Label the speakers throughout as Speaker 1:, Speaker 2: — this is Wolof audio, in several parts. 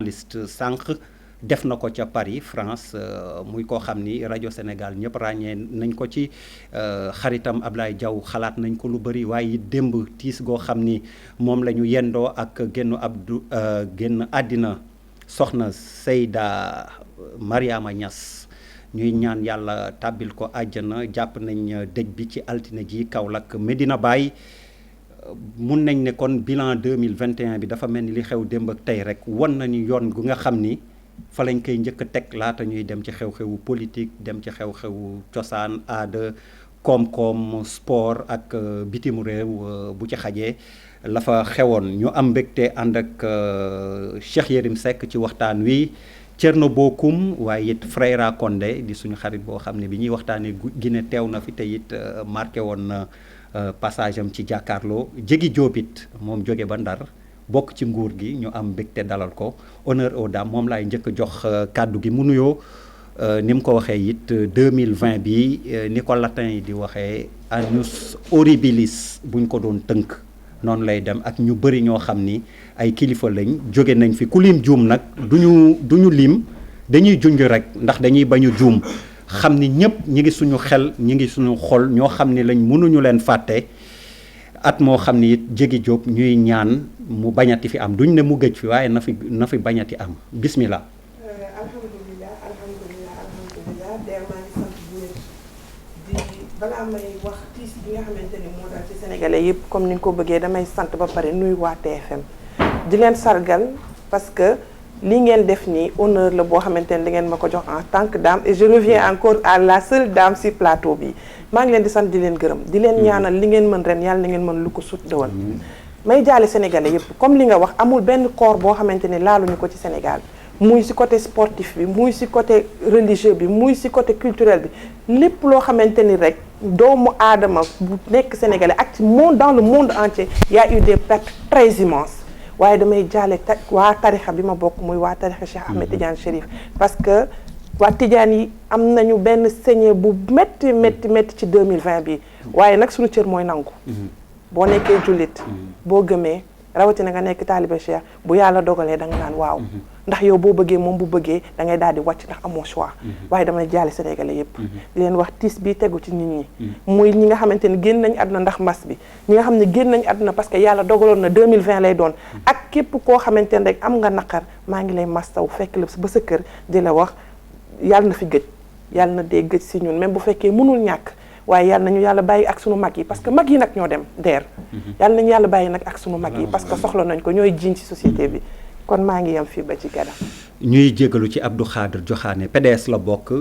Speaker 1: liste sànq def na ko ca Paris France muy koo xam ni rajo Sénégal ñëpp ràññee nañ ko ci xaritam Ablaye Diaw xalaat nañ ko lu bëri waaye démb tiis goo xam ni moom la ñu yendoo ak génn àddina soxna Seyda Mariama Niass ñuy ñaan yàlla tàbbil ko àjjana jàpp nañ dëj bi ci altine ji Kaolack Medina Baye mun nañ ne kon bilan 2021 bi dafa mel ni li xew démb ak tey rek won nañu yoon gu nga xam ni fa lañ koy njëkk a teg laata ñuy dem ci xew-xewu politique dem ci xew-xewu cosaan aada koom-koom sport ak bitimu réew bu ci xajee la fa xewoon ñu am mbégte ànd ak Cheikh Yérim Seck ci waxtaan wi Thierno Bocoum waaye it Freyra Condé di suñu xarit boo xam ne bi ñuy waxtaanee Guinée teew na fi te it marqué woon na passage am ci jàkkaarloo Jégi Diop it moom jóge ba Ndar bokk ci nguur gi ñu am mbégte dalal ko honneur aux dames moom laay njëkk a jox kàddu gi mu nuyoo ni mu ko waxee it 2020 bi ni ko latin yi di waxee annus horribilis buñ ko doon tënk noonu lay dem ak ñu bëri ñoo xam ni ay kilifa lañ jóge nañ fi ku lim juum nag duñu lim dañuy junj rek ndax dañuy bañ a juum xam ni ñëpp ñi ngi suñu xel ñi ngi suñu xol ñoo xam ni lañ mënuñu leen fàtte at moo xam ni it Jégi Diop ñuy ñaan mu bañati fi am duñ ne mu gëj fi waaye na fi bañati am bismillah.
Speaker 2: alhamdulilah der maa ngi sant bu wér di balaa may wax tiis bi nga xamante ni moo daal ci sénégalais yëpp comme ni nga ko bëggee damay sant ba pare nuyu waa TFM di leen sargal parce que li ngeen def nii honneur la boo xamante ni da ngeen ma ko jox en tant que dame et je reviens encore à la seule dame si plateau bi maa ngi leen di sant di leen gërëm di leen ñaanal li ngeen mën ren yàlla na ngeen mën lu ko sut dawal may jaale sénégalais yëpp comme li nga wax amul benn corps boo xamante ni laaluñu ko ci Sénégal muy ci côté sportif bi muy ci côté religieux bi muy ci côté culturel bi lépp loo xamante ni rek doomu aadama bu nekk sénégalais ak ci monde dans le monde entier y a eu des pertes très immenses waaye damay jaale waa tarixa bi ma bokk muy waa tarixa Cheikh Ahmed Tidiane Chérif parce que waa Tidiane yi am nañu benn saignée bu métti ci 2020 bi waaye nag suñu cër mooy nangu boo nekkee jullit boo gëmee rawatina nga nekk taaliba Cheikh bu yàlla dogalee da nga naan waaw ndax yow boo bëggee moom bu bëggee da ngay daal di wàcc ndax amoo choix waaye damay jaale sénégalais yëpp di leen wax tiis bi tegu ci nit ñi muy ñi nga xamante ni génn nañ àdduna ndax mbas bi ñi nga xam ne génn nañ àdduna parce que yàlla dogaloon na 2020 lay doon ak képp koo xamante ni rek am nga naqar maa ngi lay mastaw fekk la ba sa kër di la wax yàlla na fi gëj yàlla na dee gëj si ñun même bu fekkee mënul ñàkk waaye yàlla nañu yàlla bàyyi ak sunu mag yi parce que mag yi nag ñoo dem deer yàlla nañu yàlla bàyyi nag ak sunu mag yi parce que soxla nañ ko ñooy jiiñ ci société bi kon maa ngi yem fii ba ci gàdda
Speaker 1: ñuy jégalu ci Abdou Khadre Diokhane PDS la bokk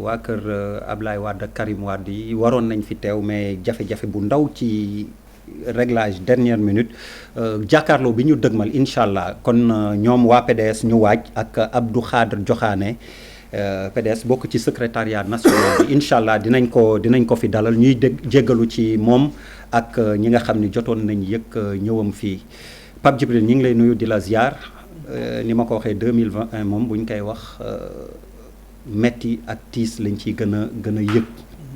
Speaker 1: waa kër Ablaye Wade ak Karim Wade yi waroon nañ fi teew mais jafe-jafe bu ndaw ci réglage dernière minute jàkkaarloo bi ñu dëgmal incha allah kon ñoom waa PDS ñu waaj ak Abdou Khadre Diokhane PDS bokk ci secrétariat national bi incha allah dinañ ko fi dalal ñuy jéggalu ci moom ak ñi nga xam ne jotoon nañ yëg ñëwam fii Pape Djibril ñi ngi lay nuyu di la ziar ni ma ko waxee 2021 moom bu ñu koy wax metti ak tiis lañ ciy gën a yëg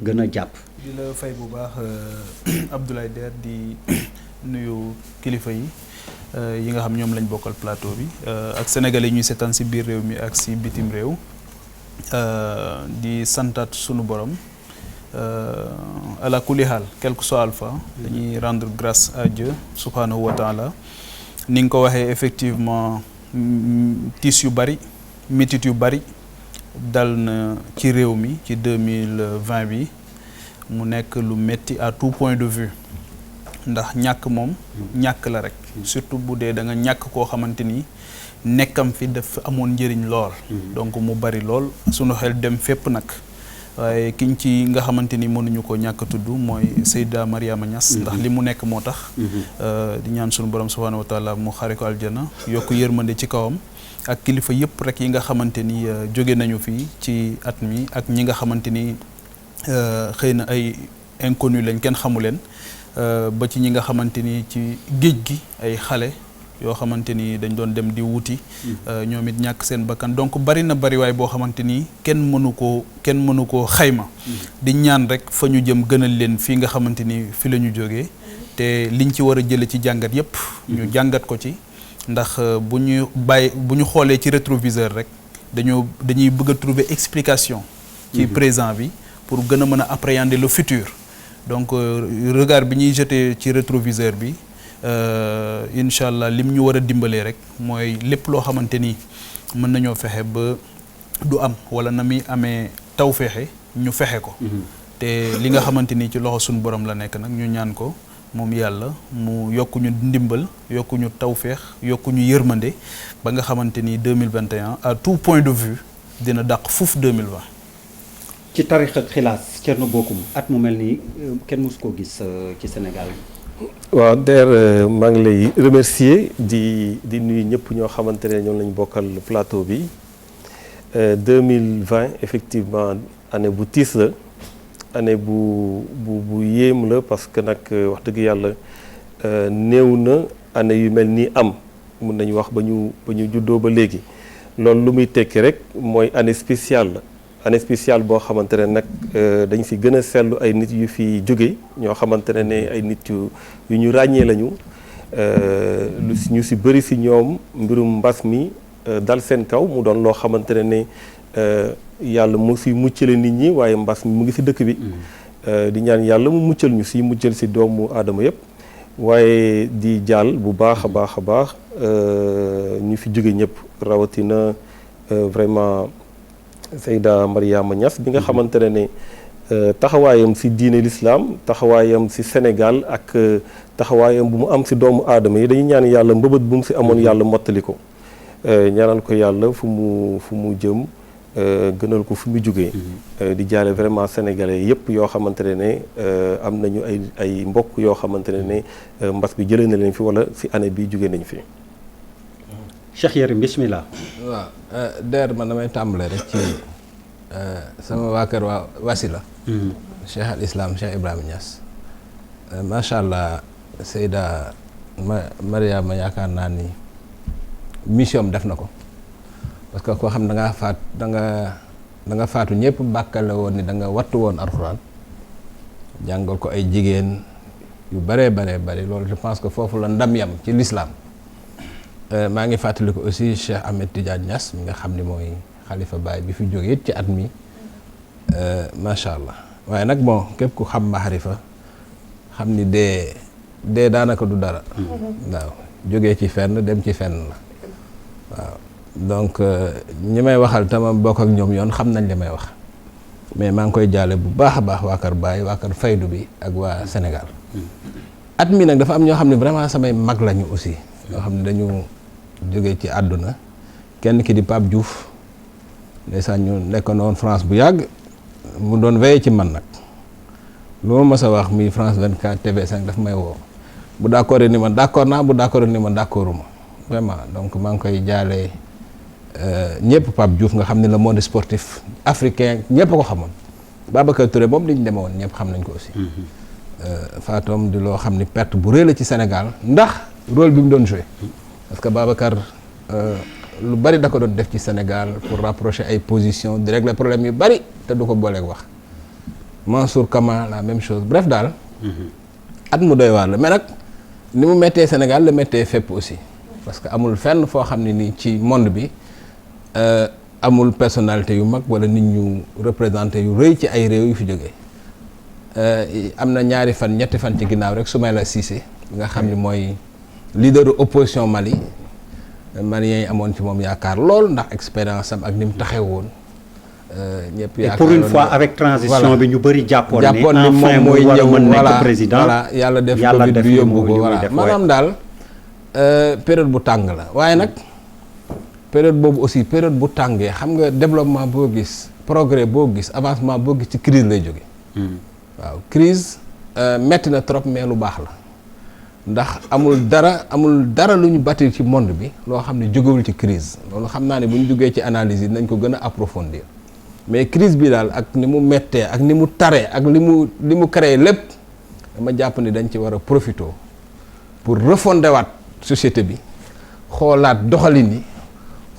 Speaker 1: gën a jàpp.
Speaker 3: di la fay bu baax Abdoulaye Der di nuyu kilifa yi yi nga xam ñoom lañ bokkal plateau bi ak sénégalais yi ñuy seetaan si biir réew mi ak si bitim réew di santaat sunu borom ala kulli haal quel que soit alpha dañuy rendre grâce à Dieu subhanahu wa taala ni nga ko waxee effectivement tiis yu bari métit yu bari dal na ci réew mi ci 2020 bi mu nekk lu metti à tout point de vue ndax ñàkk moom ñàkk la rek surtout bu dee da nga ñàkk koo xamante ni nekkam fi dafa amoon njëriñ lool donc mu bari lool sunu xel dem fépp nag waaye kiñ ci nga xamante ni mënuñu ko ñàkk tudd mooy Seyda Mariama Niass ndax li mu nekk moo tax di ñaan sunu borom subhanahu wa taala mu xare ko aljana yokk yërmande ci kawam ak kilifa yëpp rek yi nga xamante ni jóge nañu fii ci at mi ak ñi nga xamante ni xëy na ay inconnu lañ kenn xamu leen ba ci ñi nga xamante ni ci géej gi ay xale yoo xamante ni dañ doon dem di wuti ñoom it ñàkk seen bakkan donc bari na bariwaay boo xamante ni kenn mënu koo xayma di ñaan rek fa ñu jëm gënal leen fii nga xamante ni fi la ñu jógee te liñ ci war a jële ci jàngat yépp ñu jàngat ko ci ndax bu ñu xoolee ci rétroviseur rek dañuy bëgg a trouver explication ci présent bi pour gën a mën a appréhender le futur. Donc regard bi ñuy jeté ci rétroviseur bi incha allah lim ñu war a dimbalee rek mooy lépp loo xamante ni mën nañoo fexe ba du am wala na muy amee taw fexe ñu fexe ko. te li nga xamante ni ci loxo suñu borom la nekk nag ñu ñaan ko moom yàlla mu yokku ñu ndimbal yokku ñu tawféex yokku ñu yërmande ba nga xamante ni 2021 à tout point de vue dina dàq fuuf 2020.
Speaker 1: ci tarix ak xilaas Thierno Bocoum at mu mel nii kenn mosu koo gis ci Sénégal.
Speaker 4: waaw Der maa ngi lay remercier di nuyu ñëpp ñoo xamante ne ñoom lañu bokkal plateau bi 2020 effectivement année bu tiis la. année bu yéem la parce que nag wax dëgg yàlla néew na année yu mel nii am mun nañu wax ba ñu juddoo ba léegi loolu lu muy tekki rek mooy année spéciale la année spéciale boo xamante ne nag dañ fi gën a seetlu ay nit yu fi jóge ñoo xamante ne ay nit yu ñu ràññee lañu ñu si bëri si ñoom mbirum mbas mi dal seen kaw mu doon loo xamante ne yàlla mu si muccale nit ñi waaye mbas mi mu ngi si dëkk bi di ñaan yàlla mu muccal ñu si muccal si doomu aadama yëpp waaye di jàll bu baax a baax ñu fi jóge ñëpp rawatina vraiment Seyda Mariama Niass bi nga xamante ne taxawaayam si diine l'islam taxawaayam si Sénégal ak taxawaayam bu mu am si doomu aadama yi dañuy ñaan yàlla mbëbët bu mu si amoon yàlla mottali ko ñaanal ko yàlla fu mu jëm gënal ko fu mu jógee di jaale vraiment sénégalais yëpp yoo xamante ne am nañu ay mbokk yoo xamante ne mbas bi jëlee na leen fi wala si année bi jógee nañ fi.
Speaker 1: Cheikh Yérim bismillah.
Speaker 5: waaw Der man damay tàmbale rek ci sama waa kër waa Wasila. Cheikh al Islam Cheikh Ibrahima Niass. macha allah Seyda Mariama yaakaar naa ni mission def na ko. parce que koo xam da nga faatu ñëpp bàkkale woon ni da nga wattu woon alxuraan jàngal ko ay jigéen yu bëree loolu je pense que foofu la ndam yam ci l'islam maa ngi fàttali ko aussi Cheikh Ahmed Tidiane Niass mi nga xam ni mooy xalifa baay bi fi jóge it ci at mi macha allah waaye nag bon képp ku xam maxarifa xam ni dee daanaka du dara waaw jógee ci fenn dem ci fenn la waaw donc ñi may waxal tama bokk ak ñoom yoon xam nañ li may wax mais maa ngi koy jaale bu baax a baax waa kër Baye waa kër Faydu bi ak waa Sénégal at mi nag dafa am ñoo xam ne vraiment samay mag lañu aussi ñoo xam ne dañu jóge ci àdduna kenn ki di Pape Diouf ndeysaan ñu nekkoon woon France bu yàgg mu doon veillé ci man nag lu ma mës a wax mi France 24 TV5 daf may woo bu d'accord ni ma d'accord naa bu d'accord ni ma d'accorduma vraiment donc maa ngi koy jaale ñëpp Pape Diouf nga xam ne le monde sportif africain ñëpp ko xamoon Babacar Touré moom li ñu demee woon ñëpp xam nañ ko aussi faatoom di loo xam ni perte bu rëy la ci Sénégal ndax rôle bi mu doon joué parce que Babacar lu bari da ko doon def ci Sénégal pour rapprocher ay positions di régler problème yu bari te du ko booleeg wax Mansour Kama la même chose bref daal at mu doy waar la mais nag ni mu méttee Sénégal la méttee fépp aussi parce que amul fenn foo xam ne nii ci monde bi amul personnalité yu mag wala nit ñu représenté yu rëy ci ay réew yu fi jógee am na ñaari fan ñetti fan ci ginnaaw rek Soumaïla Cissé nga xam ni mooy leader opposition Mali Maliens yi amoon ci moom yaakaar lool ndax expérience am ak ni mu taxee woon ñëpp yaakaar
Speaker 1: pour une fois avec transition bi ñu bëri jàppoon ni
Speaker 5: moom mooy ñëw
Speaker 1: mën nekk président
Speaker 5: voilà yàlla def Covid bi yóbbu ko voilà maanaam daal période bu tàng la waaye nag période boobu aussi période bu tàngee xam nga développement boo gis progrès boo gis avancement boo gis ci crise lay jóge waaw crise metti na trop mais lu baax la ndax amul dara lu ñu bâtir ci monde bi loo xam ne jógewul ci crise loolu xam naa ne bu ñu duggee ci analyse yi nañ ko gën a approfondir mais crise bi daal ak ni mu mettee ak ni mu taree ak li mu créé lépp dama jàpp ni dañ ci war a profité pour refonder waat société bi xoolaat doxalin yi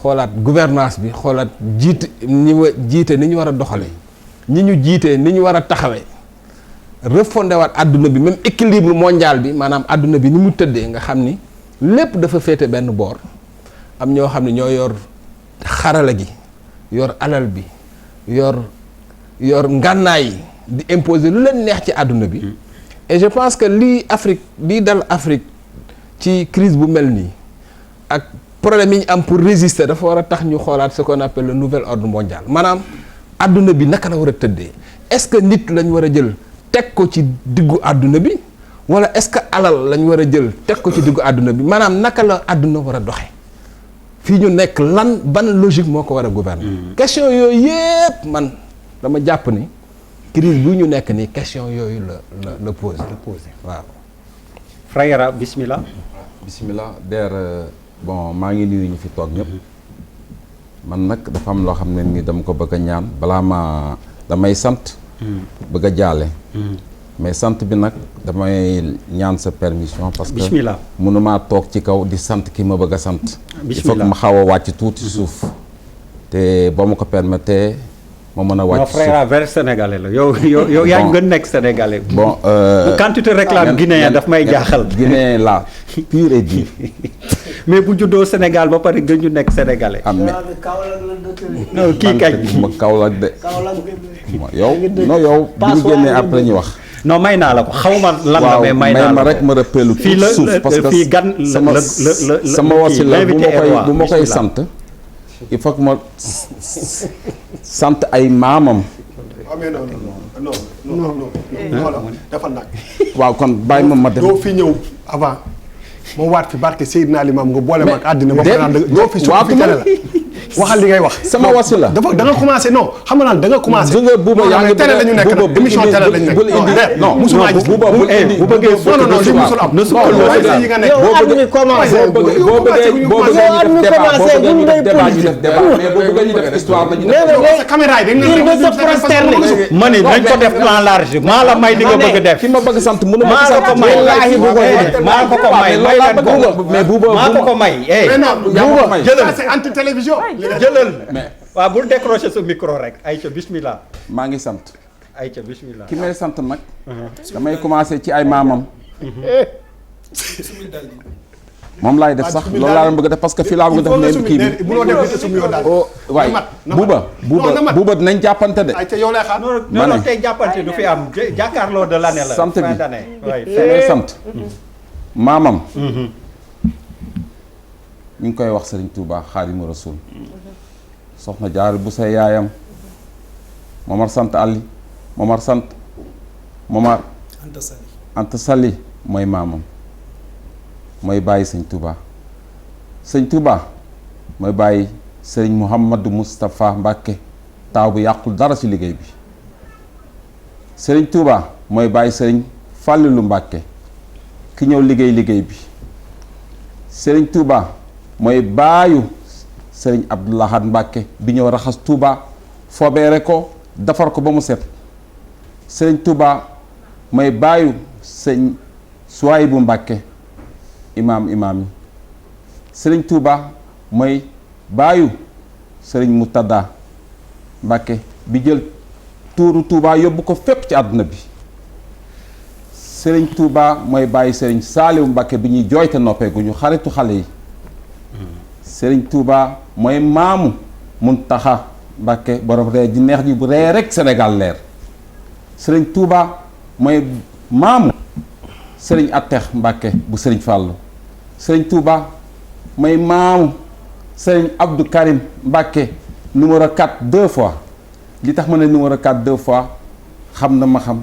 Speaker 5: xoolaat gouvernance bi xoolaat jiite ni ñu war a doxale ñi ñu jiite ni ñu war a taxawee refondé waat adduna bi même équilibre mondial bi maanaam adduna bi ni mu tëddee nga xam ni lépp dafa féete benn boor am ñoo xam ne ñoo yor xarala gi yor alal bi yor ngànnaay yi di imposer lu leen neex ci àdduna bi et je pense que lii dal Afrique ci crise bu mel nii ak problème yi ñu am pour résister dafa war a tax ñu xoolaat ce qu'on appelle le nouvel ordre mondial maanaam àdduna bi naka la war a tëddee est-ce que nit lañ war a jël teg ko ci diggu àdduna bi wala est-ce que alal lañ war a jël teg ko ci diggu àdduna bi maanaam naka la àdduna war a doxe fii ñu nekk ban logique moo ko war a gouverner. question yooyu yépp man dama jàpp ni crise bi ñu nekk nii question yooyu la posé waaw.
Speaker 1: Frayera bismillah.
Speaker 6: Der bon maa ngi nuyu ñu fi toog ñëpp man nag dafa am loo xam ne ni dama ko bëgg a ñaan balaa damay sant. bëgg a jaale. mais sant bi nag damay ñaan sa permission. parce que
Speaker 1: bismillah
Speaker 6: mënumaa toog ci kaw di sant ki ma bëgg a sant.
Speaker 1: bismillah
Speaker 6: il faut que ma xaw a wàcc tuuti suuf. te boo ma ko permettre ma mën a wàcc suuf.
Speaker 1: non frère vrai sénégalais la yow yaa ngi gën nekk sénégalais.
Speaker 6: bon
Speaker 1: quand tu te réclames guinéen daf may jaaxal.
Speaker 6: guinéen la pur et dur.
Speaker 1: mais bu juddoo Sénégal ba pare gën ñu nekk sénégalais.
Speaker 6: am na
Speaker 1: non kii kañ.
Speaker 6: ma Kaolack de. yow non yow. bi ñu génnee après ñu wax.
Speaker 1: non may naa la ko xaw ma lan la mais may naa la
Speaker 6: ma rek ma rappelu
Speaker 1: fii
Speaker 6: tout suuf parce que
Speaker 1: fii gan
Speaker 6: sama wasi la bu ma koy sant il faut que ma sant ay maamam.
Speaker 7: non dafa nag.
Speaker 6: waaw kon bàyyi ma def.
Speaker 7: doo fi ñëw avant ma waat fi barke Seydina Limam nga boole ma ak àddina ba fanaan doo fi suuf fi tele la waxal li ngay wax.
Speaker 6: sama wasi la
Speaker 7: dafa da nga commencé non xam nga naan da nga commencé.
Speaker 6: buuba yaa ngi
Speaker 7: télé la ñu nekk nag émission télé la ñu nekk.
Speaker 6: bul indi non
Speaker 7: musuma gis
Speaker 6: buuba bul indi
Speaker 1: bu bëggee
Speaker 7: non non je musul am. yi nga nekk
Speaker 6: boo bëggee ñu def débat ñu def débat mais boo bëggee ñu def histoire la ñu def.
Speaker 7: caméra yi dañ leen
Speaker 1: ma ni nañ ko def plan large maa la may di nga bëgg def.
Speaker 6: ki ma bëgg sant mënu ma
Speaker 1: maa la ko may maa ko ko may may leen ko
Speaker 6: mais buuba
Speaker 1: maa ko ko may
Speaker 7: buuba jëlal c'est anti télévision
Speaker 1: jëlal waaw bul décrocher sa micro rek ayca bismillah.
Speaker 6: maa ngi sant
Speaker 1: ayca bismillah.
Speaker 6: ki may sant nag damay commencer ci ay maamam moom laay def sax loolu laa leen bëgg a def parce que fii laa bëgg a def même kii bi waaye buuba dinañ jàppante de.
Speaker 1: non tey jàppante du fi am jàkkaarloo de l'année la.
Speaker 6: sant bi
Speaker 1: damay
Speaker 6: sant maamam ñu ngi koy wax Serigne Touba Xaadimu Rasuul soxna Jaara bu sa yaayam Momar sant Ali Momar sant Momar Anta Sali mooy maamam mooy bàyyi sëñ Touba sëñ Touba mooy bàyyi sëriñ Mouhamadou Moustapha Mbacke taaw bu yàqul dara ci liggéey bi sëriñ Touba mooy bàyyi sëriñ Fàllilu Mbacke ki ñëw liggéey bi sëriñ Touba mooy baayu sëriñ Abdoulahad Mbacke bi ñëw raxas Touba fobeere ko defar ko ba mu set sëriñ Touba mooy baayu sëriñ Suwaybu Mbacke imaam yi sëriñ Touba mooy baayu sëriñ Moutada Mbacke bi jël tuuru Touba yóbbu ko fépp ci àdduna bi sëriñ Touba mooy baayu sëriñ Saaliwu Mbacke bi ñuy jooyte noppeeguñu xaritu xale yi sëriñ Touba mooy maamu Muntaxa Mbacke borom ree ji neex ji bu ree rek Sénégal leer sëriñ Touba mooy maamu sëriñ Atteex Mbacke bu sëriñ Fàllu sëriñ Touba mooy maamu sëriñ Abdou Karim Mbacke numéro 4 2 fois li tax ma ne numéro 4 2 fois xam na ma xam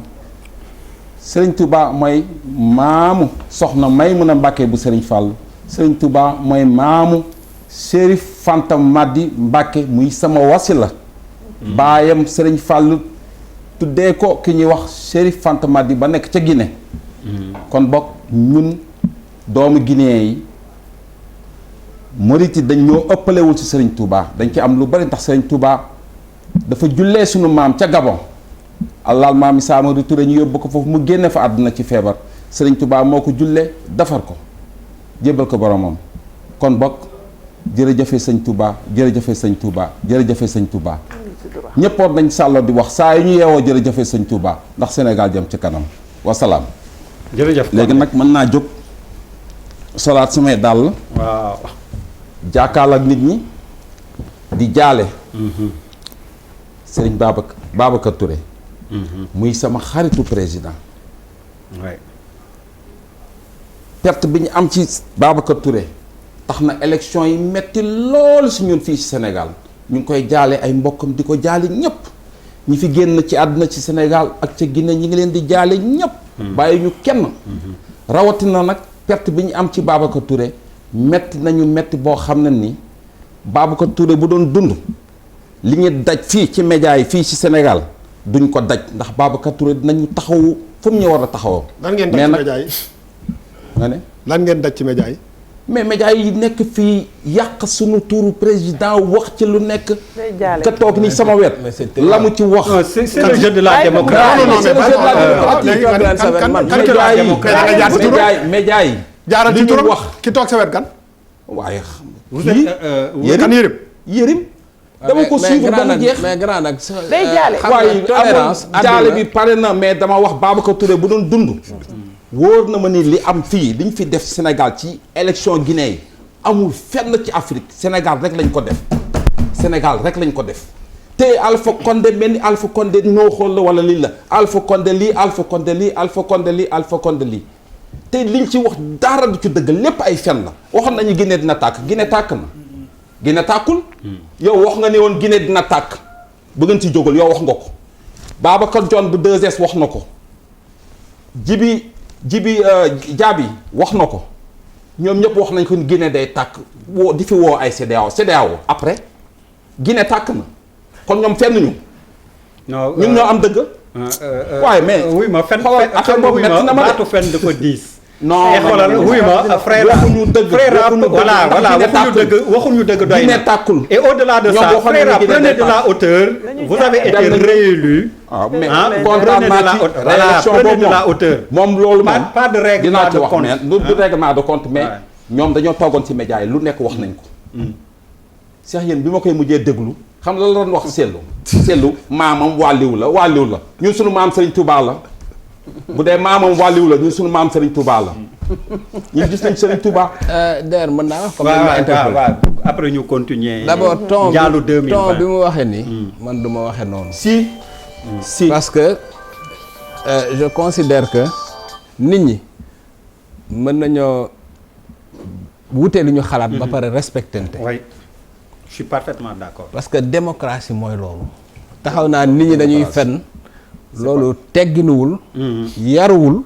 Speaker 6: sëriñ Touba mooy maamu soxna Maymuna Mbacke bu sëriñ Fàllu sëriñ Touba mooy maamu Chérif Fanta Madi Mbacke muy sama wasila baayam sëriñ Fàllu tuddee ko ki ñuy wax Chérif Fanta Madi ba nekk ca Guinée kon bokk ñun doomu guinéen yi moriti dañ ñoo ëppalewul ci sëriñ Touba dañ ci am lu bari ndax sëriñ Touba dafa jullee sunu maam ca Gabon allaal maam Saamadu Ture ñu yóbbu ko foofu mu génne fa àdduna ci feebar sëriñ Touba moo ko jullee defar ko jébbal ko boromam kon bokk jërëjëfe sëñ Touba jërëjëfe sëñ Touba jërëjëfe sëñ Touba ñëpp war nañ sàlloo di wax saa yu ñu yeewoo jërëjëfe sëñ Touba ndax Sénégal jëm ci kanam wasalaam.
Speaker 1: jërëjëf
Speaker 6: léegi nag mën naa jóg solaat samay dàll
Speaker 1: waaw
Speaker 6: jàkkaarloo ak nit ñi di jaale Serigne Babacar Touré muy sama xaritu président
Speaker 1: ouais.
Speaker 6: perte bi ñu am ci Babacar Touré tax na élection yi metti lool si ñun fii ci Sénégal ñu ngi koy jaale ay mbokkam di ko jaale ñëpp ñi fi génn ci àdduna ci Sénégal ak ca Guinée ñi ngi leen di jaale ñëpp bàyyi ñu kenn rawatina nag perte bi ñu am ci Babacar Touré metti nañu metti boo xam ne ni Babacar Touré bu doon dund li ñu daj fii ci média yi fii ci Sénégal duñ ko daj ndax Babacar Touré dinañu taxawu fu mu ñu war a taxawoo.
Speaker 7: lan ngeen daj ci média yi
Speaker 6: nga ne
Speaker 7: lan ngeen daj ci média yi.
Speaker 6: mais média yi nekk fii yàq sunu tuuru président wax ci lu nekk. ka toog ni sama wet. la mu ci wax.
Speaker 1: c'est le jeu de la démocratie.
Speaker 6: média yi.
Speaker 7: jaaral ci turam
Speaker 6: wax
Speaker 7: ki toog sa wet kan.
Speaker 6: waaye
Speaker 7: kan
Speaker 6: Yérim dama ko suivre ba mu jeex
Speaker 5: mais grand nag
Speaker 2: day jaale.
Speaker 6: waaye
Speaker 5: tolérance
Speaker 6: jaale bi pare na mais dama wax Babacar Touré bu doon dund. wóor na ma ni li am fii li ñu fi def Sénégal ci élection Guinée yi amul fenn ci Afrique Sénégal rek lañ ko def Sénégal rek lañ ko def te Alpha Condé mel ni Alpha Condé noo xool la wala lii la Alpha Condé lii Alpha Condé lii Alpha Condé lii Alpha Condé lii te liñ ci wax dara du ci dëgg lépp ay fen la waxoon nañu Guinée dina tàkk Guinée tàkk na Guinée tàkkul yow wax nga ne woon Guinée dina tàkk bu ngeen ci jógal yow wax nga ko Babacar John bu 2S wax na ko Jibi Jaabi wax na ko ñoom ñëpp wax nañ ko ni Guinée day tàkk woo di fi woo ay CEDEAO après Guinée tàkk na kon ñoom fenn ñu ñun ñoo am dëgg waaye mais
Speaker 1: oui ma fen
Speaker 6: affaire boobu metti na ma
Speaker 1: baatu fen dafa diis
Speaker 6: non
Speaker 1: xoolal wuy ma frère
Speaker 6: waxuñu dëgg
Speaker 1: waxuñu dëgg doy na
Speaker 6: Guinée tàkkul
Speaker 1: et au-delà de ça frère prenez de la hauteur vous avez été réélu
Speaker 6: mais
Speaker 1: kontaan naa ci
Speaker 6: réélection boobu
Speaker 1: de la hauteur
Speaker 6: moom loolu moom
Speaker 1: pas de règlement
Speaker 6: dinaa ci
Speaker 1: de
Speaker 6: wax
Speaker 1: compte
Speaker 6: mais du règlement de compte mais ñoom dañoo toogoon ci média yi lu nekk wax nañ ko Cheikh yéen bi ma koy mujjee déglu xam la doon wax sellu maamam wàlliw la ñun suñu maam Serigne Touba la bu dee maamam wàlliw la ñun suñu maam Serigne Touba la ñun gis nañ Serigne Touba.
Speaker 5: der mën naa wax comme
Speaker 1: waaw après ñu continuer
Speaker 5: d'abord ton
Speaker 1: jaalu 2020
Speaker 5: ton bi mu waxee nii man du ma waxee noonu
Speaker 6: si
Speaker 5: parce que je considère que nit ñi mën nañoo wutee lu ñu xalaat ba pare respectante.
Speaker 1: oui je suis parfaitement d'accord.
Speaker 5: parce que démocratie mooy loolu taxaw naa nit ñi dañuy fen loolu tegginuwul yaruwul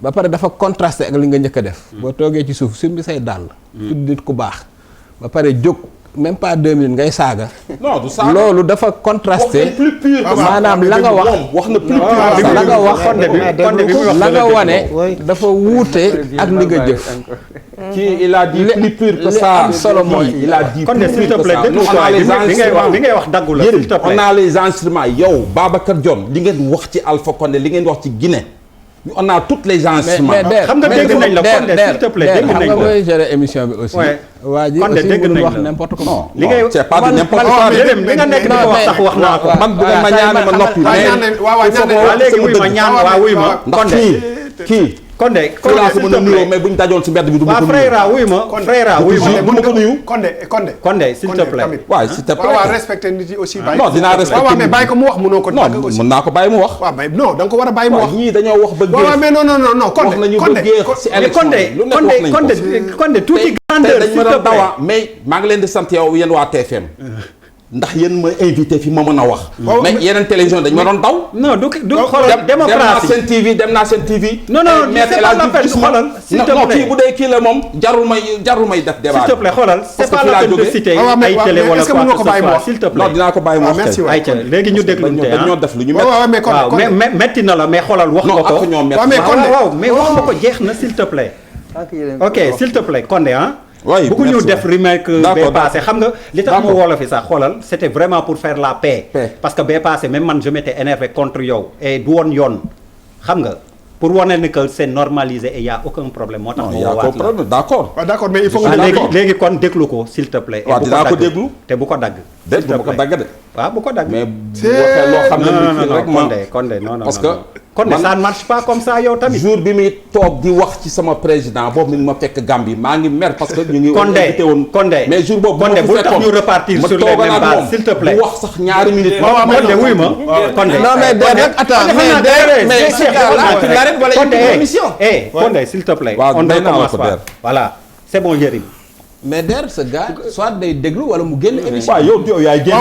Speaker 5: ba pare dafa contrasté ak li nga njëkk a def boo toogee ci suuf sumbi say dàll tudd nit ku baax ba pare jóg même pas 2 minutes ngay saaga
Speaker 6: non du saaga
Speaker 5: loolu dafa contrasté
Speaker 6: plus pur
Speaker 5: maanaam la nga wax
Speaker 6: na plus pur
Speaker 5: la nga wax la nga wane dafa wuute ak li nga jëf
Speaker 6: kii il a dit plus pur que ça
Speaker 5: am solo mooy
Speaker 6: il a dit
Speaker 1: kon de s'il te plaît déglu ko li ngay wax daggu la s'il te plaît
Speaker 6: on a les enregistrements yow Babacar Dione li ngeen wax ci Alpha Condé li ngeen wax ci Guinée on a toutes les enregistrements
Speaker 1: xam nga dégg nañ la Condé s'il te plaît dégg nañ
Speaker 5: xam nga
Speaker 1: ko
Speaker 5: mooy gérer émission bi aussi waa ji aussi mënul wax n'importe comment
Speaker 1: li ngay
Speaker 6: c'est pas n'importe quoi
Speaker 1: li nga nekk di ko wax sax wax naa ko
Speaker 6: man bu ma ñaane ma noppi
Speaker 1: waaw léegi wuy ma ñaan waaw wuy ma
Speaker 6: ndax kii
Speaker 1: Condé
Speaker 6: s'il te plaît mais buñ dajoon ci mbedd bi du ma ko nuyu
Speaker 1: frère wuy ma frère wuy ma
Speaker 6: bu ma ko nuyu
Speaker 1: Condé s'il te plaît
Speaker 6: waaw s'il te plaît
Speaker 7: waaw respecté nit yi aussi bàyyi
Speaker 6: non dinaa respecté
Speaker 7: waaw mais bàyyi ko mu wax mënoo ko tàgg aussi
Speaker 6: mën naa ko bàyyi mu wax
Speaker 7: waaw mais non da nga ko war a bàyyi mu wax
Speaker 6: ñii dañoo wax ba géex
Speaker 7: waaw mais non
Speaker 6: wax nañu ba géex ci élection lu nekk wax nañ ko
Speaker 1: Condé tuuti grandeur
Speaker 6: dañ
Speaker 1: s'il
Speaker 6: ma
Speaker 1: te
Speaker 6: doon dawa mais maa ngi leen di sant yow yéen waa TFM ndax yéen ma invité fi ma mën a wax mais yeneen télévision dañ ma doon daw
Speaker 1: non du xoolal démocratie
Speaker 6: dem naa seen TV
Speaker 1: non c'est pas la peine xoolal s'il te
Speaker 6: non
Speaker 1: plaît
Speaker 6: kii bu dee kii la moom jarul may def débat
Speaker 1: s'il te plaît xoolal c'est pas la peine de citer ay télé wala quoi que ce soit s'il te plaît
Speaker 6: non dinaa ko bàyyi mu wax
Speaker 7: merci
Speaker 1: ay ca léegi ñu déglunte
Speaker 6: dañoo def lu ñu
Speaker 1: waaw mais metti na la mais xoolal wax nga ko waaw mais wax nga ko jeex na s'il te plaît ok s'il te plaît Condé
Speaker 6: oui
Speaker 1: bu ñu def remake bee passé xam nga li tax ma wolof fi sax xoolal c'était vraiment pour faire la paix parce que bee passé même man je m'étais énervé contre yow et du woon yoon xam nga pour wane ni que c'est normalisé et y a aucun problème moo tax ma woowaat la
Speaker 6: d'accord
Speaker 7: d'accord mais il faut que
Speaker 1: léegi kon déglu ko s'il te plaît
Speaker 6: waaw dinaa ko déglu
Speaker 1: te bu ko dagg
Speaker 6: bu ko dagg de
Speaker 1: waaw bu ko dagg
Speaker 6: mais bu waxee loo xam ne rek
Speaker 1: Condé non
Speaker 6: parce que
Speaker 1: kon ça ne marche pas comme ça yow tamit.
Speaker 6: jour bi muy toog di wax ci sama président boobu mi ngi ma fekk Gambie maa ngi mer parce que ñu ngi. invité woon
Speaker 1: Condé
Speaker 6: mais jour boobu
Speaker 1: Condé bu tax ñu repartir sur les mêmes bases s'il te plaît.
Speaker 6: mu wax sax ñaari minutes.
Speaker 1: waaw Condé wuy ma. Condé
Speaker 5: non mais nag attends mais ce gars-là tu l'arrêtes wala une émission.
Speaker 1: Condé s'il te plaît.
Speaker 6: waaw
Speaker 1: on ne commence pas voilà c'est bon Yérim.
Speaker 5: mais der ce gars soit day déglu wala mu génn émission.
Speaker 6: waaw yow yaay génn.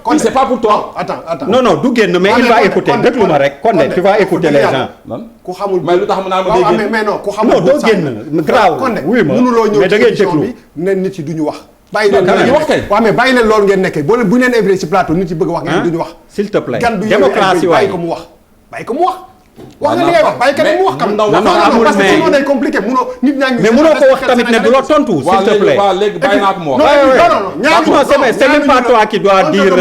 Speaker 7: Condé
Speaker 6: c'est pas pour toi.
Speaker 7: attends
Speaker 1: non du génn mais il va écouter déglu ma rek Condé tu vas écouter les gens.
Speaker 7: ku xamul
Speaker 6: mais lu tax mu naan ma day génn
Speaker 7: mais non ku xamul
Speaker 1: non doo génn graaw
Speaker 7: Condé
Speaker 1: wuy ma
Speaker 7: mënuloo ñëw
Speaker 1: mais da
Speaker 7: ci
Speaker 1: ngay
Speaker 7: émission
Speaker 1: déglu.
Speaker 7: bi ne nit yi duñu wax. bàyyi leen
Speaker 6: ñu wax kay.
Speaker 7: waaw mais bàyyi leen loolu ngeen nekkee boo leen bu ñu leen invité ci plateau nit yi bëgg wax ngeen duñu wax.
Speaker 1: s'il te plaît
Speaker 7: gan du
Speaker 1: démocratie waay
Speaker 7: bàyyi ko mu wax bàyyi ko mu wax. wax nga li ngay wax bàyyi kenn mu wax kam.
Speaker 6: non
Speaker 1: amul
Speaker 7: parce que
Speaker 1: mais
Speaker 7: sinon day compliqué munoo nit ñaa ngi.
Speaker 1: mais munoo ko wax tamit ne du la tontu s'il te plaît.
Speaker 6: waaw léegi bàyyi naa ko mu wax.
Speaker 1: non c'est même pas toi qui dois dire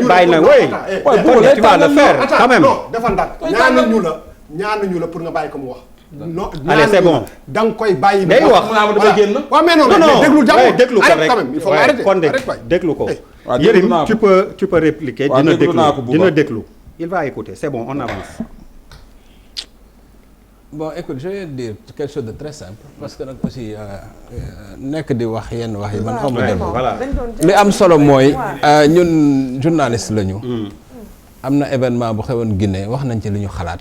Speaker 1: bàyyi na oui. tu vas le faire quand même.
Speaker 7: non dafa ndànk ñaanuñu la pour nga bàyyi ko mu wax. non
Speaker 1: allez c'est bon.
Speaker 7: da nga koy bàyyi.
Speaker 1: day wax
Speaker 7: waaw mais non déglu jàmm
Speaker 1: déglu ko rek
Speaker 7: quand même il faut arrêter
Speaker 1: Condé déglu ko. Yérim tu peux répliquer dina déglu il va écouter c'est bon on avance.
Speaker 5: bon écoute je vais dire quelque chose de très simple parce que nag aussi nekk di wax yenn wax yi man xamu
Speaker 1: voilà
Speaker 5: li am solo mooy ñun journaliste lañu. am na événement bu xewoon Guinée wax nañ ci li ñu xalaat.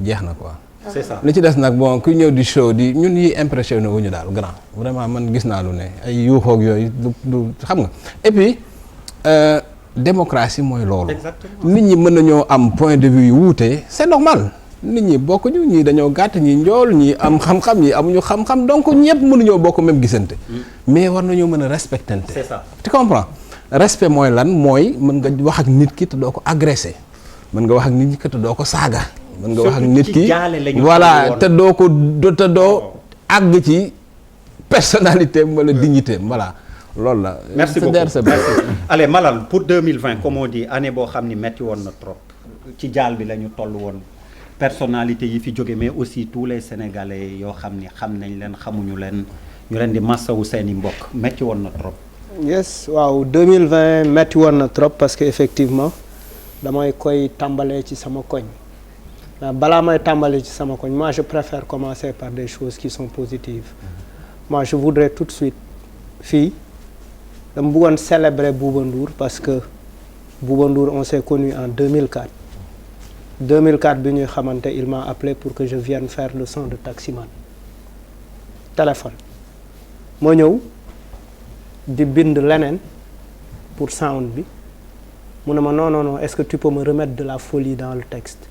Speaker 5: jeex na quoi.
Speaker 1: c'est ça
Speaker 5: li ci des nag bon ku ñëw di show di ñun yi impressionné wu ñu daal grand vraiment man gis naa lu ne ay yuuxoog yooyu du xam nga et puis démocratie mooy loolu. nit ñi mën nañoo am point de vue yu wuute c'est normal. nit ñi bokkuñu ñii dañoo gàtt ñi njool ñii am xam-xam ñii amuñu xam-xam donc ñëpp mënuñoo bokk même gisante. mais war nañoo mën a respectante.
Speaker 1: c'est ça
Speaker 5: tu comprends respect mooy lan mooy mën nga wax ak nit ki te doo ko agressé mën nga wax ak nit ki te doo ko saaga. mën nga wax ak nit ki voilà te doo ko te doo àgg ci personnalité wala dignité voilà loolu la.
Speaker 1: merci beaucoup allez Malal pour 2020 comme on dit année boo xam ni metti woon na trop ci jaal bi la ñu toll woon. personnalité yi fi jóge mais aussi tous les sénégalais yoo xam ni xam nañ leen xamuñu leen ñu leen di massawu seeni mbokk metti woon na trop.
Speaker 8: yes waaw 2020 metti woon na trop parce que effectivement damay koy tàmbalee ci sama koñ balaa may tàmbalee ci sama koñ moi je préfère commencer par des choses qui sont positives moi je voudrais tout de suite fii dama bëggoon célébrer Bouba Ndour parce que Bouba Ndour on s'est connu en 2004 bi ñuy xamante il m'a appelé pour que je vienne faire le son de taximan téléphone moo ñëw di bind leneen pour sound bi mu ne ma non est-ce que tu peux me remettre de la folie dans le texte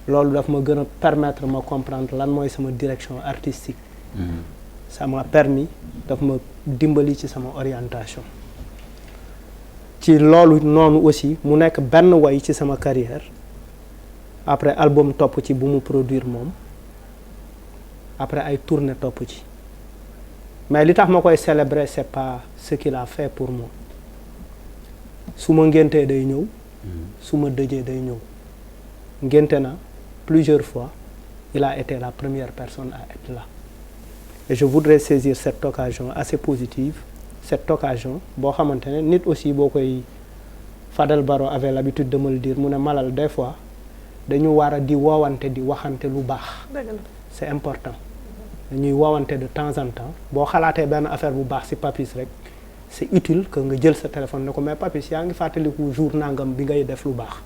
Speaker 8: loolu daf ma gën a permettre ma comprendre lan mooy sama direction artistique ça m'a permis daf ma dimbali ci sama orientation ci loolu noonu aussi mu nekk benn way ci sama carrière après album topp ci bu mu produire moom après ay tournée topp ci mais li tax ma koy célébrer c'est pas ce qu'il a fait pour moi su ma ngéntee day ñëw su ma dëjee day ñëw ngénte na plusieurs fois il a été la première personne à être là et je voudrais saisir cette occasion assez positive cette occasion boo xamante ne nit aussi boo koy Fadel Barro avait l'habitude de me le dire mu ne Malal des fois dañu war a di woowante di waxante lu baax c'est important dañuy woowante de temps en temps boo xalaatee benn affaire bu baax ci Papis rek c'est utile que nga jël sa téléphone ne ko mais Papis yaa ngi fàttaliku jour nangam bi ngay def lu baax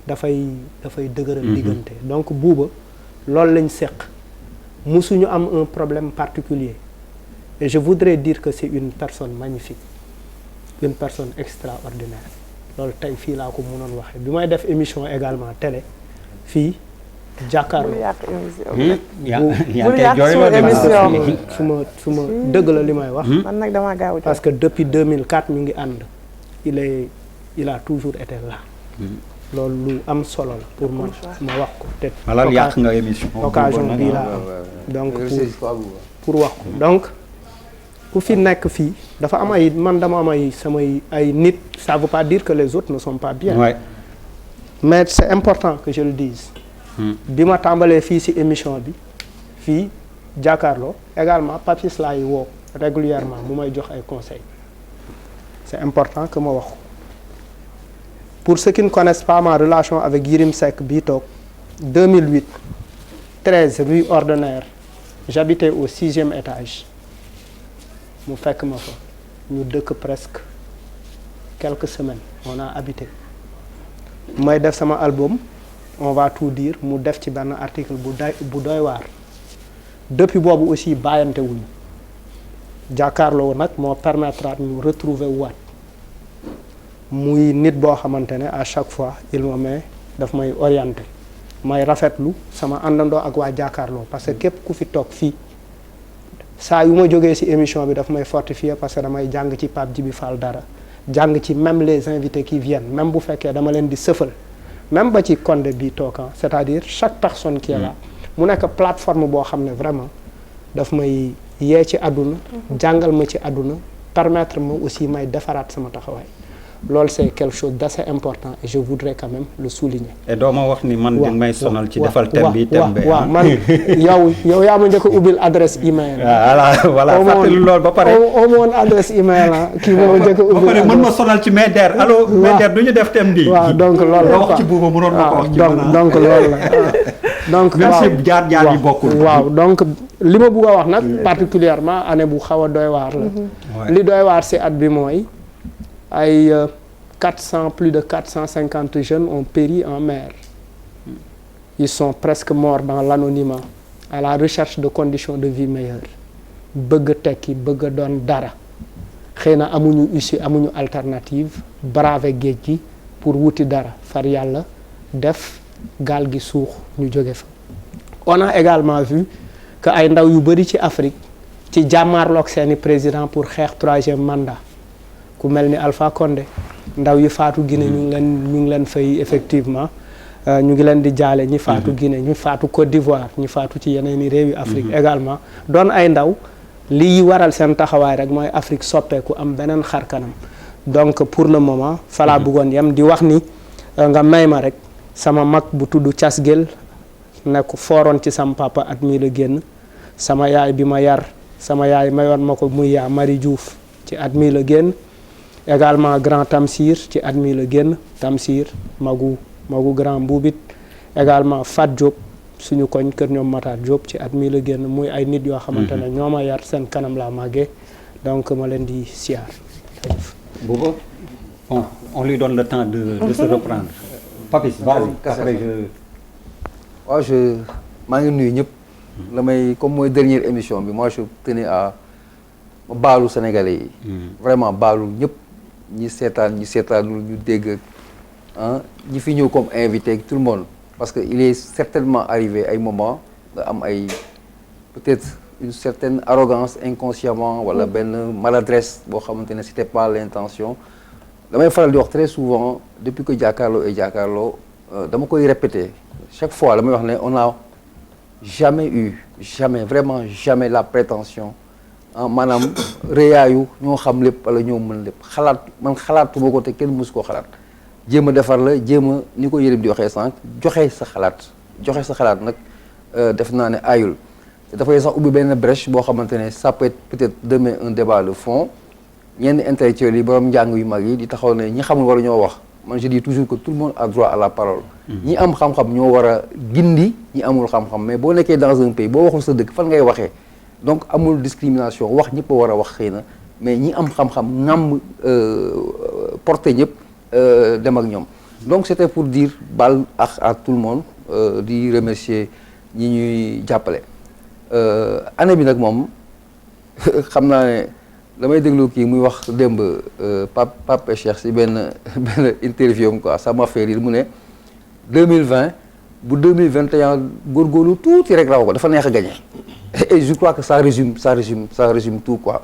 Speaker 8: dafay dëgëral diggante donc Bouba loolu lañ seq musuñu am un problème particulier et je voudrais dire que c'est une personne magnifique une personne extraordinaire loolu tey fii laa ko mënoon waxee bi may def émission également télé fii jàkkaarloo su ma dëgg la li may wax
Speaker 2: man nag damaa gaaw
Speaker 8: parce que depuis 2004 ñu ngi ànd il a toujours été là loolu lu am solo la pour man ma wax ko te
Speaker 1: alors yàq nga émission
Speaker 8: occasion bii laa am donc pour wax ko donc ku fi nekk fii dafa am ay man dama am ay nit ça veut pas dire que les autres ne sont pas bien mais c'est important que je le dise bi ma tàmbalee fii ci émission bi fii jàkkaarloo également Papis laay woo régulièrement mu may jox ay conseils c'est important que ma wax ko. Pour ceux qui ne connaissent pas ma relation avec Yirim Seck bii toog 2008 13 rue Ordinaire j'habitais au 6e étage mu fekk ma fa ñu dëkk presque quelques semaines on a habité may def sama album on va tout dire mu def ci benn article bu doy waar depuis boobu aussi bàyyante wuñu jàkkaarloo nag moo permettre ñu retrouver waat muy nit boo xamante ne à chaque fois il me met daf may orienté may rafetlu sama àndandoo ak waa jàkkaarloo parce que képp ku fi toog fii saa yu ma jógee ci émission bi daf may fortifier parce que damay jàng ci Pape Djibi Fall dara jàng ci même les invités qui viennent même bu fekkee dama leen di sëfal même ba ci Condé bi toog c'est-à-dire chaque personne qui est là mu nekk plateforme boo xam ne vraiment daf may yee ci àdduna jàngal ma ci àdduna permettre ma aussi may defaraat sama taxawaay loolu c'est quelque chose d'assez important et je voudrais quand même le souligner.
Speaker 1: et doo ma wax ni man di may sonal ci defal thème bi thème bi
Speaker 8: waaw man yow yaa ma njëkk a ubbil adresse email.
Speaker 1: voilà fàttali loolu ba pare.
Speaker 8: au moins adresse email kii moo njëkk a ubbil.
Speaker 1: ba pare mën ma sonal ci Médère allo Médère du ñu def thème bi.
Speaker 8: waaw donc loolu la
Speaker 1: wax ci buuba mënoon na ko wax ci
Speaker 8: donc loolu la. donc
Speaker 1: même si jaar yi bokkul.
Speaker 8: waaw donc li ma bëgg a wax nag particulièrement année bu xaw a doy waar la. li doy waar ci at bi mooy. ay plus de 450 jeunes ont péri en mer. Ils sont presque morts dans l'anonymat à la recherche de conditions de vie meilleures. bëgg tekki bëgg doon dara xëy na amuñu issue amuñu alternative braver géej gi pour wuti dara far yàlla def gaal gi suux ñu jóge fa. On a également vu que ay ndaw yu bari ci Afrique ci jàmmaarloog seeni président pour xeex 3e mandat. ku mel ni Alpha Condé ndaw yi faatu Guinée ñu ngi leen fay effectivement ñu ngi leen di jaale ñi faatu Guinée ñi faatu Côte d'Ivoire ñi faatu ci yeneen i réew yi Afrique également doon ay ndaw lii waral seen taxawaay rek mooy Afrique soppeeku am beneen xar kanam donc pour le moment falaa bëggoon yem di wax ni nga may ma rek sama mag bu tudd Thias Guel nekk fooroon ci sama papa at mii la génn sama yaay bi ma yar sama yaay mayoon ma ko muy yaa Marie Diouf ci at mii la génn également grand Tamsir ci at mii la génn Tamsir magu grand Mbuubit également Fat Diop suñu koñ kër ñoom Matar Diop ci at mii la génn muy ay nit yoo xamante ne ñoo ma yar seen kanam laa màggee donc ma leen di siyaar.
Speaker 1: Bouba bon on lui donne le temps de se reprendre. Papis vas-y après
Speaker 9: waaw maa ngi nuyu ñëpp. la may comme mooy dernière émission bi moi je tenais à baalu Sénégalais yi. vraiment baalu ñëpp. ñi seetaanul ñu dégg ñi fi ñëw comme invité ak tout le monde parce que il est certainement arrivé ay moment nga am ay peut-être une certaine arrogance inconsciemment wala benn maladresse boo xamante ne c'était pas l'intention damay faral di wax très souvent depuis que jàkkaarloo dama koy répéter chaque fois damay wax ne on n'a vraiment jamais la prétention maanaam réyaayu ñoo xam lépp wala ñoo mën lépp xalaatuma ko te kenn mësu koo xalaat jéem a defar la jéem a ni ko Yérim di waxee sànq joxe sa xalaat nag def naa ne aayul te dafay sax ubbi benn brèche boo xamante ne ça peut être peut-être demain un débat de fond ñenn intellectuels yi borom njàng yu mag yi di taxaw ne ñi xamul war a ñoo wax man je dis toujours que tout le monde a droit à la parole ñi am xam-xam ñoo war a gindi ñi amul xam-xam mais boo nekkee dans un pays boo waxul sa dëkk fan ngay waxee donc amul discrimination wax ñëpp a war a wax xëy na mais ñi am xam-xam ngàmm porté ñëpp dem ak ñoom donc c'était pour dire bal à tout le monde di remercier ñi ñuy jàppale année bi nag moom xam naa ne damay déglu kii muy wax démb Pape Cheikh si benn interview am quoi ça m'a fait rire mu ne 2020 bu 2021 góorgóorlu tuuti rek raw ko dafa neex a gagné et je crois que ça résume tout quoi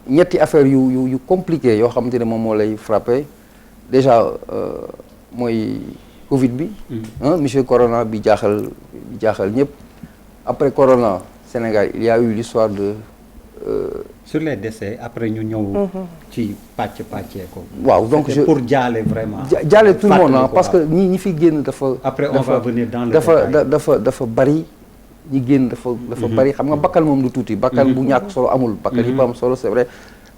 Speaker 9: ñetti affaire yu compliqué yoo xamante ne moom moo lay frappé déjà mooy Covid bi monsieur Corona bi jaaxal ñëpp après Corona Sénégal il y a eu l'histoire de
Speaker 1: sur les décès après ñu ñëw ci pàccee ko
Speaker 9: waaw donc
Speaker 1: pour jaale vraiment
Speaker 9: jaale tout le monde parce que ñi fi génn dafa
Speaker 1: après on va venir dans le
Speaker 9: dafa bari ñi génn dafa bari xam nga bakkan moom du tuuti bakkan bu ñàkk solo amul bakkan yi ba am solo c'est vrai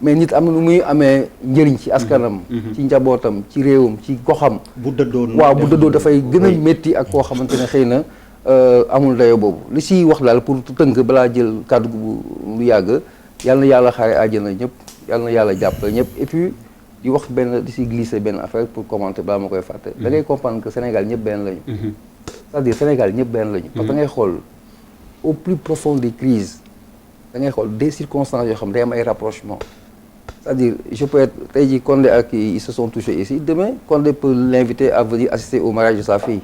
Speaker 9: mais nit am na nu muy amee njëriñ ci askanam. ci njabootam ci réewam ci goxam.
Speaker 1: bu dëddoo
Speaker 9: waaw bu dëddoo dafay gën a métti ak koo xamante ne xëy na amul dayo boobu li siy wax daal pour tënk balaa jël kàddu gu lu yàgg yal na yàlla xaare àjjana ñëpp yal na yàlla jàppale ñëpp et puis di wax benn di si glisser benn affaire pour commenter balaa ma koy fàtte. da ngay comprendre que Sénégal ñëpp benn lañu. c'est-à-dire Sénégal ñëpp benn lañu. parce que da ngay xool au plus profond des crises da ngay xool des circonstances yoo xam day am ay rapprochement c'est-à-dire je peux être tey jii Condé ak ils se sont touchés ici demain Condé peut l'inviter à venir assister au mariage de sa fille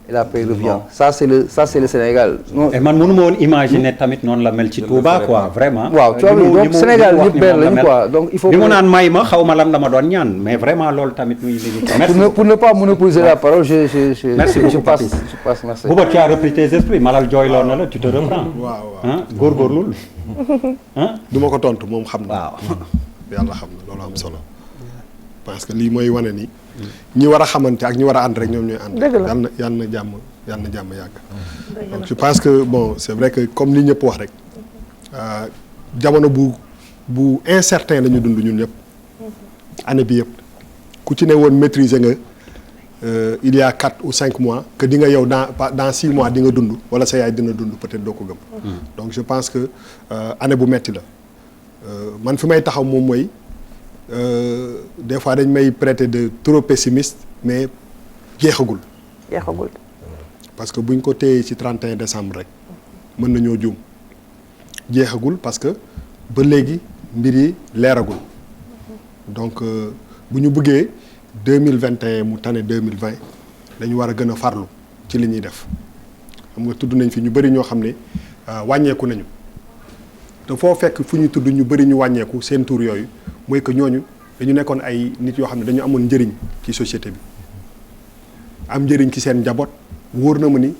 Speaker 9: et la paix revient. Ça c'est le Sénégal. non
Speaker 1: et man mënu ma woon imaginer tamit noonu la mel ci Touba quoi vraiment.
Speaker 9: waaw tu vois donc Sénégal ñëpp benn lañu quoi donc il faut.
Speaker 1: bi mu naan may ma xaw ma lan la ma doon ñaan mais vraiment loolu tamit muy li ñu.
Speaker 9: pour ne pas monopoliser la parole
Speaker 1: merci beaucoup
Speaker 9: je passe merci.
Speaker 1: Bouba tu as repris tes esprits Malal jooyloo na la tu te reprends.
Speaker 7: waaw
Speaker 1: góorgóorlul.
Speaker 7: du ma ko tontu moom xam na.
Speaker 1: waaw
Speaker 7: yàlla xam na loolu am solo parce que lii mooy wane ni. ñi war a xamante ak ñi war a ànd rek ñoom ñooy ànd.
Speaker 2: dëgg la
Speaker 7: yàlla na jàmm yàgg. donc je pense que bon c'est vrai que comme li ñëpp wax rek jamono bu incertain la ñu dund ñun ñëpp. année bi yëpp ku ci ne woon maîtriser nga il y a 4 ou 5 mois que di nga yow dans 6 mois di nga dund wala sa yaay dina dund peut-être doo ko gëm. donc je pense que année bu metti la man fi may taxaw moom mooy. Des fois dañ may prêter de trop pessimiste mais jeexagul. parce que buñ ko téyee ci 31 décembre rek mën nañoo juum jeexagul parce que ba léegi mbir yi leeragul donc bu ñu bëggee 2021 mu tane 2020 dañu war a gën a farlu ci li ñuy def xam nga tudd nañ fi ñu bëri ñoo xam ne wàññeeku nañu te foo fekk fu ñu tudd ñu bëri ñu wàññeeku seen tur yooyu. mooy que ñooñu dañu nekkoon ay nit yoo xam ne dañu amoon njëriñ ci société bi am njëriñ ci seen njaboot wóor na ma ni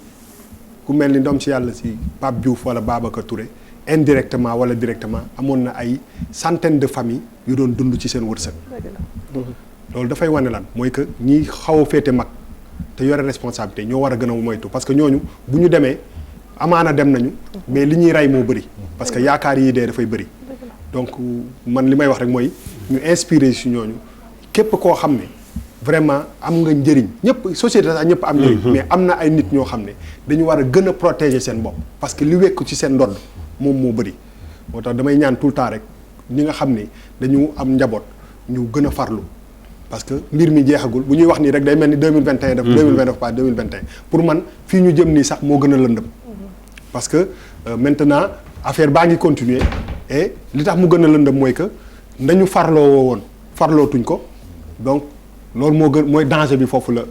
Speaker 7: ku mel ni ndoom si yàlla si Pape Diouf wala Babacar Touré indirectement wala directement amoon na ay centaines de familles yu doon dund ci seen wërsëg. loolu dafay wane lan mooy que ñi xaw a féete mag te yore responsabilité ñoo war a gën a moytu parce que ñooñu bu ñu demee amaana dem nañu mais li ñuy rey moo bëri parce que yaakaar yi dee dafay bëri. donc man li may wax rek mooy ñu inspiré si ñooñu képp koo xam ne vraiment am nga njëriñ ñëpp société sax ñëpp am njëriñ mais am na ay nit ñoo xam ne dañu war a gën a protéger seen bopp parce que li wekk ci seen ndodd moom moo bëri moo tax damay ñaan tout le temps rek ñi nga xam ne dañu am njaboot ñu gën a farlu parce que mbir mi jeexagul bu ñuy wax nii rek day mel ni 2021 def 2020 def pas 2021 pour man fii ñu jëm nii sax moo gën a lëndëm parce que maintenant affaire baa ngi continuer et li tax mu gën a lëndëm mooy que nañu farloo woon farlootuñ ko donc loolu moo gën mooy danger bi foofu la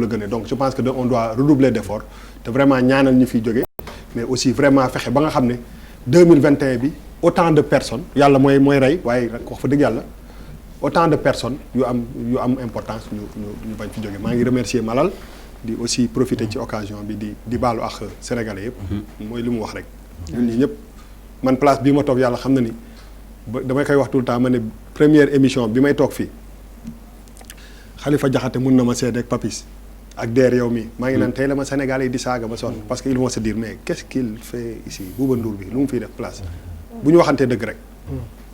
Speaker 7: gënee donc je pense que on doit redoubler d'efforts te vraiment ñaanal ñi fiy jóge mais aussi vraiment fexe ba nga xam ne 2021 bi autant de personnes yàlla mooy rey waaye wax fa dëgg yàlla autant de personnes yu am importance ñu bañ fi jóge maa ngi remercier Malal di aussi profiter ci occasion bi di baalu ak sénégalais yëpp mooy li mu wax rek ñun ñi ñëpp man place bii ma toog yàlla xam na ni damay koy wax tout le temps ma ne première émission bi may toog fii Khalifa Diakhaté mun na ma seede ak Papis ak DER yow mi maa ngi naan tey la ma Sénégalais yi di saaga ba sonn parce que ils vont se dire mais qu'est-ce qu'il fait ici Bouba Ndour bi lu mu fiy def place bu ñu waxantee dëgg rek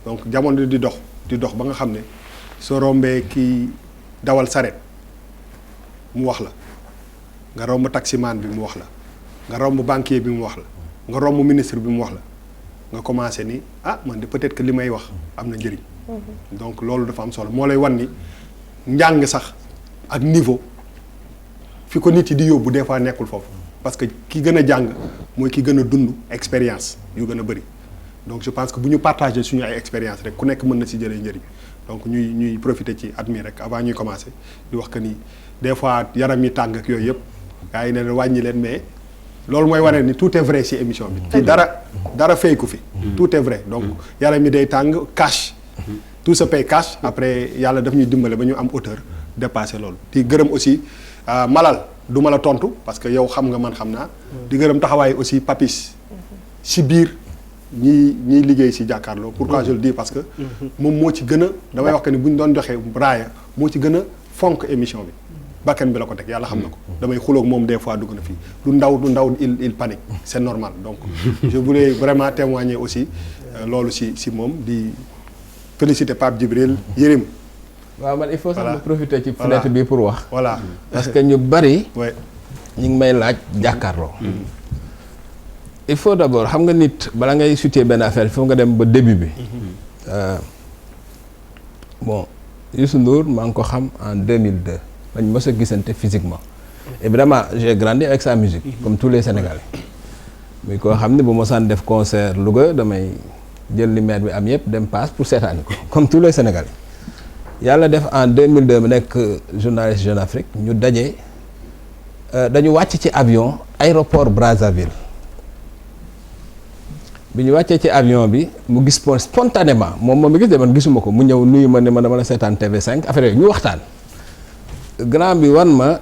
Speaker 7: donc jamono di dox ba nga xam ne soo rombee kii dawal saret mu wax la nga romb taximan bi mu wax la nga romb banquier bi mu wax la nga romb ministre bi mu wax la nga commencé ni man de peut-être que li may wax am na njëriñ donc loolu dafa am solo moo lay wan ni njàng sax ak niveau fi ko nit yi di yóbbu des fois nekkul foofu parce que ki gën a jàng mooy ki gën a dund expérience yu gën a bëri donc je pense que bu ñu partagé suñu ay expérience rek ku nekk mën na si jëlee njëriñ donc ñuy profiter ci at mi rek avant ñuy commencer di wax que ni des fois yaram yi tàng ak yooyu yëpp gars yi ne wàññi leen mais loolu mooy wane ni tout est vrai ci émission bi fii dara fay ku fi tout est vrai donc yaram yi day tàng cash tout se paye cash après yàlla daf ñuy dimbale ba ñu am hauteur dépassé loolu di gërëm aussi Malal du ma la tontu parce que yow xam nga man xam naa di gërëm taxawaay aussi Papis ci biir ñiy liggéey ci jàkkaarloo pourquoi je le dis parce que moom moo ci gën a damay wax que ni bu ñu doon joxee raaya moo ci gën a fonk émission bi bakkan bi la ko teg yàlla xam na ko damay xuloog moom des fois dugg na fii du ndaw il panique c'est normal donc je voulais vraiment témoigner aussi loolu ci moom di féliciter Pape Djibril Yérim.
Speaker 5: waaw man il faut sax
Speaker 7: Voilà.
Speaker 5: ma profiter ci
Speaker 7: Voilà.
Speaker 5: fenêtre bi pour wax.
Speaker 7: Voilà.
Speaker 5: parce que ñu bari
Speaker 7: Ouais.
Speaker 5: ñu ngi may laaj jàkkaarloo. il faut d'abord xam nga nit bala ngay situer benn affaire il faut nga dem ba début bi. Bon Youssou Ndour maa ngi ko xam en 2002 lañ mës a gisante physiquement. évidemment j'ai grandi avec sa musique. comme tous les Sénégalais. muy koo xam ne bu ma saan def concert Louga damay jël li maire bi am yëpp dem passe pour seetaani ko comme tous les Sénégalais. yàlla def en 2002 mu nekk journaliste Jeune Afrique ñu daje dañu wàcc ci avion aéroport Brazzaville bi ñu wàccee ci avion bi mu gis spontanément moom mi gis de man gisuma ko mu ñëw nuyu ma ne ma dama la seetaan TV5 affaire yooyu ñu waxtaan. grand bi wan ma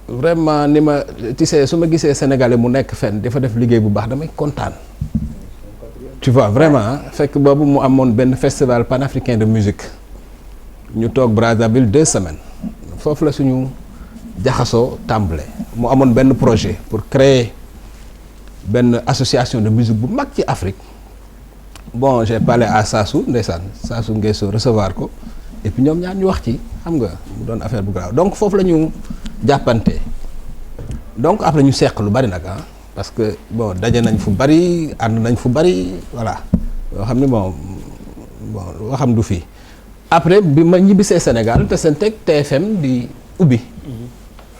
Speaker 5: vraiment ni ma tu sais su ma gisee Sénégalais mu nekk fenn dafa def liggéey bu baax damay kontaan. tu vois vraiment fekk boobu mu amoon benn festival panafricain de musique. ñu toog Brazzaville 2 semaines foofu la suñu jaxasoo tàmbale mu amoon benn projet pour créer benn association de musique bu mag ci Afrique bon j'ai parlé à Sassou ndeysaan Sassou Nguesso recevoir ko et puis ñoom ñaar ñu wax ci xam nga mu doon affaire bu grave donc foofu la ñu jàppante donc après ñu seq lu bari nag ah parce que bon daje nañ fu bari ànd nañ fu bari voilà yoo xam ne bon waxam du fii après bi ma ñibbisee Sénégal te seen teg TFM di ubbi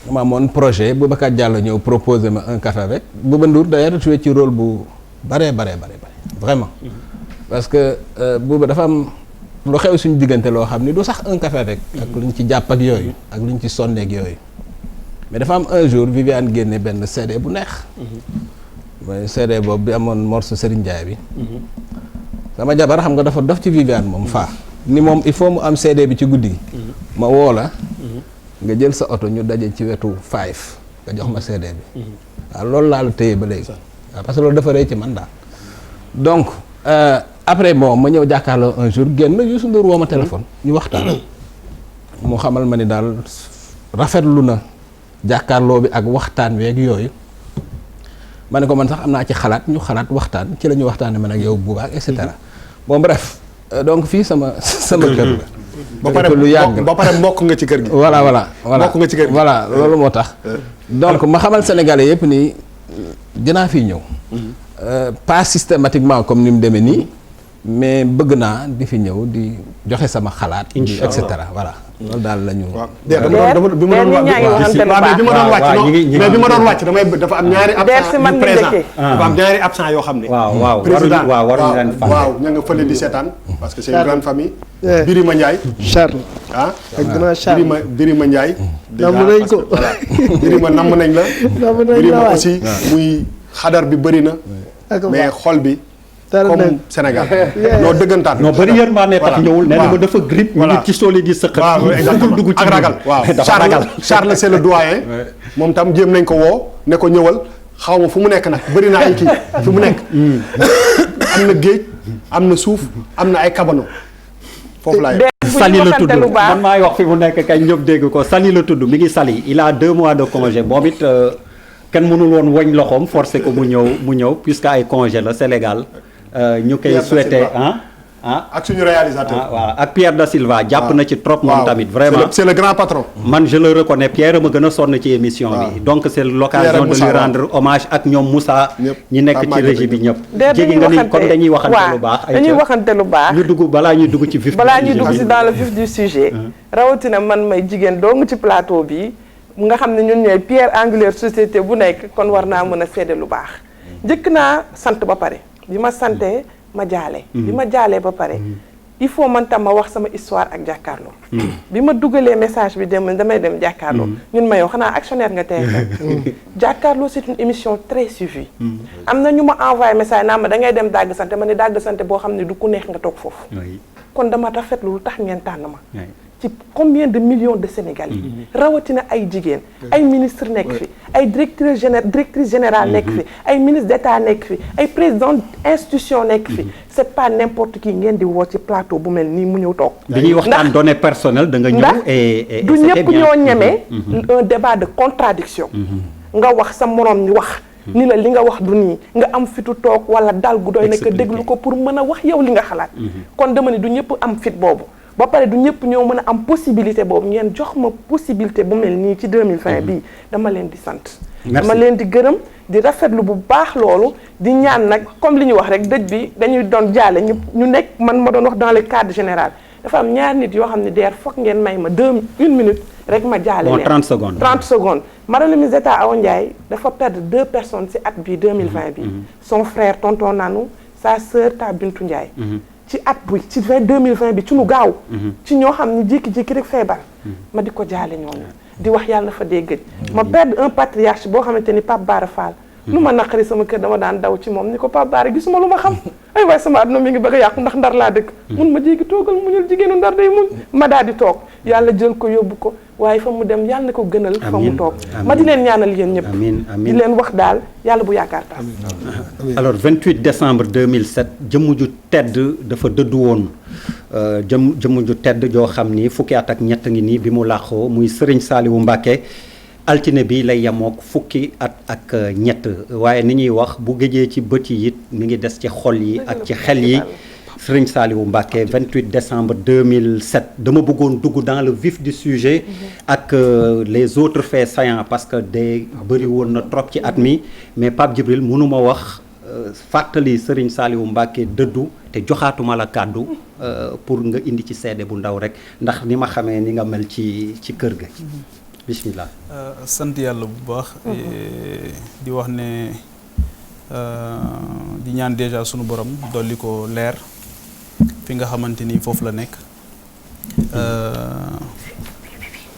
Speaker 5: dama amoon projet Boubacar Diallo ñëw proposé ma un café avec Bouba Ndour d'ailleurs joué ci rôle bu bare vraiment parce que Bouba dafa am lu xew suñu diggante loo xam ni du sax un café avec ak lu ñu ci jàpp ak yooyu ak lu ñu ci sonneeg yooyu mais dafa am un jour Viviane génne benn CD bu neex mooy CD boobu bi amoon morceau Serigne Ndiaye bi sama jabar xam nga dafa dof ci Viviane moom faa ni moom il faut mu am CD bi ci guddi gi ma woo la nga jël sa oto ñu daje ci wetu 5 nga jox ma CD bi waaw loolu laa la téye ba léegi waaw parce que loolu dafa rëy ci man daal donc après bon ma ñëw jàkkaarloo un jour génn Youssou Ndour woo ma téléphone ñu waxtaan mu xamal ma ni daal rafetlu na jàkkaarloo bi ak waxtaan wi ak yooyu ma ne ko man sax am naa ci xalaat ñu xalaat waxtaan ci la ñu waxtaanee man ak yow bu baax et cetera bon bref donc fii sama kër la.
Speaker 7: ba pare mbokk nga ci kër gi.
Speaker 5: voilà
Speaker 7: mbokk nga ci kër gi.
Speaker 5: voilà loolu moo tax. donc ma xamal Sénégalais yëpp ni dinaa fi ñëw. pas systématiquement comme ni mu demee nii mais bëgg naa di fi ñëw di joxe sama xalaat. et cetera voilà loolu daal la ñu.
Speaker 7: waaw bi ma doon wàcc damay dafa am ñaari absent yu présent dafa am ñaari absent yoo xam ne.
Speaker 1: waaw
Speaker 7: président
Speaker 1: waruñu leen fàtte.
Speaker 7: waaw ña nga fële di seetaan parce que c'est une grande famille. Birima Ndiaye.
Speaker 8: Charles.
Speaker 7: ah
Speaker 8: ak grand Charles
Speaker 7: Birima Ndiaye.
Speaker 8: namm nañ ko
Speaker 7: voilà Birima namm nañ la.
Speaker 8: namm nañ la
Speaker 7: Birima aussi muy xadar bi bëri na. mais xol bi. comme Sénégal. non dëggantaan.
Speaker 1: non bëri yërmande tax ñëwul nee na ma dafa grippe. ñu ngi ci soli di sëqat.
Speaker 7: waaw exactement
Speaker 1: dugg ci
Speaker 7: ak ragal waaw Charles c'est le doyen. moom tam jéem nañ ko woo ne ko ñëwal xaw ma fu mu nekk nag bëri na ay kii fu mu nekk. am na géej am na suuf am na ay kabano foofu laay.
Speaker 1: Sali la tudd man maay wax fi mu nekk kay ñëpp dégg ko Sali la tudd mi ngi Sali il a 2 mois de congé moom it kenn mënul woon woñ loxoom forcé ko mu ñëw puisque ay congé la Sénégal. ñu koy souhaité
Speaker 7: ak suñu réalisateur.
Speaker 1: voilà ak Pierre Da Silva jàpp na ci trop moom tamit vraiment
Speaker 7: c'est le grand patron.
Speaker 1: man je le reconnais Pierre ma gën a sonn ci émission bi donc c'est l'occasion de lui rendre hommage ak ñoom Moussa ñi nekk ci régie bi ñëpp jégi nga ni comme dañuy waxante lu baax
Speaker 2: dañuy waxante lu baax
Speaker 1: ñu dugg balaa ñuy dugg ci vif
Speaker 2: dans le vif du sujet rawatina man may jigéen dong ci plateau bi nga xam ne ñun ñooy pierre angulaire société bu nekk kon war naa mën a seede lu baax njëkk naa sant ba pare bi ma santee ma jaale bi ma jaalee ba pare il faut man tam ma wax sama histoire ak jàkkaarloo bi ma dugalee message bi damay dem jàkkaarloo ñun ma yow xanaa actionnaire nga TFM jàkkaarloo c'est une émission très suivie am na ñu ma envoyé message naa ma da ngay dem dàgg sante ma ne dàgg sante boo xam ne du ku neex nga toog foofu kon dama rafetlu lu tax ngeen tànn ma ci combien de millions de Sénégalais rawatina ay jigéen ay ministre nekk fi ay directrice générale nekk fi ay ministre d'État nekk fi ay président institution nekk fi c'est pas n'importe qui ngeen di woo ci plateau bu mel nii mu ñëw toog
Speaker 1: bi ñuy waxtaan données personnelles da nga ñëw
Speaker 2: du ñëpp ñoo ñemee un débat de contradiction nga wax sa moroom ñu wax ni la li nga wax du nii nga am fitu toog wala dal gu doy nekk déglu ko pour mën a wax yow li nga xalaat kon dama ne du ñëpp am fit boobu ba pare du ñëpp ñoo mën a am possibilité boobu ngeen jox ma possibilité bu mel nii ci 2020 bii dama leen di sant dama leen di gërëm di rafetlu bu baax loolu di ñaan nag comme li ñu wax rek dëj bi dañuy doon jaale ñu nekk man ma doon wax dans le cadre général dafa am ñaar nit yoo xam ne deer foog ngeen may ma 1 minute rek ma jaale leen
Speaker 1: 30 secondes
Speaker 2: 30 secondes Madame le ministre d'État Awa Ndiaye dafa perdre 2 personnes ci at bi 2020 bi son frère tonton Nanou sa sœur ta Bintou Ndiaye ci at bi ci 2020 bi ci nu gaaw ci ñoo xam ne jékki-jékki rek feebar ma di ko jaale ñooñu di wax yàlla na fa dégg ma perdre un patriarche boo xamante ni Pape Bara Fall lu ma naqari sama kër dama daan daw ci moom ni ko Pape Bara gisuma lu ma xam ay waaye sama àdduna mi ngi bëgg a yàqu ndax ndar laa dëkk mun ma jéegi toogal muñul jigéenu ndar day muñ ma daal di toog yàlla jël ko yóbbu ko waaye fa mu dem yàlla na ko gënal fa mu toog ma di leen ñaanal yéen ñëpp di leen wax daal yàlla bu yaakaar tax
Speaker 1: alors 28 décembre 2007 jëmm ju tedd dafa dëddu woon jëmm ju tedd joo xam ni fukki at ak ñett ngi nii bi mu làqoo muy Serigne Saliou Mbacké altine bi lay yemook fukki at ak ñett waaye ni ñuy wax bu géejee ci bët yi it mi ngi des ci xol yi ak ci xel yi Serigne Saliou Mbacké 28 décembre 2007 dama bëggoon dugg dans le vif du sujet ak les autres faits saillants parce que day bëri woon na trop ci at mi mais Pape Djibril mënuma wax fàttali Serigne Saliou Mbacké dëddu te joxaatuma la kàddu pour nga indi ci seede bu ndaw rek ndax ni ma xamee ni nga mel ci kër ga bismillah
Speaker 3: sant yàlla bu baax di wax ne di ñaan déjà sunu borom dolli ko leer fi nga xamante ni foofu la nekk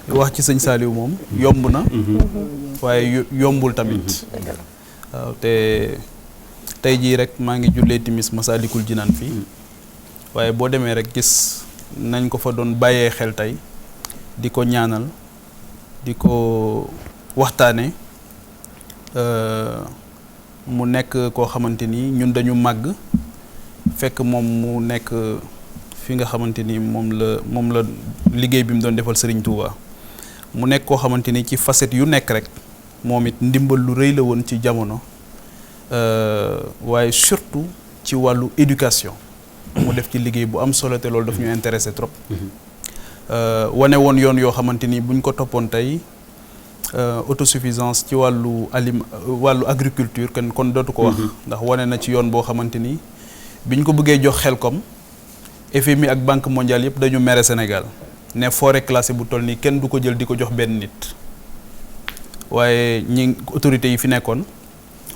Speaker 3: wax ci sëñ Saliou moom yomb na waaye yombul tamit waaw te tey jii rek maa ngi jullee timis Masaalikul Jinaan fii waaye boo demee rek gis nañ ko fa doon bàyyee xel tey di ko ñaanal di ko waxtaane mu nekk koo xamante ni ñun dañu màgg fekk moom mu nekk fi nga xamante ni moom la liggéey bi mu doon defal Serigne Touba mu nekk koo xamante ni ci facette yu nekk rek moom it ndimbal lu rëy la woon ci jamono waaye surtout ci wàllu éducation mu def ci liggéey bu am solo te loolu daf ñu intéressé trop wane woon yoon yoo xamante ni buñ ko toppoon tey autosuffisance ci wàllu wàllu agriculture kon dootu ko wax ndax wane na ci yoon boo xamante ni biñ ko bëggee jox Xelcom FMI ak Banque mondiale yëpp dañu mere Sénégal ne forêt classée bu toll nii kenn du ko jël di ko jox benn nit waaye ñi autorités yi fi nekkoon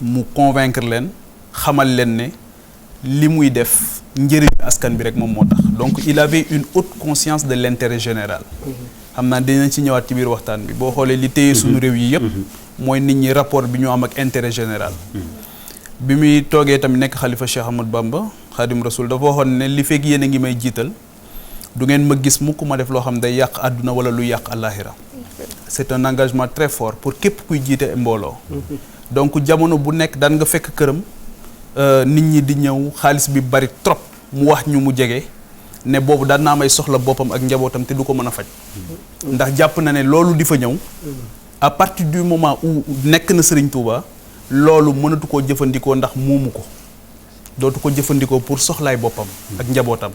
Speaker 3: mu convaincre leen xamal leen ne li muy def njëriñu askan bi rek moom moo tax donc il avait une haute conscience de l'intérêt général xam naa dinañ ci ñëwaat ci biir waxtaan bi boo xoolee li téye suñu réew yi yëpp mooy nit ñi rapport bi ñu am ak intérêt général bi muy toogee tamit nekk xalifa Cheikh Ahmadou Bamba Khadim Rasoul dafa waxoon ne li fekk yéen a ngi may jiital du ngeen ma gis mukk ma def loo xam day yàq àdduna wala lu yàq àllaaxira c'est un engagement très fort pour képp kuy jiite mbooloo donc jamono bu nekk daan nga fekk këram nit ñi di ñëw xaalis bi bari trop mu wax ñu mu jege ne boobu daan naa may soxla boppam ak njabootam te du ko mën a faj ndax jàpp na ne loolu di fa ñëw à partir du moment où nekk na Serigne Touba loolu mënatu koo jëfandikoo ndax moomu ko dootu ko jëfandikoo pour soxlaay boppam ak njabootam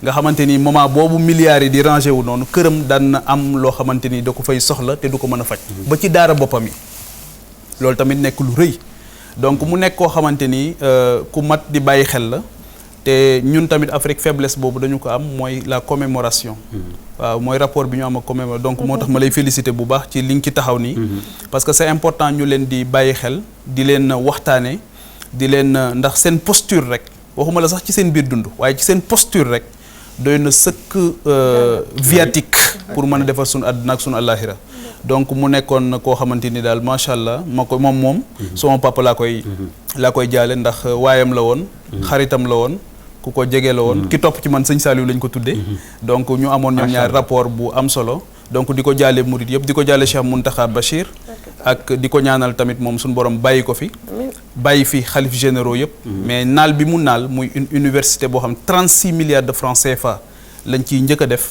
Speaker 3: nga xamante ni moment boobu milliards yi di rangé wu noonu këram daan na am loo xamante ni da ko fay soxla te du ko mën a faj ba ci daara boppam yi loolu tamit nekk lu rëy donc mu nekk koo xamante ni ku mat di bàyyi xel la te ñun tamit Afrique faiblesse boobu dañu ko am mooy la commémoration waaw mooy rapport bi ñu am ak commémoration donc moo tax ma lay féliciter bu baax ci li nga ci taxaw nii parce que c'est important ñu leen di bàyyi xel di leen waxtaane di leen ndax seen posture rek waxuma la sax ci seen biir dund waaye ci seen posture rek doy na sëkk viatique pour mën a defar suñu àdduna ak suñu àllaaxira donc mu nekkoon koo xamante ni daal macha allah ma ko moom sama papa laa koy jaale ndax waayam la woon xaritam la woon ku ko jege la woon ki topp ci man sëñ Saliou lañ ko tuddee donc ñu amoon ñoom ñaar rapport bu am solo donc di ko jaale murid yëpp di ko jaale Cheikh Mountakha Bachir ak di ko ñaanal tamit moom suñu borom bàyyi ko fi bàyyi fi xalif généraux yëpp mais naal bi mu naal muy une université boo xam 36 milliards de francs CFA lañ ciy njëkk a def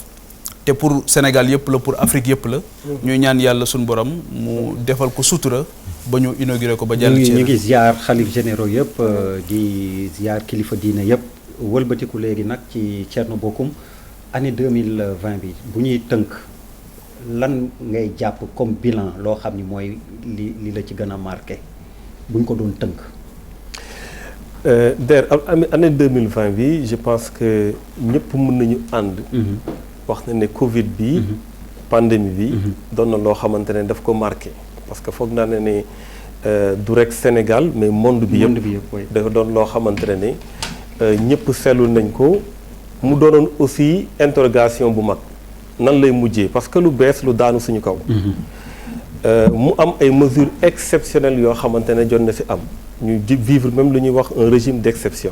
Speaker 3: te pour Sénégal yëpp la pour Afrique yëpp la ñuy ñaan yàlla suñu borom mu defal ko sutura ba ñu inauguré ko ba jàll
Speaker 1: ñu
Speaker 3: ci
Speaker 1: ngi ziar xalif généraux yëpp di ziar kilifa diine yëpp wëlbatiku léegi nag ci Thierno Bocoum année 2020 bi bu ñuy tënk lan ngay jàpp comme bilan loo xam ni mooy li la ci gën a marqué bu ñu ko doon tënk.
Speaker 4: Der année 2020 bi je pense que ñëpp mën nañu ànd. wax na ne Covid bi. pandémie bi. doon na loo xamante ne daf ko marqué. parce que foog naa ne du rek Sénégal mais monde bi yëpp dafa doon loo xamante ne ñëpp seetlu nañ ko mu doonoon aussi interrogation bu mag nan lay mujjee parce que lu bees lu daanu suñu kaw. mu am ay mesures exceptionnelles yoo xamante ne jot na ci am ñu vivre même lu ñuy wax un régime d'exception.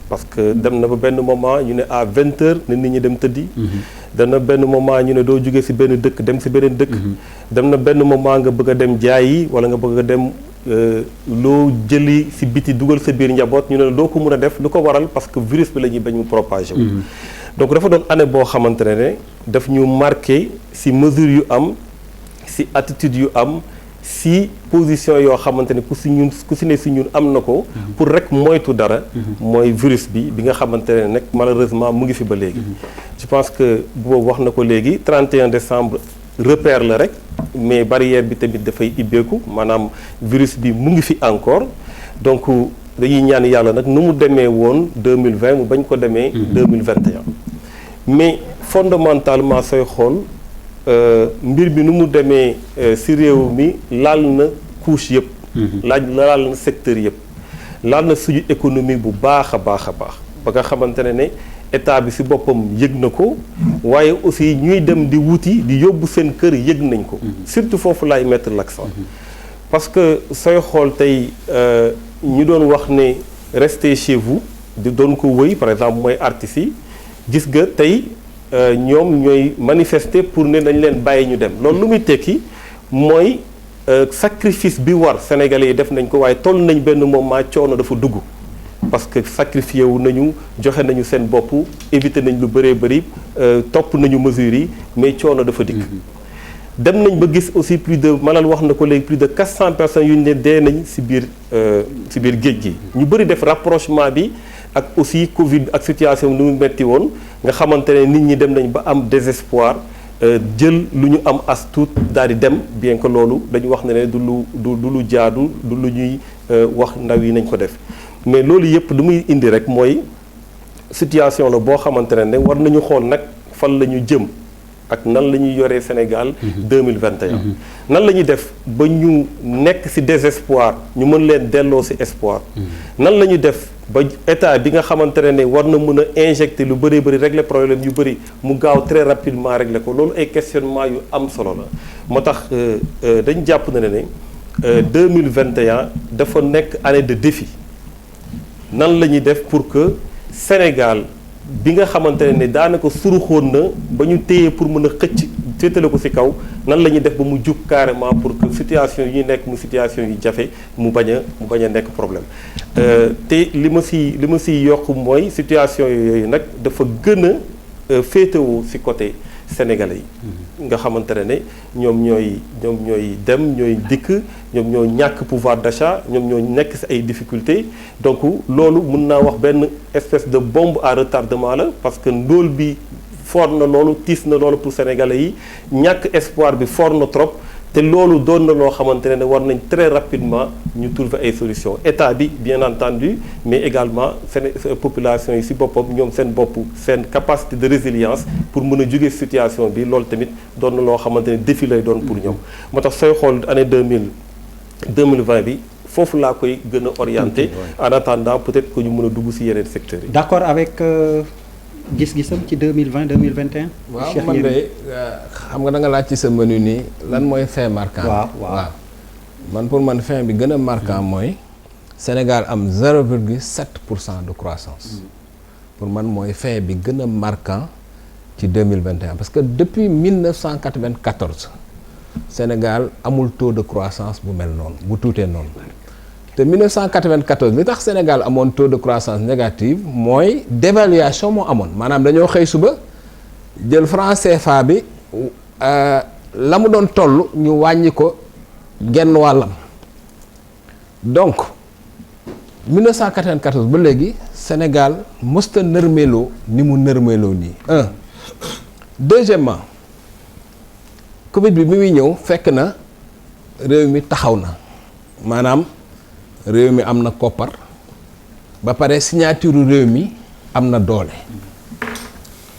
Speaker 4: parce que dem na ba benn moment ñu ne à 20h ne nit ñi dem tëddi. dem na benn moment ñu ne doo jógee ci benn dëkk dem ci beneen dëkk. dem na benn moment nga bëgg a dem jaayi walla nga bëgg a dem loo jëli ci biti dugal sa biir njaboot ñu ne doo ko mën a def lu ko waral parce que virus bi la ñuy bañ mu propagé wu. donc dafa doon année boo xamante ne daf ñu marqué ci mesures yu am ci attitude yu am ci position yoo xamante ne ku ci ne ci ñun am na ko. pour rek moytu dara. mooy virus bi nga xamante ne nag malheureusement mu ngi fi ba léegi. je pense que boobu wax na ko léegi 31 décembre repère la rek mais barrière bi tamit dafay ibbeeku maanaam virus bi mu ngi fi encore donc dañuy ñaan yàlla nag nu mu demee woon 2020 mu bañ ko demee. 2021 mais fondamentalement sooy xool. mbir bi nu mu demee ci réew mi laal na couche yëpp. laal na secteur yëpp. laal na suñu économie bu baax a baax a baax ba nga xamante ne état bi ci boppam yëg na ko waaye aussi ñuy dem di wuti di yóbbu seen kër yëg nañ ko. surtout foofu laay mettre l'accent. parce que sooy xool tey ñu doon wax ne restez chez vous di doon ko wëy par exemple mooy artistes yi gis nga tey. ñoom ñooy manifester pour ne dañ leen bàyyi ñu dem loolu lu muy tekki mooy sacrifice bi war Sénégalais yi def nañ ko waaye toll nañ benn moment coono dafa dugg parce que sacrifié wu nañu joxe nañu seen bopp éviter nañ lu bëree bëri topp nañu mesures yi mais coono dafa dikk. dem nañ ba gis aussi plus de Malal wax na ko léegi plus de 400 personnes yu ñu ne dee nañ ci biir géej gi ñu bëri def rapprochement bi. ak aussi Covid ak situation bi nu mu metti woon nga xamante ne nit ñi dem nañ ba am désespoir jël lu ñu am as tuut daal di dem bien que loolu dañu wax ne du lu jaadu du lu ñuy wax ndaw yi nañ ko def mais loolu yëpp lu muy indi rek mooy situation la boo xamante ne war nañu xool nag fan la ñu jëm ak nan la ñuy yoree Sénégal 2021 nan la ñuy def ba ñu nekk ci désespoir ñu mën leen delloo ci espoir nan la ñuy def ba état bi nga xamante ne war na mën a injecter lu bëri régler problème yu bëri mu gaaw très rapidement régler ko loolu ay questionnement yu am solo la moo tax dañ jàpp na ne 2021 dafa nekk année de défi nan la ñuy def pour que Sénégal bi nga xamante ne daanaka suruxoon na ba ñu téye pour mën a xëcc féetale ko ci kaw nan la ñuy def ba mu jug carrément pour que situation yi nekk mu situation yu jafe mu bañ a nekk problème te li ma ci yokk mooy situation yooyu nag dafa gën a féetewoo ci côté sénégalais yi nga xamante ne ñoom ñooy dem ñooy dikk ñoom ñoo ñàkk pouvoir d'achat ñoom ñoo nekk ci ay difficultés donc loolu mën naa wax benn espèce de bombe à retardement la parce que ndóol bi fort na loolu tiis na loolu pour sénégalais yi ñàkk espoir bi fort na trop te loolu doon na loo xamante ne war nañ très rapidement ñu trouver ay solutions état bi bien entendu mais également seen population yi ci boppam ñoom seen bopp seen capacité de résilience pour mën a jóge situation bi loolu tamit doon na loo xamante ne défi lay doon pour ñoom moo tax sooy xool année 2020 bi foofu laa koy gën a orienté en attendant peut-être que ñu mën a dugg ci yeneen secteurs yi.
Speaker 1: D'accord avec gis-gisam ci 2020 2021.
Speaker 5: waaw man de xam nga da nga laaj ci sa menu nii lan mooy fait marquant. waaw man pour man fin bi gën a marquant mooy Sénégal am 0,7% de croissance. pour man mooy fait bi gën a marquant ci 2021 parce que depuis 1994 Sénégal amul taux de croissance bu mel noonu bu tuutee noonu. te 1994 li tax Sénégal amoon taux de croissance négative mooy dévaluation moo amoon maanaam dañoo xëy suba jël franc CFA bi la mu doon toll ñu wàññi ko genn wàllam donc 1994 ba léegi Sénégal mësta nërmeeloo ni mu nërmeeloo nii deuxièmement Covid bi muy ñëw fekk na réew mi taxaw na maanaam réew mi am na koppar ba pare signature réew mi am na doole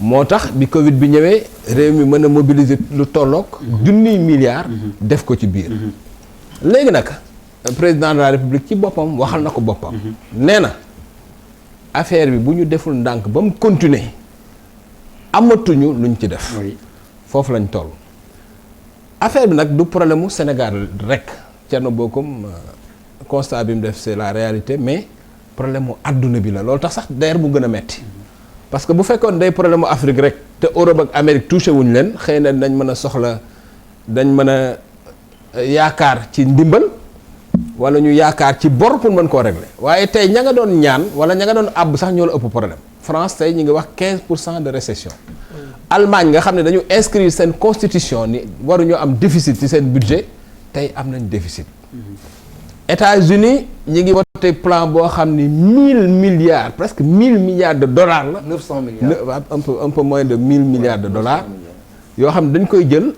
Speaker 5: moo tax bi Covid bi ñëwee réew mi mën a mobiliser lu tolloog junniy milliards def ko ci biir léegi nag président de la république ci boppam waxal na ko boppam nee na affaire bi bu ñu deful ndànk ba mu continuer amatuñu luñ ci def foofu lañ toll affaire bi nag du problème mu Sénégal rek Thierno Bocoum constat bi mu def c'est la réalité mais problème mu àdduna bi la loolu tax sax d'ailleurs mu gën a metti parce que bu fekkoon day problème mu Afrique rek te Europe ak Amérique touché wuñ leen xëy na dañ mën a soxla dañ mën a yaakaar ci ndimbal wala ñu yaakaar ci bor pour mën koo régler waaye tey ña nga doon ñaan wala ña nga doon àbb sax ñoo la ëpp problème France tey ñu ngi wax 15% de récession Allemagne nga xam ne dañu inscrire seen constitution ni waruñoo am déficit ci seen budget tey am nañ déficit États-Unis ñi ngi voté plan boo xam ni 1000 milliards presque 1000 milliards de dollars la
Speaker 9: 900 milliards
Speaker 5: un peu moins de 1000 milliards de dollars yoo xam ne dañ koy jël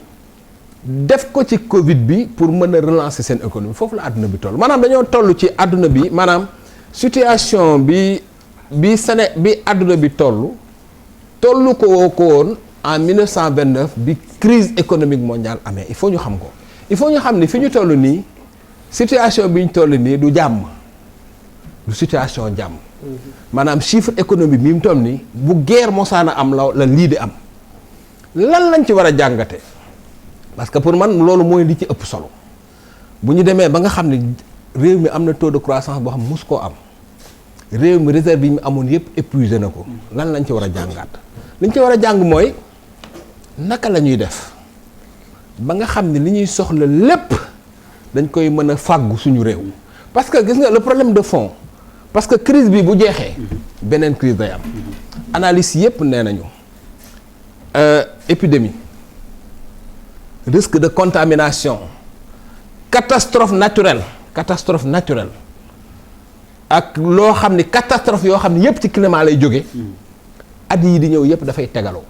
Speaker 5: def ko ci Covid bi pour mën a relancer seen économie foofu la àdduna bi toll maanaam dañoo toll ci àdduna bi maanaam situation bi àdduna bi tollu ko woon en 1929 bi crise économique mondiale amee il faut ñu xam ko il faut ñu xam ni fi ñu toll nii situation bi ñu toll nii du jàmm du situation jàmm maanaam chiffre économique bi mu toll nii bu guerre mosaana am la lii di am lan lañ ci war a jàngate parce que pour man loolu mooy li ci ëpp solo bu ñu demee ba nga xam ne réew mi am na taux de croissance boo xam mus koo am réew mi réserve yi mu amoon yëpp épuisé na ko lan lañ ci war a jàngaat liñ ci war a jàng mooy naka la ñuy def ba nga xam ne li ñuy soxla lépp dañ koy mën a fàggu suñu réew parce que gis nga le problème de fond parce que crise bi bu jeexee beneen crise day am analyse yëpp nee nañu épidémie risque de contamination catastrophe naturelle ak loo xam ni catastrophe yoo xam ne yëpp ci climat lay jóge at yi di ñëw yëpp dafay tegaloo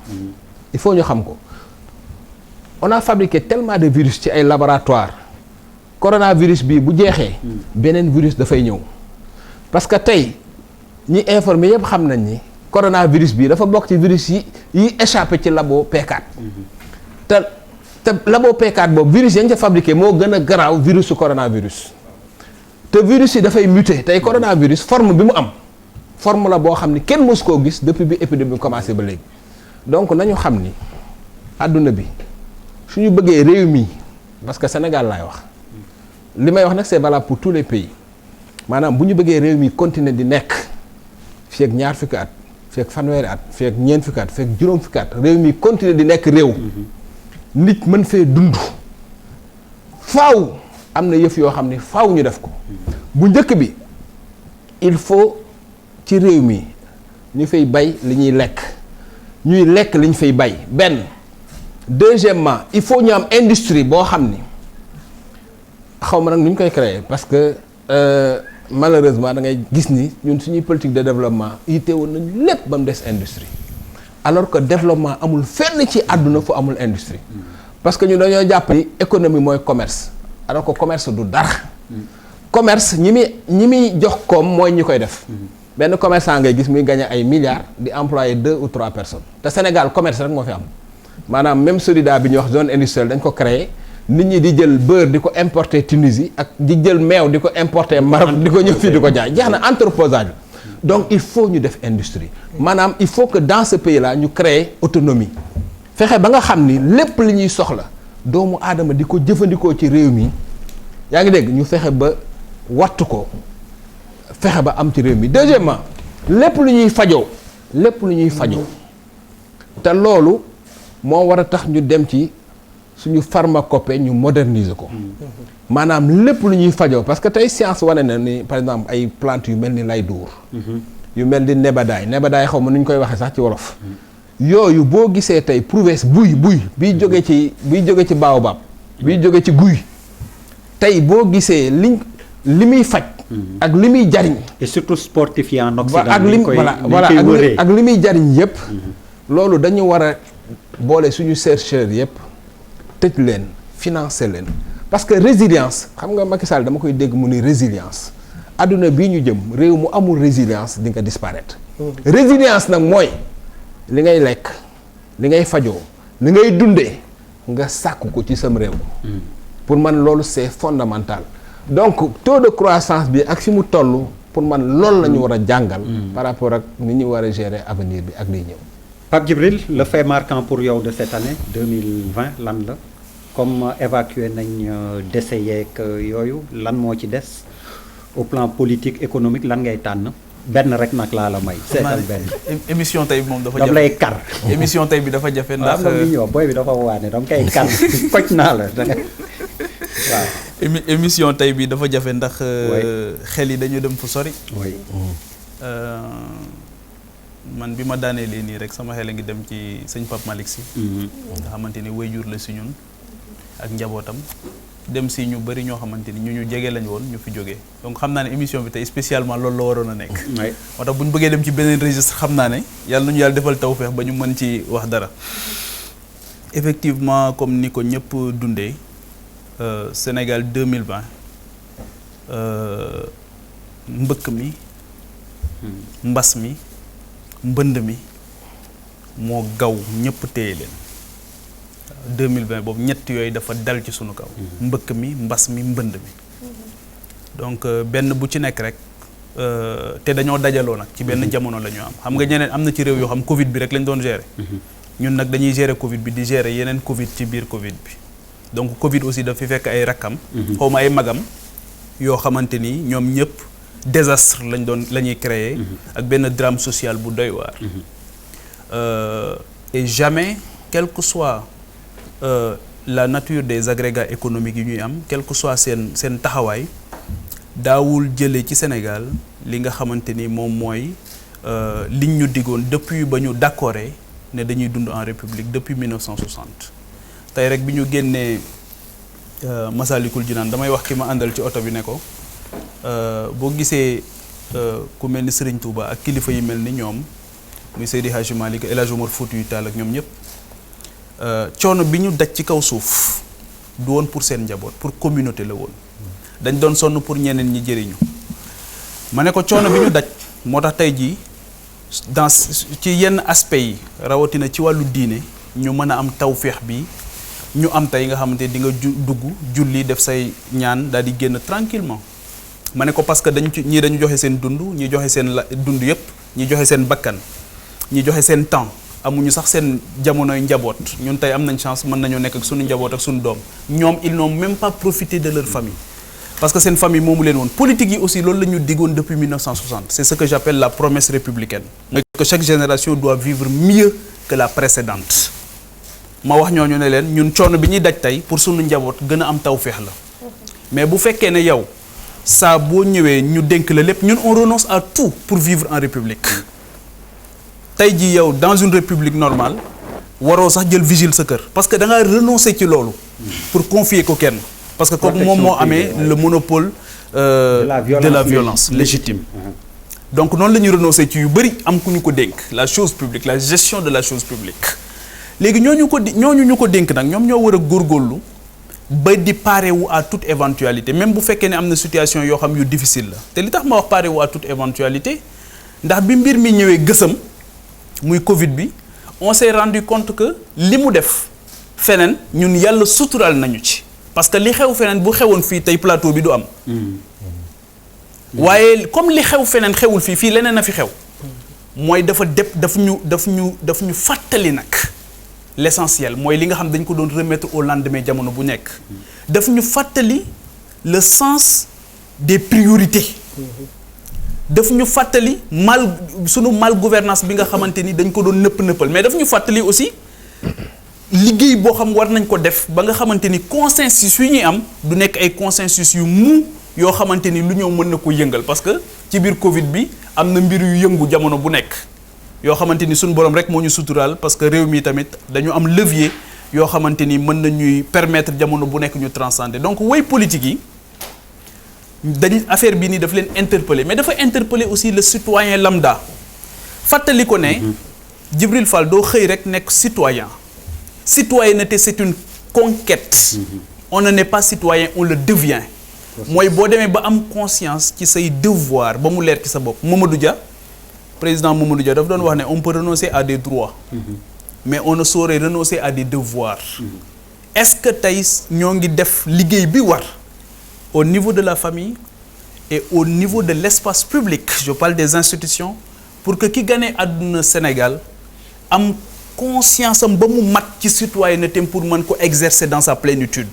Speaker 5: il faut ñu xam ko on a fabriqué tellement de virus ci ay laboratoire coronavirus bi bu jeexee beneen virus dafay ñëw parce que tey ñi informé yëpp xam nañ ni coronavirus bi dafa bokk ci virus yi échappé ci labo P4 te labo P4 boobu virus yañ ca fabriqué moo gën a garaaw virus su coronavirus te virus yi dafay muté tey coronavirus forme bi mu am forme la boo xam ni kenn mësu koo gis depuis bi épidémie bi commencé ba léegi donc nañu xam ni àdduna bi suñu bëggee réew mi parce que Sénégal laay wax li may wax nag c'est valable pour tous les pays maanaam bu ñu bëggee réew mi continuer di nekk fii ak ñaar fukki at fii ak fanweeri at fii ak ñeent fukki at fii ak juróom fukki at réew mi continuer di nekk réew nit mën fee dund faaw am na yëf yoo xam ni faaw ñu def ko bu njëkk bi il faut ci réew mi ñu fay bay li ñuy lekk ñuy lekk li ñu fay bay benn deuxièmement il faut ñu am industrie boo xam ni xaw ma nag nu ñu koy créer parce que malheureusement da ngay gis ni ñun suñuy politique de développement yitte woon nañu lépp ba mu des industrie alors que développement amul fenn ci àdduna fu amul industrie parce que ñu dañoo jàpp ni économie mooy commerce alors que commerce du dara commerce ñi muy jox koom mooy ñi koy def benn commerçant ngay gis muy gagner ay milliards di employer 2 ou 3 personnes te Sénégal commerce rek moo fi am maanaam même Solida bi ñuy wax zone industrielle dañ ko créer nit ñi di jël beurre di ko importer Tunisie ak di jël meew di ko importer Maroc di ko ñëw fii di ko jaay jeex na entreposage donc il faut ñu def industrie maanaam il faut que dans ce pays là ñu créer autonomie fexe ba nga xam ni lépp li ñuy soxla doomu aadama di ko jëfandikoo ci réew mi yaa ngi dégg ñu fexe ba wattu ko fexe ba am ci réew mi deuxièmement lépp lu ñuy fajoo te loolu moo war a tax ñu dem ci suñu pharmacopée ñu moderniser ko maanaam lépp lu ñuy fajoo parce que tey science wane na ni par exemple ay plantes yu mel ni lay duur yu mel ni nebadaay xaw ma nu ñu koy waxee sax ci wolof yooyu boo gisee tey prouvé buy biy jóge ci baobab biy jóge ci guy tey boo gisee li muy faj. ak li muy jariñ.
Speaker 1: et surtout sportif yi en Occident.
Speaker 5: ak li muy jariñ yëpp. loolu dañu war a boole suñu chercheurs yëpp tëj leen financer leen parce que résilience xam nga Macky Sall dama koy dégg mu ni résilience adduna bii ñu jëm réew mu amul résilience di nga disparaître. résilience nag mooy li ngay lekk li ngay fajoo li ngay dundee nga sàkku ko ci sam réew. pour man loolu c'est fondamental donc taux de croissance bi ak fi mu toll pour man loolu la ñu war a jàngal. par rapport ak ni ñu war a gérer avenir bi ak liy ñëw.
Speaker 1: Pape Djibril, le fait marquant pour yow de cette année 2020 lan la comme évacuer nañ décès yeeg yooyu lan moo ci des au plan politique économique lan ngay tànn benn rek nag laa la may. seetal benn
Speaker 3: émission tey bi moom dafa
Speaker 1: jafe daf lay kar.
Speaker 3: émission tey bi dafa jafe ndax
Speaker 1: booy bi dafa waane dama koy kar koj naa la waaw.
Speaker 3: émission tey bi dafa jafe ndax. xel yi dañu dem fu sori.
Speaker 1: oui.
Speaker 3: man bi ma daaneelee nii rek sama xel a ngi dem ci sëñ Pape Malick Sy nga xamante ni waajur la si ñun ak njabootam dem si ñu bëri ñoo xamante ni ñu jege lañ woon ñu fi jógee donc xam naa ne émission bi tey spécialement loolu la waroon a nekk. moo tax bu ñu bëggee dem ci beneen registre xam naa ne yàlla nañu yàlla defal tawfeex ba ñu mën ci wax dara. effectivement comme ni ko ñëpp dundee Sénégal 2020 mbëkk mi mbas mi mbënd mi moo gaw ñëpp téye leen 2020 boobu ñett yooyu dafa dal ci sunu kaw. mbëkk mi mbas mi mbënd mi donc benn bu ci nekk rek te dañoo dajaloo nag ci benn jamono la ñu am xam nga ñeneen am na ci réew yoo xam Covid bi rek lañ doon gérer. ñun nag dañuy gérer Covid bi di gérer yeneen Covid ci biir Covid bi donc Covid aussi daf fi fekk ay rakkam. xaw ma ay magam yoo xamante ni ñoom ñëpp. désastre la ñuy créer ak benn drame social bu doy waar. Et jamais quelle que soit la nature des agrégats économiques yi ñuy am quel que soit seen taxawaay daawul jëlee ci Sénégal li nga xamante ni moom mooy liñ ñu diggoon depuis ba ñu d'accordé ne dañuy dund en république depuis 1960 tey rek bi ñu génnee Masalikul Jinaan damay wax ki ma àndal ci oto bi ne ko boo gisee ku mel ni Serigne Touba ak kilifa yi mel ni ñoom muy Seydi Hadji Malick El Hadji Omar Foutiyou Tall ak ñoom ñëpp coono bi ñu daj ci kaw suuf du woon pour seen njaboot pour communauté la woon dañ doon sonn pour ñeneen ñi jëriñu ma ne ko coono bi ñu daj moo tax tey jii dans ci yenn aspects yi rawatina ci wàllu diine ñu mën a am tawféex bi ñu am tey nga xamante di nga dugg julli def say ñaan daal di génn tranquillement ma ne ko parce que ñii dañu joxe seen dund ñi joxe seen dund yëpp ñi joxe seen bakkan ñi joxe seen temps amuñu sax seen jamonoy njaboot ñun tey am nañ chance mën nañoo nekk ak suñu njaboot ak suñu doom ñoom ils n'ont même pas profité de leur famille parce que seen famille moomu leen woon politique yi aussi loolu la ñu diggoon depuis 1960 c'est ce que j'appelle la promesse républicaine mooy que chaque génération doit vivre mieux que la précédente ma wax ñooñu ne leen ñun coono bi ñuy daj tey pour suñu njaboot gën a am tawféex la mais bu fekkee ne yow saa boo ñëwee ñu dénk la lépp ñun on renonce à tout pour vivre en république tey jii yow dans une république normale waroo sax jël vigile sa kër parce que da nga renoncer ci loolu pour confier ko kenn parce que comme moom moo amee le monopole de la violence légitime donc noonu la ñuy renoncer ci yu bëri am ku ñu ko dénk la chose publique la gestion de la chose publique léegi ñooñu ñu ko dénk nag ñoom ñoo war a góorgóorlu ba di parer wu à toute éventualité même bu fekkee ne am na situation yoo xam yu difficile la te li tax ma wax parer wu à toute éventualité ndax bi mbir mi ñëwee gësam muy Covid bi on s'est rendu compte que li mu def feneen ñun yàlla suturaal nañu ci parce que li xew feneen bu xewoon fii tey plateau bi du am waaye comme li xew feneen xewul fii leneen a fi xew mooy daf ñu fàttali nag l'essentiel mooy li nga xam dañ ko doon remettre au lendemain jamono bu nekk daf ñu fàttali le sens des priorités daf ñu fàttali sunu mal gouvernance bi nga xamante ni dañ ko doon nëppal mais daf ñu fàttali aussi liggéey boo xam war nañ ko def ba nga xamante ni consensus yu ñuy am du nekk ay consensus yu mou yoo xamante ni lu ñëw mën na ko yëngal parce que ci biir Covid bi am na mbir yu yëngu jamono bu nekk yoo xamante ni suñu borom rek moo ñu suturaal parce que réew mi tamit dañu am levier yoo xamante ni mën na ñuy permettre jamono bu nekk ñu transcender donc way politique yi dañ affaire bi nii daf leen interpeller mais dafa interpeller aussi le citoyen lambda fàttali ko ne Djibril Fall doo xëy rek nekk citoyen. Citoyenneté c'est une conquête. On ne n'est pas citoyen, on le devient. mooy boo demee ba am conscience ci say devoir ba mu leer ci sa bopp. Mamadou Dia président Mamadou Dia daf doon wax ne on peut renoncer à des droits. mais on ne saurait renoncer à des devoirs. est-ce que tey ñoo ngi def liggéey bi war au niveau de la famille et au niveau de l'espace public, je parle des institutions, pour que ki gane àdduna Sénégal am conscience am ba mu mat ci citoyenneté pour mën ko exercer dans sa plénitude.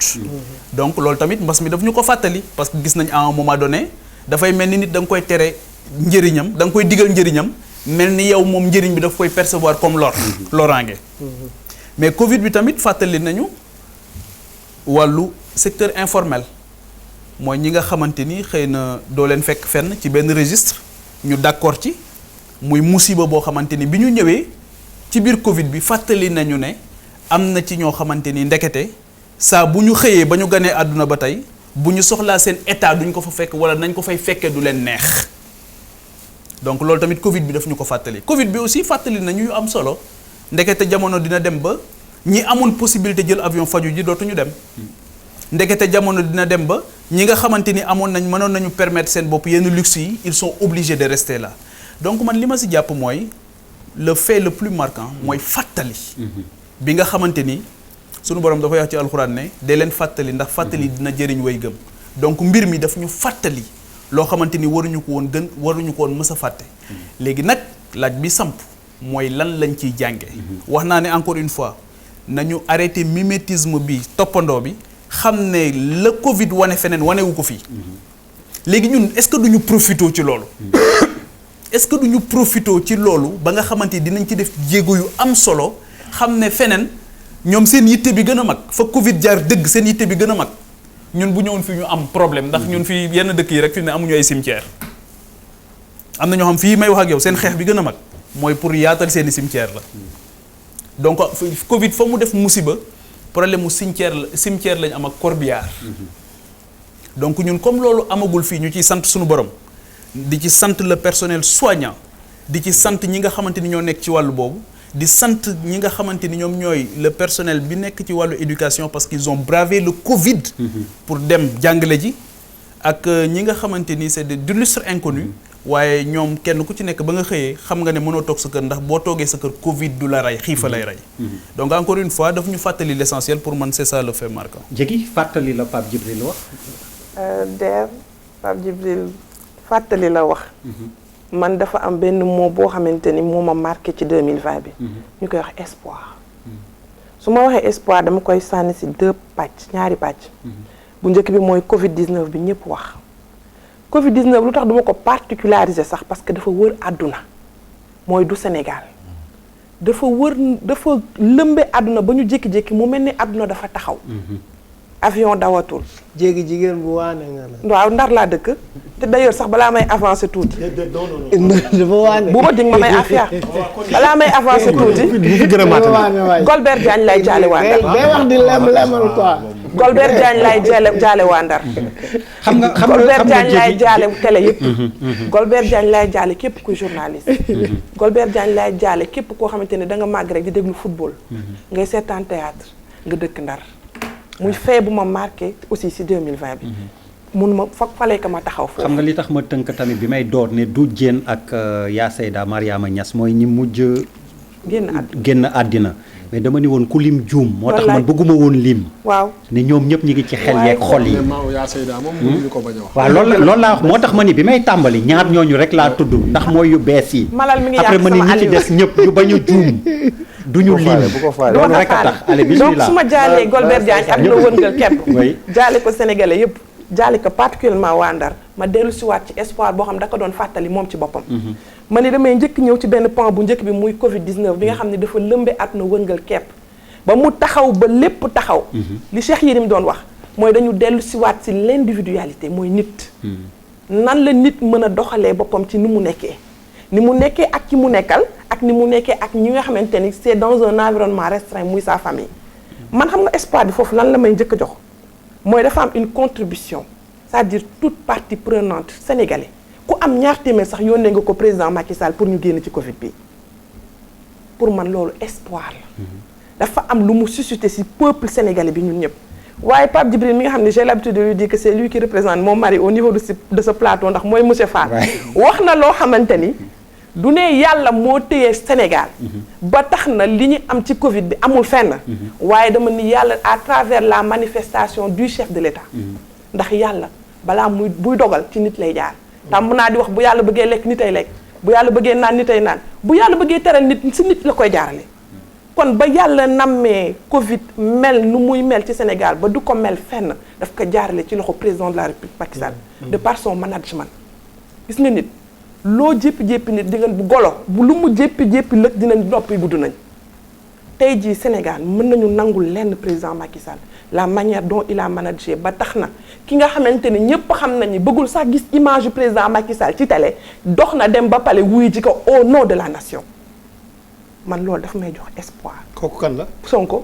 Speaker 3: donc loolu tamit mbas mi daf ñu ko fàttali parce que gis nañ à un moment donné dafay mel ni nit da nga koy tere njëriñam da nga koy digal njëriñam mel ni yow moom njëriñ bi daf koy percevoir comme loraange. mais Covid bi tamit fàttali nañu wàllu secteur informel mooy ñi nga xamante ni xëy na doo leen fekk fenn ci benn registre ñu d'accord ci muy musiba boo xamante ni bi ñu ñëwee ci biir Covid bi fàttali nañu ne am na ci ñoo xamante ni ndekete saa bu ñu xëyee ba ñu ganee àdduna ba tey bu ñu soxlaa seen état duñ ko fa fekk wala nañ ko fay fekkee du leen neex donc loolu tamit Covid bi daf ñu ko fàttali. Covid bi aussi fàttali nañu yu am solo ndekete jamono dina dem ba ñi amoon possibilité jël avion faju ji dootuñu dem. ndekete jamono dina dem ba ñi nga xamante ni mënoon nañu permettre seen bopp yenn luxe yi ils sont obligés de rester là donc man li ma si jàpp mooy le fait le plus marquant mooy fàttali. bi nga xamante ni sunu borom dafa wax ci alxuraan ne dee leen fàttali ndax fàttali dina jëriñ way gëm donc mbir mi daf ñu fàttali loo xamante ni waruñu ko woon mës a fàtte. léegi nag laaj bi samp mooy lan lañ ciy jànge wax naa ne encore une fois nañu arrêté mimétisme bi toppandoo bi. xam ne la Covid wane feneen wanewu ko fii léegi ñun est-ce que duñu profité ci loolu est-ce que duñu profité ci loolu ba nga xamante dinañ ci def jéego yu am solo xam ne feneen ñoom seen yitte bi gën a mag fa Covid jaar dëgg seen yitte bi gën a mag ñun bu ñëwoon fii ñu am problème ndax ñun fii yenn dëkk yi rek fi ne amuñu ay cimetière am na ñoo xam fii may wax ak yow seen xeex bi gën a mag mooy pour yaatal seeni cimetière la donc Covid fa mu def musiba problème mu cimetière lañu am ak corbillard donc ñun comme loolu amagul fii ñu ciy sant suñu borom di ci sant le personnel soignant di ci sant ñi nga xamante ni ñoo nekk ci wàllu boobu di sant ñi nga xamante ni ñoom ñooy le personnel bi nekk ci wàllu éducation parce qu'ils ont bravé le Covid pour dem jàngale ji ak ñi nga xamante ni c'est d'illustres inconnus waaye ñoom kenn ku ci nekk ba nga xëyee xam nga ne mënoo toog sa kër ndax boo toogee sa kër Covid du la rey xiifa lay rey. donc encore une fois daf ñu fàttali l'essentiel pour man c'est ça le fait marquant.
Speaker 1: Jéggi fàttali la Pape Djibril wax.
Speaker 2: Der Pape Djibril fàttali la wax. man dafa am benn mot boo xamante ni moo ma marqué ci 2020 bi. ñu koy wax espoir. su ma waxee espoir dama koy sànni si ñaari pàcc. bu njëkk bi mooy Covid 19 bi ñëpp wax. Covid 19 lu tax duma ko particulariser sax parce que dafa wër àdduna mooy du Sénégal dafa lëmbe àdduna ba ñu jékki-jékki mu mel ni àdduna dafa taxaw. avion dawatul.
Speaker 8: jéegi jigéen bu waane nga la.
Speaker 2: waaw Ndar laa dëkk te d'ailleurs sax balaa may avancer tuuti.
Speaker 8: dafa waane.
Speaker 2: bu ma dig ma may affaire balaa may avancer tuuti. Golbert Diagne lay jaale waa Ndar.
Speaker 8: day wax di lemal quoi.
Speaker 2: Golbert Diagne lay jaale waa Ndar.
Speaker 1: xam nga
Speaker 2: Golbert Diagne lay jaale télé yëpp. Golbert Diagne lay jaale képp ku journaliste. Golbert Diagne lay jaale képp koo xamante ne da nga màgg rek di déglu football. ngay seetaan théâtre nga dëkk Ndar. muy fee bu ma marqué aussi ci 2020 bi. mun ma foog fallait que ma taxaw foofu.
Speaker 1: xam nga li tax ma tënk tamit bi may door ne du Diène ak yaa Seyda Mariama Niass mooy ñi mujj. génn àddina mais dama ni woon ku lim juum. moo tax man bëgguma woon lim.
Speaker 2: waaw
Speaker 1: ne ñoom ñëpp ñi ngi ci xel yeeg xol yi.
Speaker 7: yaa Seyda moom mënuñu ko bañ a wax.
Speaker 1: waaw loolu laa wax moo tax ma ni bi may tàmbali ñaar ñooñu rek laa tudd ndax mooy yu bees yi.
Speaker 2: malal mi ngi
Speaker 1: après ma ni ñi ci des ñëpp ñu bañ a juum. duñu lim loolu rek a tax allez bismillah
Speaker 2: donc su ma jaalee Golbert Diagne ak la wërngal képp jaale ko sénégalais yëpp jaale ko particulièrement waa Ndar ma dellu si waat ci espoir boo xam da ko doon fàttali moom ci boppam ma ni damay njëkk ñëw ci benn point bu njëkk bi muy Covid 19 bi nga xam ne dafa lëmbe at na wërngal képp ba mu taxaw ba lépp taxaw li Cheikh Yérim doon wax mooy dañu dellu si waat si l'individualité mooy nit nan la nit mën a doxalee boppam ci ni mu nekkee ak ki mu nekkal ak ni mu nekkee ak ñi nga xamante ni c'est dans un environnement restreint muy sa famille man xam nga espoir bi foofu lan la may njëkk a jox mooy dafa am une contribution c'est-à-dire toute partie prenante sénégalais ku am ñaar téeméer sax yónnee nga ko président Macky Sall pour ñu génn ci Covid bi pour man loolu espoir la dafa am lu mu suscité ci peuple sénégalais bi ñun ñëpp waaye Pape Djibril mi nga xam ne j'ai l'habitude de lui dire que c'est lui qui représente mon mari au niveau de ce plateau ndax mooy monsieur Fall wax na loo xamante ni du ne yàlla moo téye Sénégal ba tax na li ñu am ci Covid bi amul fenn waaye dama ni yàlla à travers la manifestation du chef de l'État ndax yàlla balaa muy buy dogal ci nit lay jaar tam mun naa di wax bu yàlla bëggee lekk nit ay lekk bu yàlla bëggee naan nit ay naan bu yàlla bëggee teral nit si nit la koy jaarale kon ba yàlla nammee Covid mel nu muy mel ci Sénégal ba du ko mel fenn daf ko jaarale ci loxo président de la République Macky Sall de par son management gis nga nit loo jéppi-jéppi nit di nga bu golo bu lu mu jéppi-jéppi lëg dinañ noppi gudd nañ tey jii Sénégal mën nañu nangul lenn président Macky Sall la manière dont il a managé ba tax na ki nga xamante ni ñëpp xam nañu bëggul sax gis image du président Macky Sall ci télé dox na dem ba pale wuy ji ko au nom de la nation man loolu daf may jox espoir.
Speaker 7: kooku kan la.
Speaker 2: Sonko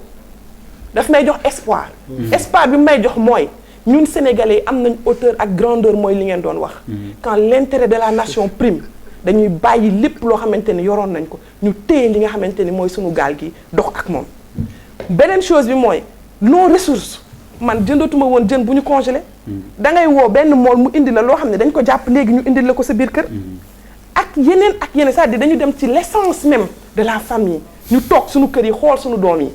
Speaker 2: daf may jox espoir. espoir bi may jox mooy ñun sénégalais am nañ hauteur ak grandeur mooy li ngeen doon wax. quand l'intérêt de la nation prime dañuy bàyyi lépp loo xamante ni yoroon nañ ko ñu téye li nga xamante ni mooy sunu gaal gi dox ak moom. beneen chose bi mooy nos ressources man jëndatuma woon jën bu ñu congelé. da ngay woo benn mool mu indi la loo xam ne dañ ko jàpp léegi ñu indi la ko sa biir kër. ak yeneen c'est-à-dire dañu dem ci l'essence même de la famille ñu toog suñu kër yi xool suñu doom yi.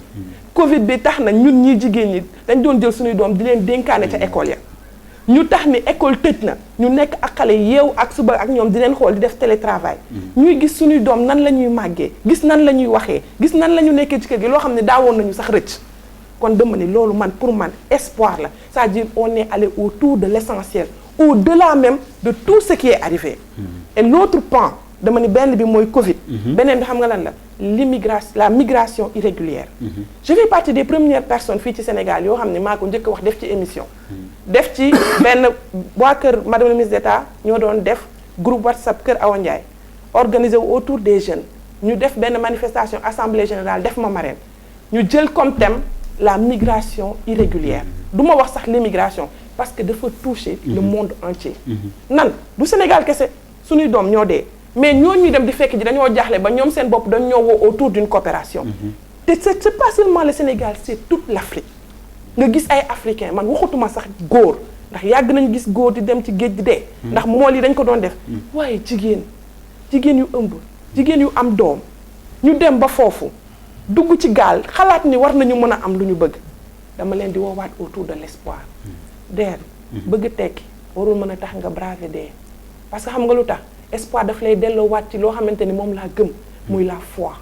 Speaker 2: Covid bi tax na ñun ñii jigéen ñi dañ doon jël suñuy doom di leen dénkaane ca école ya ñu tax ni école tëj na ñu nekk ak xale yeewu ak suba ak ñoom di leen xool di def télétravail. ñuy gis suñuy doom nan la ñuy màggee gis nan la ñuy waxee gis nan la ñu nekkee ci kër gi loo xam ne daawoon nañu sax rëcc. kon dama ni loolu man pour man espoir la c'est-à-dire on est allé autour de l'essentiel au-delà même de tout ce qui est arrivé. Et l'autre pan dama ni benn bi mooy Covid. beneen bi xam nga lan la la migration irrégulière. Je fais partie des premières personnes fii ci Sénégal yoo xam ne maa ko njëkk wax def ci émission. def ci benn waa kër madame la ministre d'État ñoo doon def groupe WhatsApp kër Awa Ndiaye organisé wu autour des jeunes ñu def benn manifestation assemblée générale def ma marraine ñu jël comme thème la migration irrégulière du ma wax sax l'immigration parce que dafa toucher le monde entier. nan du Sénégal kese suñuy doom ñoo dee mais ñoo ñuy dem di fekk ji dañoo jaaxle ba ñoom seen bopp dañ ñoo woo autour d'une coopération. te c'est pas seulement le Sénégal c'est toute l'Afrique nga gis ay africains man waxutuma sax góor ndax yàgg nañu gis góor di dem ci géej di dee. ndax mool yi dañ ko doon def. waaye jigéen yu ëmb jigéen yu am doom ñu dem ba foofu dugg ci gaal xalaat ni war nañu mën a am lu ñu bëgg dama leen di woowaat autour de l'espoir. deer bëgg tekki warul mën a tax nga braver dee parce que xam nga lu tax espoir daf lay delloowaat ci loo xamante ni moom laa gëm muy la foi.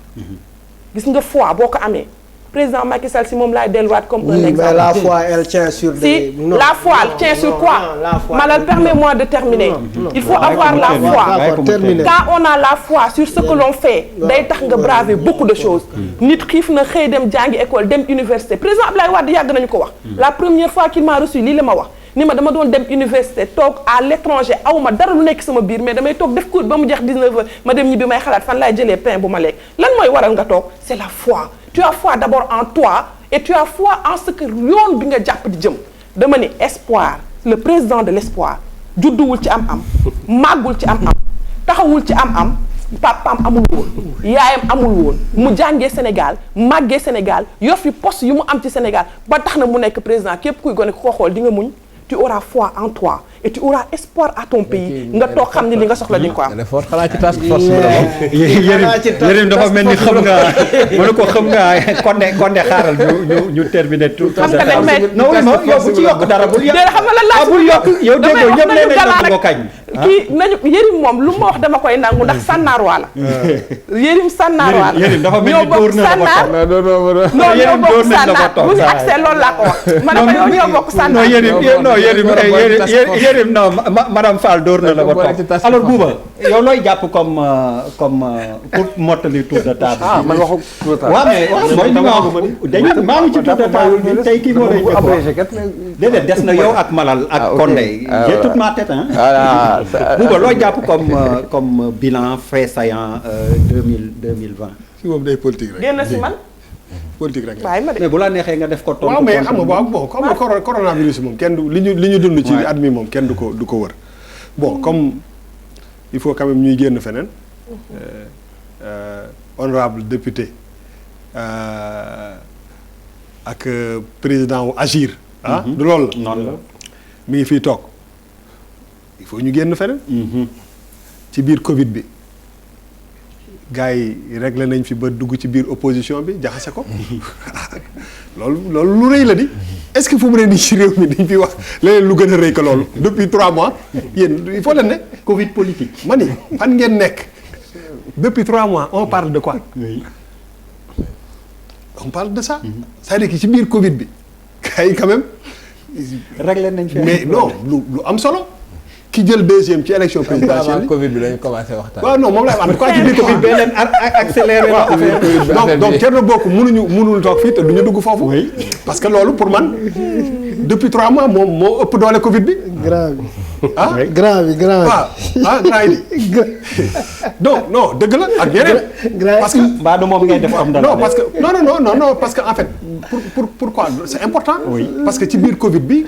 Speaker 2: gis nga foi boo ko amee président Macky Sall si moom laay delluwaat comme un exemple.
Speaker 8: Mais la foi elle tient sur des...
Speaker 2: Si la foi elle tient sur quoi? Malal, permets-moi de terminer. Il faut avoir la foi. Quand on a la foi sur ce que l'on fait day tax nga braver beaucoup de choses. nit xiif na xëy dem jàngi école dem université président Abdoulaye Wade yàgg nañu ko wax. La première fois qu'il m'a reçu lii la ma wax ni ma dama doon dem université toog à l'étranger awma dara lu nekk sama biir mais damay toog def cours ba mu jeex 19 heures ma dem ñibbi may xalaat fan laay jëlee pain bu ma lekk lan mooy waral nga toog c'est la foi. Tu as foi d'abord en toi et tu as foi en ce que yoon bi nga jàpp di jëm dama ni espoir le président de l'espoir judduwul ci am-am màggul ci am-am taxawul ci am-am papaam amul woon yaayam amul woon mu jàngee Sénégal màggee Sénégal yor fi poste yu mu am ci Sénégal ba tax na mu nekk président képp kuy gone ku ko xool di nga muñ tu auras foi en toi et tu auras espoir à ton pays nga toog xam ni li nga soxla di nga ko am.
Speaker 5: xanaa ci task force bi
Speaker 1: yéen dafa mel ni xam nga mënu ko xam nga konde xaaral ñu terminer tout.
Speaker 2: xam nga dañ may
Speaker 1: non yow bu ci yokk dara bul yokk.
Speaker 2: xam nga lan laa
Speaker 1: bul yokk yow déggoo ñëpp nee nañ ko kañ.
Speaker 2: kii nañu Yérim moom lu ma wax dama koy nangu ndax sànnaarwaa la. Yérim sànnaarwaa la.
Speaker 1: Yérim dafa mel ni dóor na la ko toog.
Speaker 2: non ñoo bokk sànnaar bu ñu accès loolu laa ko wax. ma ne ko yow ñoo bokk sànnaar. Yérim non madame Fall dóor na la ba toog. Alors Bouba yow looy jàpp comme pour mottali tour de table.
Speaker 9: man waxu tour de table.
Speaker 1: waaw mais mooy li ma wax dañu maa ngi ci tour de table bi tey kii moo lay déedéet des na yow ak Malal ak Condé. j'ai toute ma tête hein.
Speaker 9: voilà.
Speaker 1: Bouba loo jàpp comme bilan fait saillant 2020.
Speaker 7: si moom day politique rek.
Speaker 2: génn si man.
Speaker 7: politique rek la.
Speaker 2: bàyyi ma de.
Speaker 1: mais bu la neexee nga def ko tontu.
Speaker 7: waaw mais xam nga waaw bon comme coronavirus moom kenn du li ñu dund ci at mi moom kenn du ko wër bon comme il faut quand même ñuy génn feneen honorable député ak président wu Agir. du loolu la.
Speaker 1: noonu la
Speaker 7: mi ngi fii toog il faut ñu génn feneen. ci biir Covid bi gars yi réglé nañ fi ba dugg ci biir opposition bi jaxase ko loolu lu rëy la di. est-ce que fu mu ne nii ci réew mi dañ fi wax leneen lu gën a rëy que loolu depuis 3 mois yéen il faut leen ne.
Speaker 1: Covid politique.
Speaker 7: ma ni fan ngeen nekk depuis 3 mois on parle de quoi.
Speaker 1: oui.
Speaker 7: on parle de ça. c'est-à-dire que ci biir Covid bi gars yi quand même.
Speaker 1: réglé nañ fi
Speaker 7: mais non lu am solo. ki jël deuxième ci élection présidentielle
Speaker 5: avant Covid bi lañu commencé waxtaan.
Speaker 7: waaw non moom lay am en tout cas ci biir Covid
Speaker 1: bi leen accéléré na affaire
Speaker 7: donc Thierno Bocoum mënul toog fii te du ñu dugg foofu.
Speaker 1: oui
Speaker 7: parce que loolu pour man depuis 3 mois moom moo ëpp doole Covid bi.
Speaker 8: grand bi.
Speaker 7: ah
Speaker 8: grand bi.
Speaker 7: grand yi donc non dëgg la ak ñeneen. parce que
Speaker 1: mbaa du moom ngay def am dara.
Speaker 7: non parce que non parce que en fait pourquoi c'est important.
Speaker 1: oui
Speaker 7: parce que ci biir Covid bi.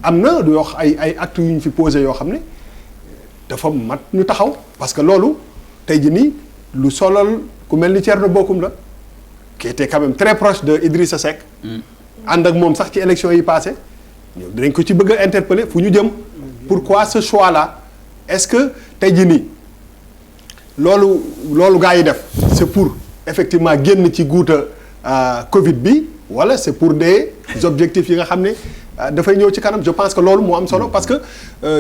Speaker 7: am na du wax ay actes yu ñu fi posé yoo xam ne dafa mat ñu taxaw parce que loolu tey jii nii lu solal ku mel ni Thierno Bocoum la qui était quand même très proche de Idrissa Seck. ànd ak moom sax ci élection yi passé ñoom dinañ ko ci bëgg a interpeller fu ñu jëm. pourquoi ce choix là est-ce que tey jii nii loolu gaa yi def c'est pour effectivement génn ci guuta Covid bi wala c'est pour des objectifs yi nga xam ne. dafay ñëw ci kanam je pense que loolu moo am solo parce que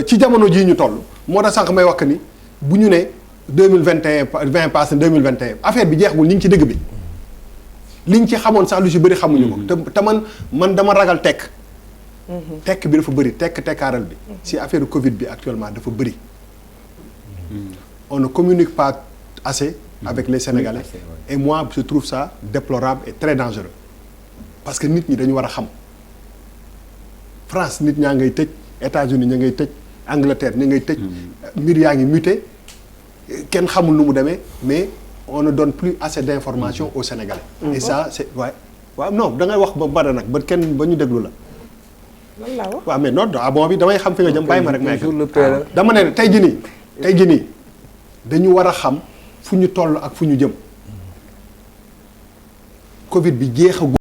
Speaker 7: ci jamono jii ñu toll moo tax sànq may wax ni bu ñu ne 20 passé 2021 affaire bi jeexagul ñu ngi ci dëgg bi liñ ci xamoon sax lu ci bëri xamuñu ko. te man dama ragal tekk. tekk bi dafa bëri tekkaaral bi. si affaire Covid bi actuellement dafa bëri. on ne communique pas assez. avec les Sénégalais. et moi je trouve ça déplorable et très dangereux parce que nit ñi dañu war a xam. France nit ñaa ngay tëj États-Unis ña ngay tëj Angleterre ña ngay tëj mbir yaa ngi muté kenn xamul nu mu demee mais on ne donne plus assez d'informations aux Sénégalais. et ça c'est waaw non da ngay wax ba bari nag ba kenn ba ñu déglu la.
Speaker 2: lan laa wax
Speaker 7: waaw mais non bon bi damay xam fi nga jëm bàyyi ma rek. may
Speaker 9: le
Speaker 7: dama ne tey jii nii dañu war a xam fu ñu toll ak fu ñu jëm Covid bi jeexagul.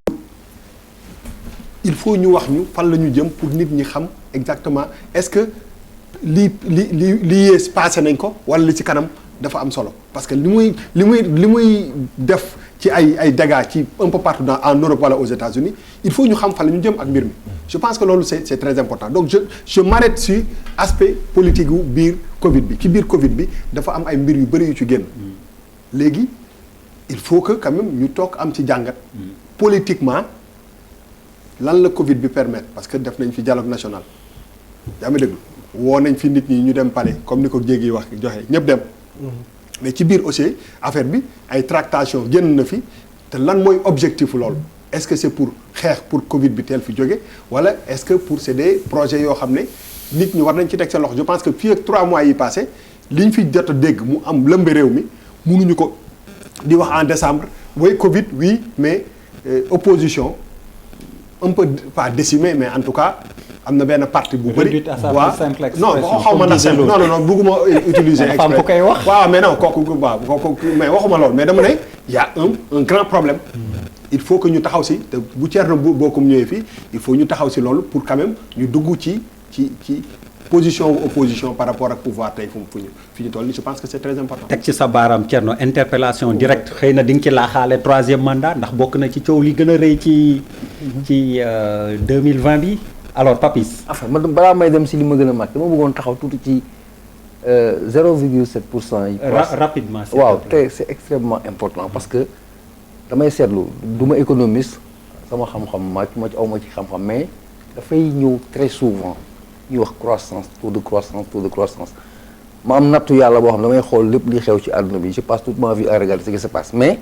Speaker 7: il faut ñu wax ñu fan la ñu jëm pour nit ñi xam exactement est-ce que li yées passé nañ ko wala li ci kanam dafa am solo parce que li muy def ci ay dégâts ci un peu partout en Europe wala aux États-Unis il faut ñu xam fan la ñu jëm ak mbir mi. je pense que loolu c'est très important donc je m'arrête sur aspect politique gu biir Covid bi ci biir Covid bi dafa am ay mbir yu bëri yu ci génn. léegi il faut que quand même ñu toog am ci jàngat. politiquement. lan la Covid bi permettre parce que def nañ fi dialogue national yaa ngi dégg woo nañ fi nit ñi ñu dem palais comme ni ko jéegi wax joxe ñëpp dem. mais ci biir aussi affaire bi ay tractation génn na fi te lan mooy objectif loolu est-ce que c'est pour xeex pour Covid bi teel fi jóge wala est-ce que pour c'est des projets yoo xam ne nit ñi war nañ ci teg seen loxo je pense que fii ak 3 mois yi passé liñ fi jot a dégg mu am lëmbe réew mi mënuñu ko di wax en décembre oui Covid oui mais opposition. un peu pas décimé mais en tout cas am na benn parti bu bëri. waaw non xaw ma ndax non bëgguma utiliser. expression waaw mais non kooku mais waxuma loolu mais dama ne y a un grand problème. il faut que ñu taxaw si te bu Thierno Bocoum ñëwee fii il faut ñu taxaw si loolu pour quand même ñu dugg ci position ou opposition par rapport ak pouvoir tey fi ñu toll nii je pense que c'est très important.
Speaker 1: teg ci sa baaraam Thierno interpellation directe xëy na di nga ci laaxaale 3e mandat ndax bokk na ci coow li gën a rëy ci 2020 bi alors Papis.
Speaker 9: enfin man balaa may dem si li ma gën a mag dama bëggoon taxaw tuuti ci 0,7% yi.
Speaker 1: rapidement.
Speaker 9: waaw te c'est extrêmement important parce que damay seetlu du ma économiste sama xam-xam ma ci aw ma ci xam-xam mais dafay ñëw très souvent. ñuy wax croissance taux de croissance ma am nattu yàlla boo xam damay xool lépp li xew ci àdduna bi je passe toute ma vie à regarder ce qui se passe mais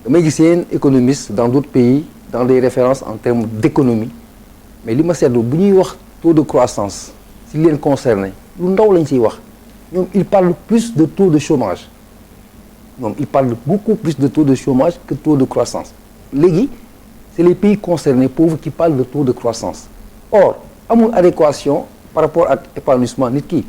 Speaker 9: damay gis yeneen économistes dans d'autres pays dans des références en termes d'économie mais li ma seetlu bu ñuy wax taux de croissance si leen concerné lu ndaw lañ siy wax ñoom ils parlent plus de taux de chômage ñoom ils parlent beaucoup plus de taux de chômage que taux de croissance léegi c'est les pays concernés pauvres qui parlent de taux de croissance. Or amul adéquation par rapport ak épanouissement nit ki.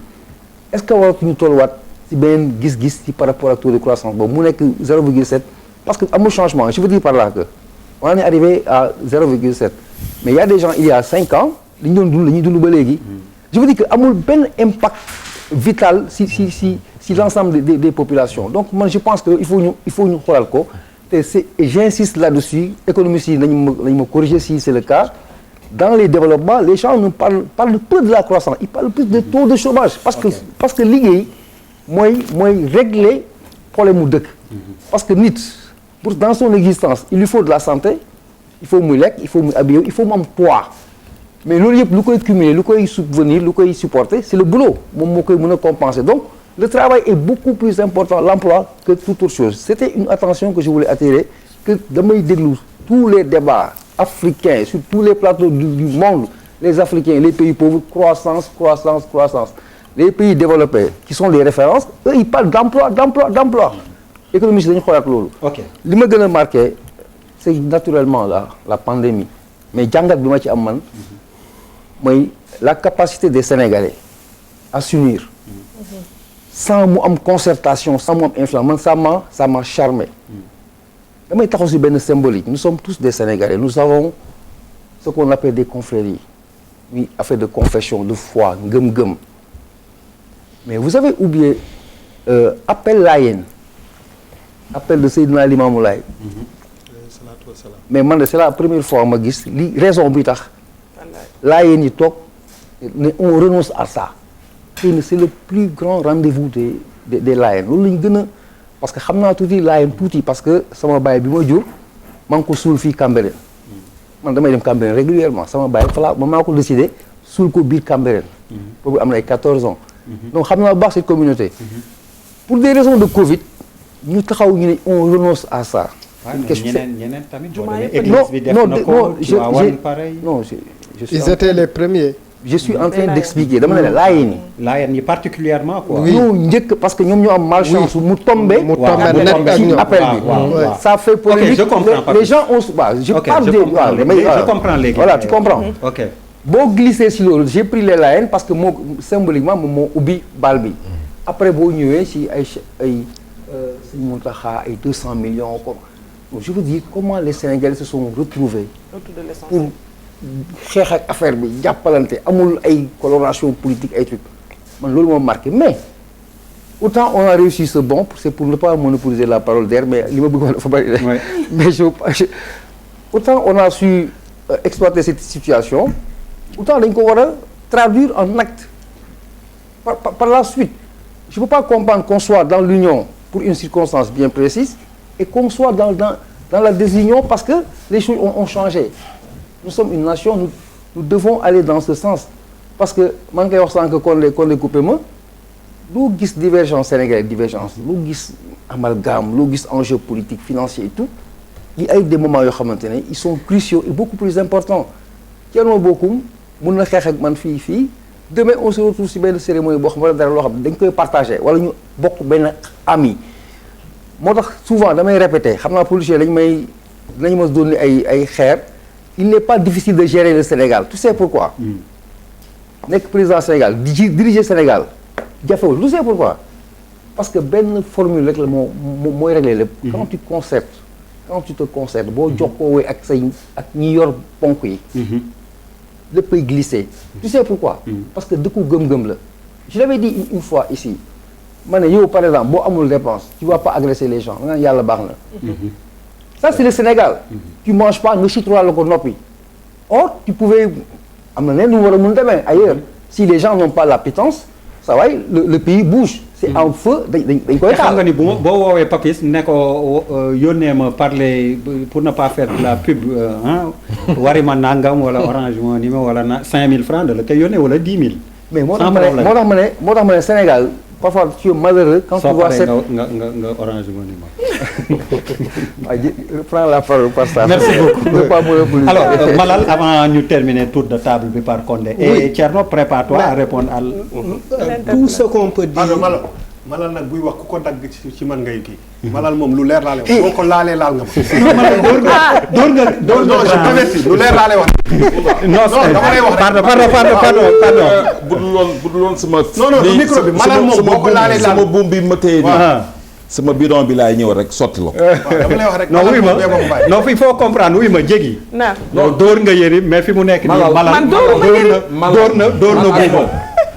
Speaker 9: Est-ce que waratuñu tolluwaat ci beneen gis-gis ci par rapport ak taux de croissance boobu mu nekk 0,7 parce que amul changement. Je veux dire par là que on est arrivé à 0,7 mais il y a des gens il y a 5 ans li ñu doon dund la ñuy dund ba léegi. Je veux dire que amul benn impact vital si l'ensemble des populations. Donc moi je pense que il faut ñu xoolal ko te et j'insiste là-dessus économistes yi nañu ma corriger si c'est le cas. Dans les développements, les gens ne parlent peu de la croissance, ils parlent plus de taux de chômage parce que liggéey mooy régler problème mu dëkk. Parce que nit pour dans son existence il lui faut de la santé, il faut muy lekk, il faut muy habiller, il faut mu am poids. Mais loolu yëpp lu koy cumuler, lu koy subvenir, lu koy supporter, c'est le boulot moom moo koy mën a compenser. Donc le travail est beaucoup plus important, l'emploi, que toute autre chose. C'était une attention que je voulais attirer, que damay déglu tous les débats africains sur tous les plateaux du monde, les Africains, les pays pauvres, croissance. Les pays développés qui sont les références, eux ils parlent d'emploi. Économistes dañu xoolaat loolu.
Speaker 1: Ok
Speaker 9: li ma gën a marqué c'est naturellement la pandémie mais jàngat bi ma ci am man mooy la capacité des Sénégalais à s'unir sans mu am concertation, sans mu am influence man ça m'a charmé. damay taxaw ci benn symbolique nous sommes tous des Sénégalais nous avons ce qu'on appelle des confréries oui affaire de confession de foi ngëm-ngëm mais vous avez oublié appel Layène appel de Seydina Limamou Laye mais man de c'est la première fois ma gis li raison bi tax Layène yi toog ne on renonce à ça c'est le plus grand rendez-vous des Layènes loolu lañu gën a parce que xam naa tuuti Layène tuuti parce que sama baay bi ma jur maa ngi ko suul fii Cambérène man damay dem Cambérène régulièrement sama baay fa la man maa ko décidé suul ko biir Cambérène boobu am na ay 14 ans donc xam naa bu baax cette communauté pour des raisons de Covid ñu taxaw ñu ne on renonce à ça.
Speaker 1: ñeneen tamit église bi def na ko
Speaker 9: non
Speaker 8: ils étaient les premiers.
Speaker 9: Je suis en train d'expliquer dama ne la Layène yi
Speaker 1: particulièrement quoi.
Speaker 9: ñoo njëkk parce que ñoom ñoo am malchance mu tombé ci appel bi ça fait polémique les gens ont je parle des
Speaker 1: je comprends léegi
Speaker 9: voilà tu comprends
Speaker 1: ok
Speaker 9: boo glissé si loolu j'ai pris les Layènes parce que moo symboliquement moom moo ubbi bal bi après boo ñëwee si ay Sëñ Mountakha ay 200 millions comme je veux dire comment les Sénégalais se sont retrouvés pour xeex ak affaire bi jàppalante amul ay coloration politique ay trucs man loolu moo marqué mais autant on a réussi ce bond c'est pour ne pas monopoliser la parole d'air mais li ma bëgg wax dafa bari mais autant on a su exploiter cette situation autant dañ ko war a traduire en acte par la suite je peux pas comprendre qu'on soit dans l'union pour une circonstance bien précise et qu'on soit dans la désunion parce que les choses ont changé. Nous sommes une nation, nous devons aller dans ce sens. Parce que, je vais dire qu'on est coupé, nous gis divergence sénégalaise, divergence, nous gis amalgame, nous gis enjeux politiques, financiers et tout. Il y a des moments ils sont cruciaux et beaucoup plus importants. Thierno Bokoum, mun na xeex ak man fii demain on se retrouve si benn cérémonie boo xam wala dara loo xam dañ koy partager wala ñu bokk benn ami moo tax souvent damay répéter xam naa policier dinañ ma doon ay xeer il n'est pas difficile de gérer le Sénégal tu sais pourquoi nekk président Sénégal diriger Sénégal jafewul tu sais pourquoi parce que benn formule rek la mooy régler lépp quand tu te concertes boo jokkoo ak ñi yor ponk yi léppay glisser tu sais pourquoi parce que dëkku gëm-gëm la je l'avais dit une fois ici ma ne yow par exemple boo amul dépense tu vas pas agresser les gens nga yàlla baax na ça c'est le Sénégal tu manges pas nga sutura la ko noppi or tu pouvais am na neen lu war a mun demee ailleurs si les gens n'ont pas l'appétence ça va le pays bouge c'est en feu dañ koy taal.
Speaker 1: xam nga ni boo woowee Papis ne ko yónnee ma parler pour ne pas faire de la pub wari ma nangam wala Orange Money wala 5000 francs de la koy yónnee wala 10 000.
Speaker 9: mais moo tax ma ne Sénégal parfois tu es malheureux quand tu vois cette
Speaker 1: nga Orange Money ma.
Speaker 9: Prends la parole par ça.
Speaker 1: Merci beaucoup. Alors Malal avant ñu terminer tour de table bi par Condé. Et Thierno prépare-toi à répondre à
Speaker 8: tout ce qu'on peut dire.
Speaker 7: Malal nag buy wax ku ko dagg ci man ngay kii. Malal moom lu leer laa lay wax boo ko laalee laal nga ma.
Speaker 1: door nga
Speaker 7: non je t'avertis lu leer laa lay wax.
Speaker 1: non
Speaker 7: dama lay wax
Speaker 1: pardon.
Speaker 6: bu dul woon sama.
Speaker 7: non micro bi Malal moom boo ko laalee laal
Speaker 6: sama buum bi ma téye nii. sama bidon bi laay ñëw rek sotti la ko.
Speaker 7: dama lay wax rek.
Speaker 1: non wuy ma non il faut comprendre wuy ma jégi. non door nga Yérim mais fi mu nekk nii. Malal
Speaker 2: man door
Speaker 1: na buuba.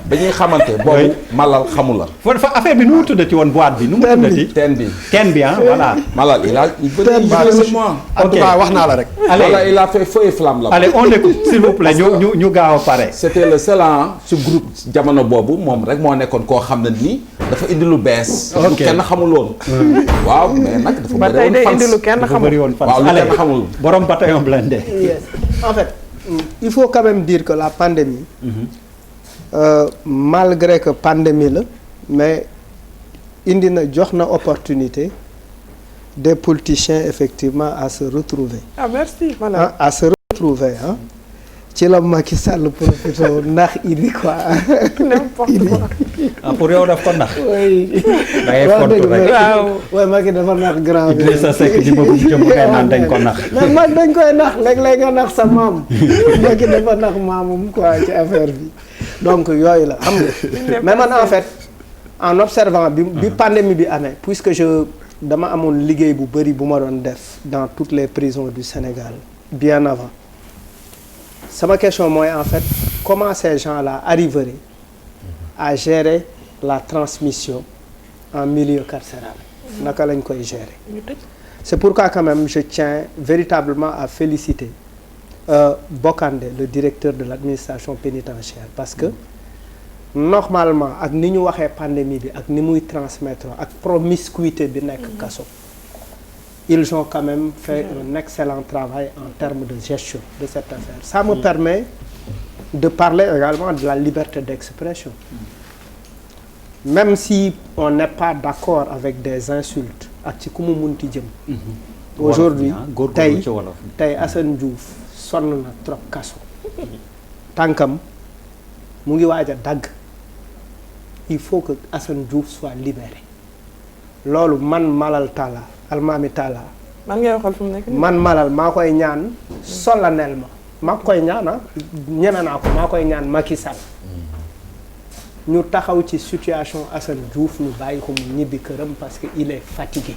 Speaker 6: dañuy xamante boobu Malal xamul la.
Speaker 1: fa affaire bi nu mu tuddati woon boîte bi nu mu tuddati. teen bi voilà.
Speaker 6: Malal il bëri moi.
Speaker 7: en tout cas wax naa la rek.
Speaker 6: Malal il a fait feu et flamme là.
Speaker 1: allez on écoute s'il vous plaît ñu gaaw a pare.
Speaker 6: c'était le seul ci groupe jamono boobu moom rek moo nekkoon koo xam ne nii dafa indi lu bees. lu kenn xamul woon. waaw mais nag dafa bëri woon fans.
Speaker 2: indi lu kenn xamul.
Speaker 6: waaw lu kenn xamul.
Speaker 1: borom bataillon blindé.
Speaker 8: Yes. En fait, il faut quand même dire que la pandémie. Malgré que pandémie la mais indi na jox na opportunité des politiciens effectivement à se retrouver.
Speaker 2: Ah merci voilà.
Speaker 8: À se retrouver ci la Macky Sall profité ndax Idi quoi.
Speaker 2: N'importe quoi.
Speaker 1: Pour yow daf ko nax.
Speaker 8: oui.
Speaker 1: da ngay fontu rek.
Speaker 8: waaw Macky dafa nax grand bi.
Speaker 1: Idrissa Seck di bëgg jëm kay naan dañ ko nax.
Speaker 8: mais mag dañ koy nax léeg-léeg nga nax sa maam. Macky dafa nax maamum quoi ci affaire bi. donc yooyu la xam nga mais man en fait en observant bi pandémie bi amee puisque dama amoon liggéey bu bëri bu ma doon def dans toutes les prisons du Sénégal bien avant sama question mooy en fait comment ces gens-là arriveraient à gérer la transmission en milieu carcéral naka lañ koy gérer c'est pourquoi quand même je tiens véritablement à féliciter Bokandé le directeur de l'administration pénitentiaire parce que normalement ak ni ñu waxee pandémie bi ak ni muy transmettre ak promiscuité bi nekk kaso ils ont quand même fait un excellent travail en termes de gestion de cette affaire ça me permet de parler également de la liberté d'expression même si on n'est pas d'accord avec des insultes ak ci ku mu munti jëm aujourd'hui tey Assane Diouf sonn na trop kaso tànkam mu ngi waaj a dagg il faut que Assane Diouf soit libéré loolu man Malal Talla Almami Talla
Speaker 2: man ngay waxal fu mu nekk
Speaker 8: man Malal maa koy ñaan solennellement maa koy ñaan ñeme naa ko maa koy ñaan Macky Sall ñu taxaw ci situation Assane Diouf ñu bàyyi ko mu ñibbi këram parce que il est fatigué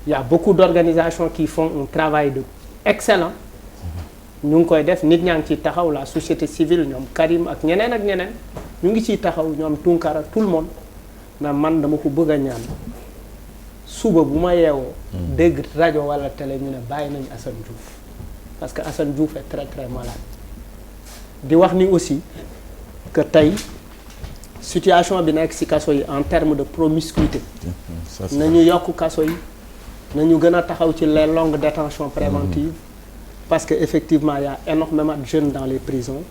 Speaker 8: il y a beaucoup d'organisations qui font un travail de excellent ñu ngi koy def nit ñaa ngi ciy taxaw la société civile ñoom Karim ak ñeneen ñu ngi ciy taxaw ñoom Tunkara tout le monde mais man dama ko bëgg a ñaan suba bu ma yeewoo dégg rajo wala télé ñu ne bàyyi nañu Assane Diouf parce que Assane Diouf est très très malade di wax ni aussi que tey situation bi nekk ci kaso yi en termes de promiscuité nañu yokk kaso yi nañu gën a taxaw ci les longues détentions préventives parce que effectivement il y a énormément de jeunes dans les prisons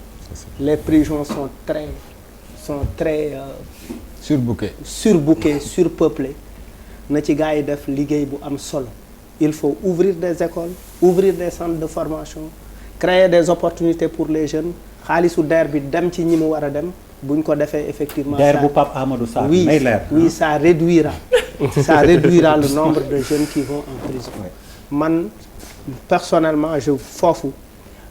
Speaker 8: les prisons sont très surbookées surpeuplées na ci gars yi def liggéey bu am solo il faut ouvrir des écoles ouvrir des centres de formation créer des opportunités pour les jeunes xaalisu DER bi dem ci ñi mu war a dem buñ ko defee effectivement
Speaker 1: DER bu Pape Amadou Sarr
Speaker 8: oui
Speaker 1: may leer
Speaker 8: oui ça réduira le nombre de jeunes qui vont en prison man personnellement foofu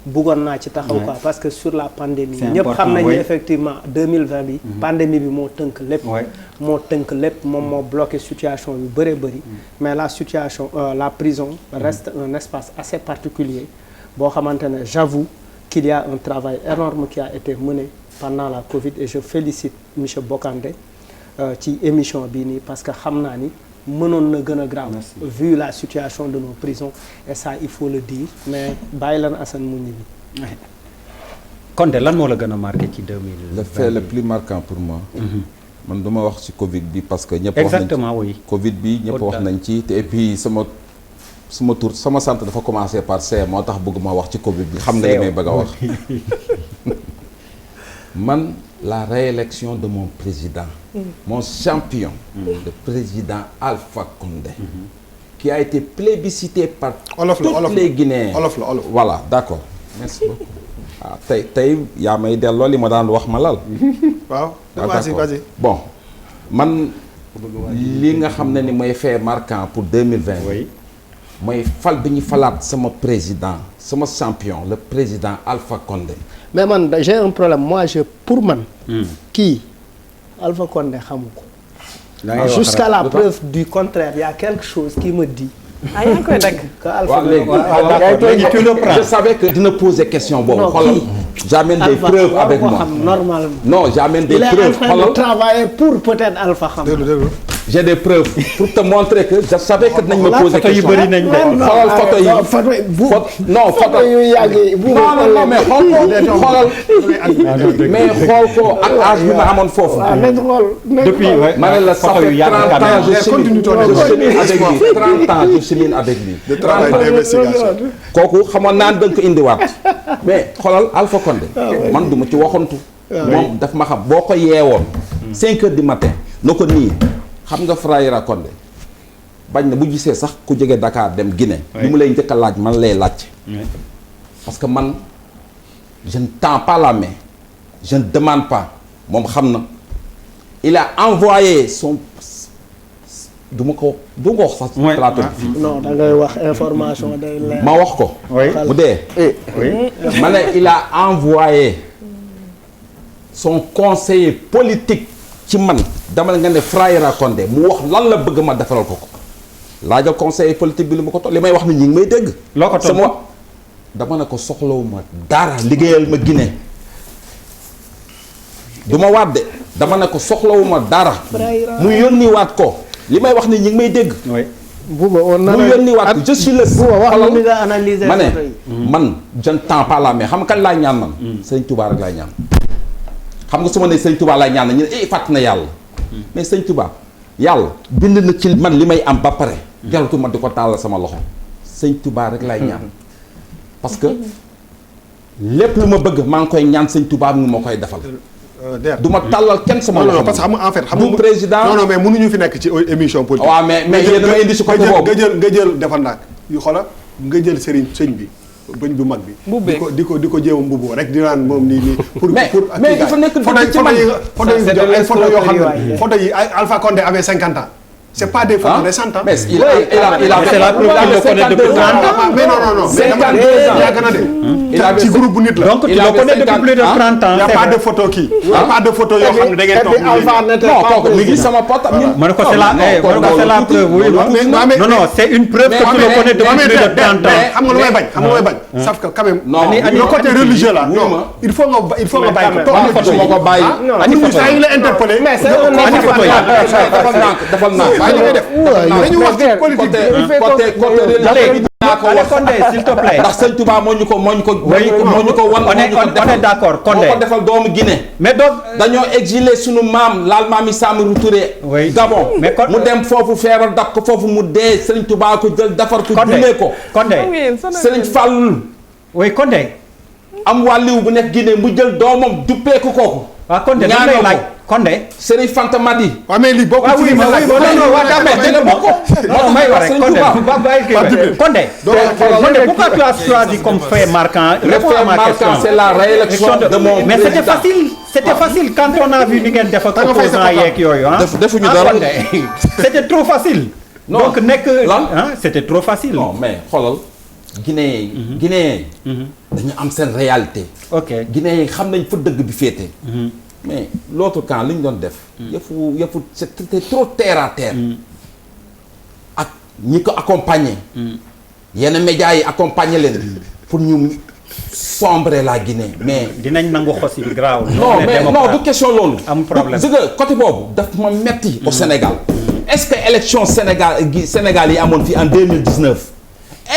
Speaker 8: bëggoon naa ci taxaw quoi parce que sur la pandémie ñëpp xam nañu effectivement 2020 bi pandémie bi moo tënk lépp moom moo bloqué situation yu bëree bëri mais la situation la prison reste un espace assez particulier boo xamante ne j'avoue qu'il y a un travail énorme qui a été mené pendant la Covid et je félicite monsieur Bokandé ci émission bii nii parce que xam naa ni mënoon na gën a grave vu la situation de nos prisons et ça il faut le dire mais bàyyi lan Assane mu ñibbi.
Speaker 1: Konté lan moo la gën a marqué ci 2020
Speaker 6: le fait le plus marquant pour moi man du ma wax ci Covid bi parce que ñëpp
Speaker 1: exactement oui
Speaker 6: Covid bi ñëpp wax nañ ci te et puis sama tur sama sant dafa commencer par C moo tax bëgg ma wax ci Covid bi xam nga li may bëgg a wax man la réélection de mon président mon champion le président Alpha Condé qui a été plébiscité par toutes les Guinéens voilà d'accord merci beaucoup tey yaa may delloo li ma daan wax ma lal
Speaker 7: waaw vas-y
Speaker 6: bon man li nga xam ne ni mooy fait marquant pour 2020.
Speaker 1: oui.
Speaker 6: mooy fal bi ñu falaat sama président sama champion le président Alpha Condé.
Speaker 8: mais man j'ai un problème moi pour man. kii Alpha Condé xamu ko. jusqu'à la preuve du contraire il y a quelque chose qui me dit.
Speaker 2: yaa ngi koy dagg.
Speaker 8: que Alpha
Speaker 6: léegi je savais que dina poser question boobu. xoolal j'amène des preuves avec moi.
Speaker 8: normalement.
Speaker 6: non j'amène des preuves.
Speaker 8: il est en train de travailler pour peut-être Alpha xam.
Speaker 6: j'ai des preuves pour te montrer que je savais que dinañ ma poser question.
Speaker 1: photo yu bëri nañ de.
Speaker 6: xoolal photo yi non photo
Speaker 8: yu yàgg
Speaker 6: non mais xoolal mais xool ko ak âge bi ma amoon foofu.
Speaker 1: depuis
Speaker 6: ma ne la ça fait 30 ans je chemine avec lui 30 ans je chemine avec lui.
Speaker 7: de travail d'investigation.
Speaker 6: kooku xamoon naan da nga ko indiwaat mais xoolal Alpha Condé man du ma ci waxantu. moom daf ma xam boo ko yeewoon 5 heures du matin na ko nii xam nga Frayra Condé bañ na bu gisee sax ku jóge Dakar dem Guinée. li mu lay njëkk a laaj man lay laaj. parce que man je ne tends pas la main je ne demande pas moom xam na il a envoyé son du ma ko wax sax. plateau bi
Speaker 8: non da ngay wax information day leer.
Speaker 6: ma wax ko. bu dee. ma ne il a envoyé son conseiller politique ci man dama nga ne Frayra Condé mu wax lan la bëgg ma defaral ko laajal conseiller politique bi li ma ko li may wax ni ñi ngi may dégg.
Speaker 1: loo ko
Speaker 6: sama dama ne ko soxlawuma dara liggéeyal ma Guinée du ma waat de dama ne ko soxlawuma dara mu yónni waat ko li may wax ni ñi ngi may dégg.
Speaker 8: Bouba on
Speaker 6: mu yónni waat ko je suis le.
Speaker 8: Bouba wax na ni nga analyser
Speaker 6: ma ne man je ne tends pas la main xam nga kan laay ñaan man. Sëñ Touba rek laay ñaan. xam nga su ma nee Sëñ Touba laay ñaan ñu ne fàtt na yàlla. mais Sëñ Touba yàlla bind na ci man li may am ba pare. jaratu ma di ko tàllal sama loxo. Sëñ Touba rek laay ñaan. parce que lépp lu ma bëgg maa ngi koy ñaan Sëñ Touba mu ma koy defal. du ma tàllal kenn sama loxo.
Speaker 7: non parce que xam nga en fait. xam nga
Speaker 6: président
Speaker 7: non mais mënuñu fi nekk ci émission politique.
Speaker 6: waaw mais yéen dama indi si côté boobu
Speaker 7: nga jël defal naag yu xoolal nga jël sëñ bi bëñ bu mag bi. di ko jéem a mbubboo rek di naan moom nii. pour
Speaker 6: mais dafa nekk ci man
Speaker 7: photo yoo xam ne photo yi Alpha Condé avait 50 ans. c'est pas des photos récentes.
Speaker 6: mais il a
Speaker 1: c'est la preuve qu'il le connaît depuis 30 ans.
Speaker 7: mais non.
Speaker 6: 52 ans
Speaker 7: yàgg na de. ci groupe bu nit la.
Speaker 1: donc tu le connais depuis plus de 30 ans.
Speaker 7: y a pas de photo kii. y a pas de photo yoo xam ne da ngeen toog.
Speaker 6: non kooku mi ngi sama pote.
Speaker 1: ma ne ko c'est la preuve oui. non c'est une preuve que tu le connais depuis plus de 30 ans.
Speaker 7: xam nga lu may bañ. sauf que quand même.
Speaker 6: non
Speaker 7: le côté religieux là. non il faut nga bàyyi ko.
Speaker 6: ani photo ma ko bàyyi.
Speaker 1: ani photo
Speaker 7: yi la interpellé.
Speaker 8: mais c'est un
Speaker 1: photo yi.
Speaker 6: defal naa
Speaker 7: dañu wax ci politique
Speaker 1: Condé s'il te plaît.
Speaker 6: ndax Sëñ Touba moo ñu ko wan.
Speaker 1: on est d'accord Condé
Speaker 6: moo ko defal doomu Guinée.
Speaker 1: mais donc
Speaker 6: dañoo exilé sunu maam laal maam yi Samori Touré. Gabon mu dem foofu feebar dab ko foofu mu dee Sëñ Touba ko jël defar ko. jullee ko
Speaker 1: Condé
Speaker 6: Sëriñ Fall.
Speaker 1: oui Condé.
Speaker 6: am wàlliw bu nekk Guinée mu jël doomam duppee ko kooku.
Speaker 1: waaw Condé lan lay laaj Condé.
Speaker 6: Serigne Fanta Madi.
Speaker 7: waaw mais lii bokk ci
Speaker 1: non may wax rek Condé. Condé pourquoi tu as choisi comme fait marquant.
Speaker 6: réponds à ma question c'est la réélection de mon
Speaker 1: mais c'était facile quand on a vu ni ngeen def ak opposant yeeg yooyu ah.
Speaker 6: defuñu dara
Speaker 1: c'était trop facile. donc nekk c'était trop facile.
Speaker 6: non mais xoolal. Guinée dañu am seen réalité.
Speaker 1: ok
Speaker 6: Guinée yi xam nañ fa dëgg bi féete. mais l'autre camp li ñu doon def. yëfu c'était trop terre à terre. ak ñi ko accompagner. yenn médias yi accompagner leen. pour ñu sombrer la Guinée mais.
Speaker 1: dinañ nangu xos yi grave.
Speaker 6: non du question loolu.
Speaker 1: am problème
Speaker 6: parce que côté boobu daf ma metti au Sénégal. est-ce que élection Sénégal yi amoon fii en 2019.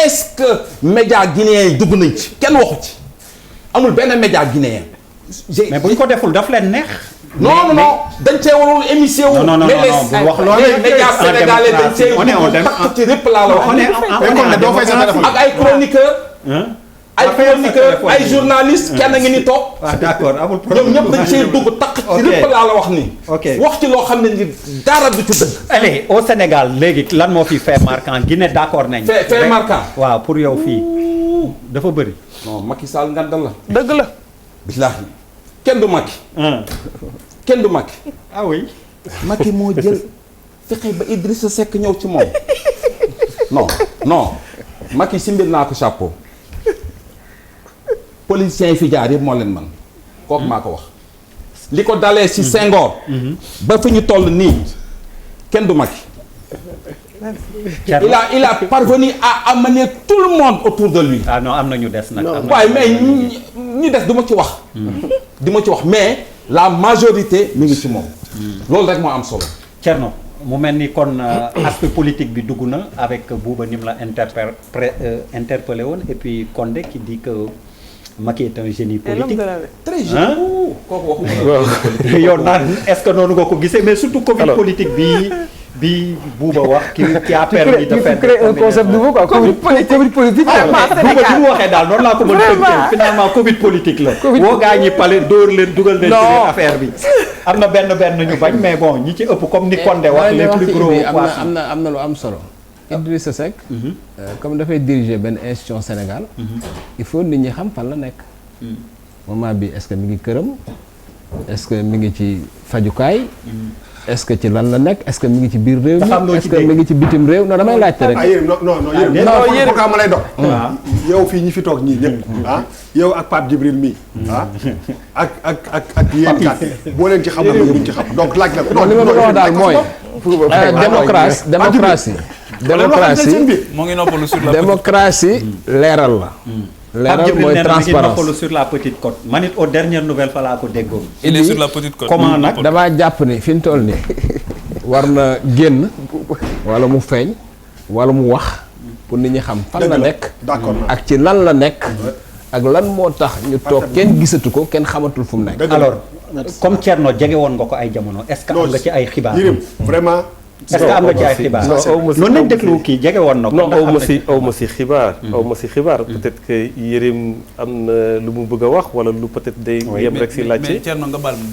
Speaker 6: est-ce que média guinéen yi dugg nañ ci kenn waxu ci amul benn média guinéen.
Speaker 1: mais bu ñu ko deful daf leen neex.
Speaker 6: non dañ cee warul émission.
Speaker 1: non wax loolu
Speaker 6: les médias sénégalais dañ cee takk ci répp laa la wax. ak ay chroniqueurs. ay journalistes kenn ngi ni toog.
Speaker 1: d'accord amul problème
Speaker 6: ñoom ñëpp dañ cee dugg takk ci répp laa la wax ni. wax ci loo xam ne ni dara du ci dëgg.
Speaker 1: allez au Sénégal léegi lan moo fi fait marquant Guinée d'accord nañ.
Speaker 6: fait marquant.
Speaker 1: waaw pour yow fii dafa bëri.
Speaker 6: non Macky Sall ngandal la.
Speaker 2: dëgg la.
Speaker 6: billaahi kenn du Macky. kenn du Macky.
Speaker 1: ah oui.
Speaker 6: Macky moo jël fexe ba Idrissa Seck ñëw ci moom non Macky si mbir naa ko chapeau politiciens yi fi jaar yëpp moo leen man kooku maa ko wax li ko dalee ci Senghor ba fi ñu toll nii kenn du Macky il a parvenu à amener tout le monde autour de lui.
Speaker 1: ah non am na ñu des nag.
Speaker 6: waaye mais ñi des du ma ci wax. mais la majorité mi ngi ci moom. loolu rek moo am solo.
Speaker 1: Thierno mu mel ni kon aspect politique bi dugg na avec Bouba ni mu la interpellé woon et puis Condé qui dit que Macky est un génie politique.
Speaker 6: très génie. kooku waxuma
Speaker 1: yow naan est-ce que noonu nga ko gisee mais surtout Covid politique bi Bouba wax qui a permis de faire
Speaker 9: un concept nouveau quoi. Covid politique.
Speaker 1: Bouba bi mu waxee daal noonu laa ko mën a tënkee finalement Covid politique la. woo gaa ñi pale dóor leen dugal leen ci affaire bi. am na benn ñu bañ mais bon ñi ci ëpp comme ni Condé wax les plus gros.
Speaker 5: am na lu am solo. Idrissa Seck. comme dafay diriger benn institution Sénégal. il faut nit ñi xam fan la nekk. moment bi est-ce que mi ngi këram. est-ce que mi ngi ci fajukaay. est-ce que ci lan la nekk est-ce que mi ngi ci biir réew mi est-ce que mi ngi ci bitim réew non damay laajte rek.
Speaker 7: yéen kaa ma lay dox. yow fii ñi fi toog ñii ñëpp. yow ak Pape Djibril mii. ak yéen kat boo leen ci xamul yow duñ ci xam donc laaj la.
Speaker 5: non li ma bëgg a wax daal mooy. démocratie
Speaker 3: moo ngi noppalu sur la
Speaker 5: démocratie leeral la. leeral mooy transparence
Speaker 1: sur la petite côte man it aux dernières nouvelles fa laa ko déggoon.
Speaker 3: il est sur la petite côte.
Speaker 1: comment nag
Speaker 5: damaa jàpp ni fi mu toll nii war na génn wala mu feeñ wala mu wax pour nit ñi xam fan la nekk. ak ci lan la nekk. ak lan moo tax ñu toog kenn gisatu ko kenn xamatul fu mu nekk.
Speaker 1: alors comme Thierno jege woon nga ko ay jamono est-ce que am nga ci ay xibaar.
Speaker 7: vraiment.
Speaker 1: est-ce que am nga ci ay xibaar noonu lañ déglu kii jege woon na ko.
Speaker 4: non aw ma si xibaar. peut-être que Yérim am na lu mu bëgg a wax wala lu peut-être day yem rek si laajte.
Speaker 3: mais Thierno nga baal ma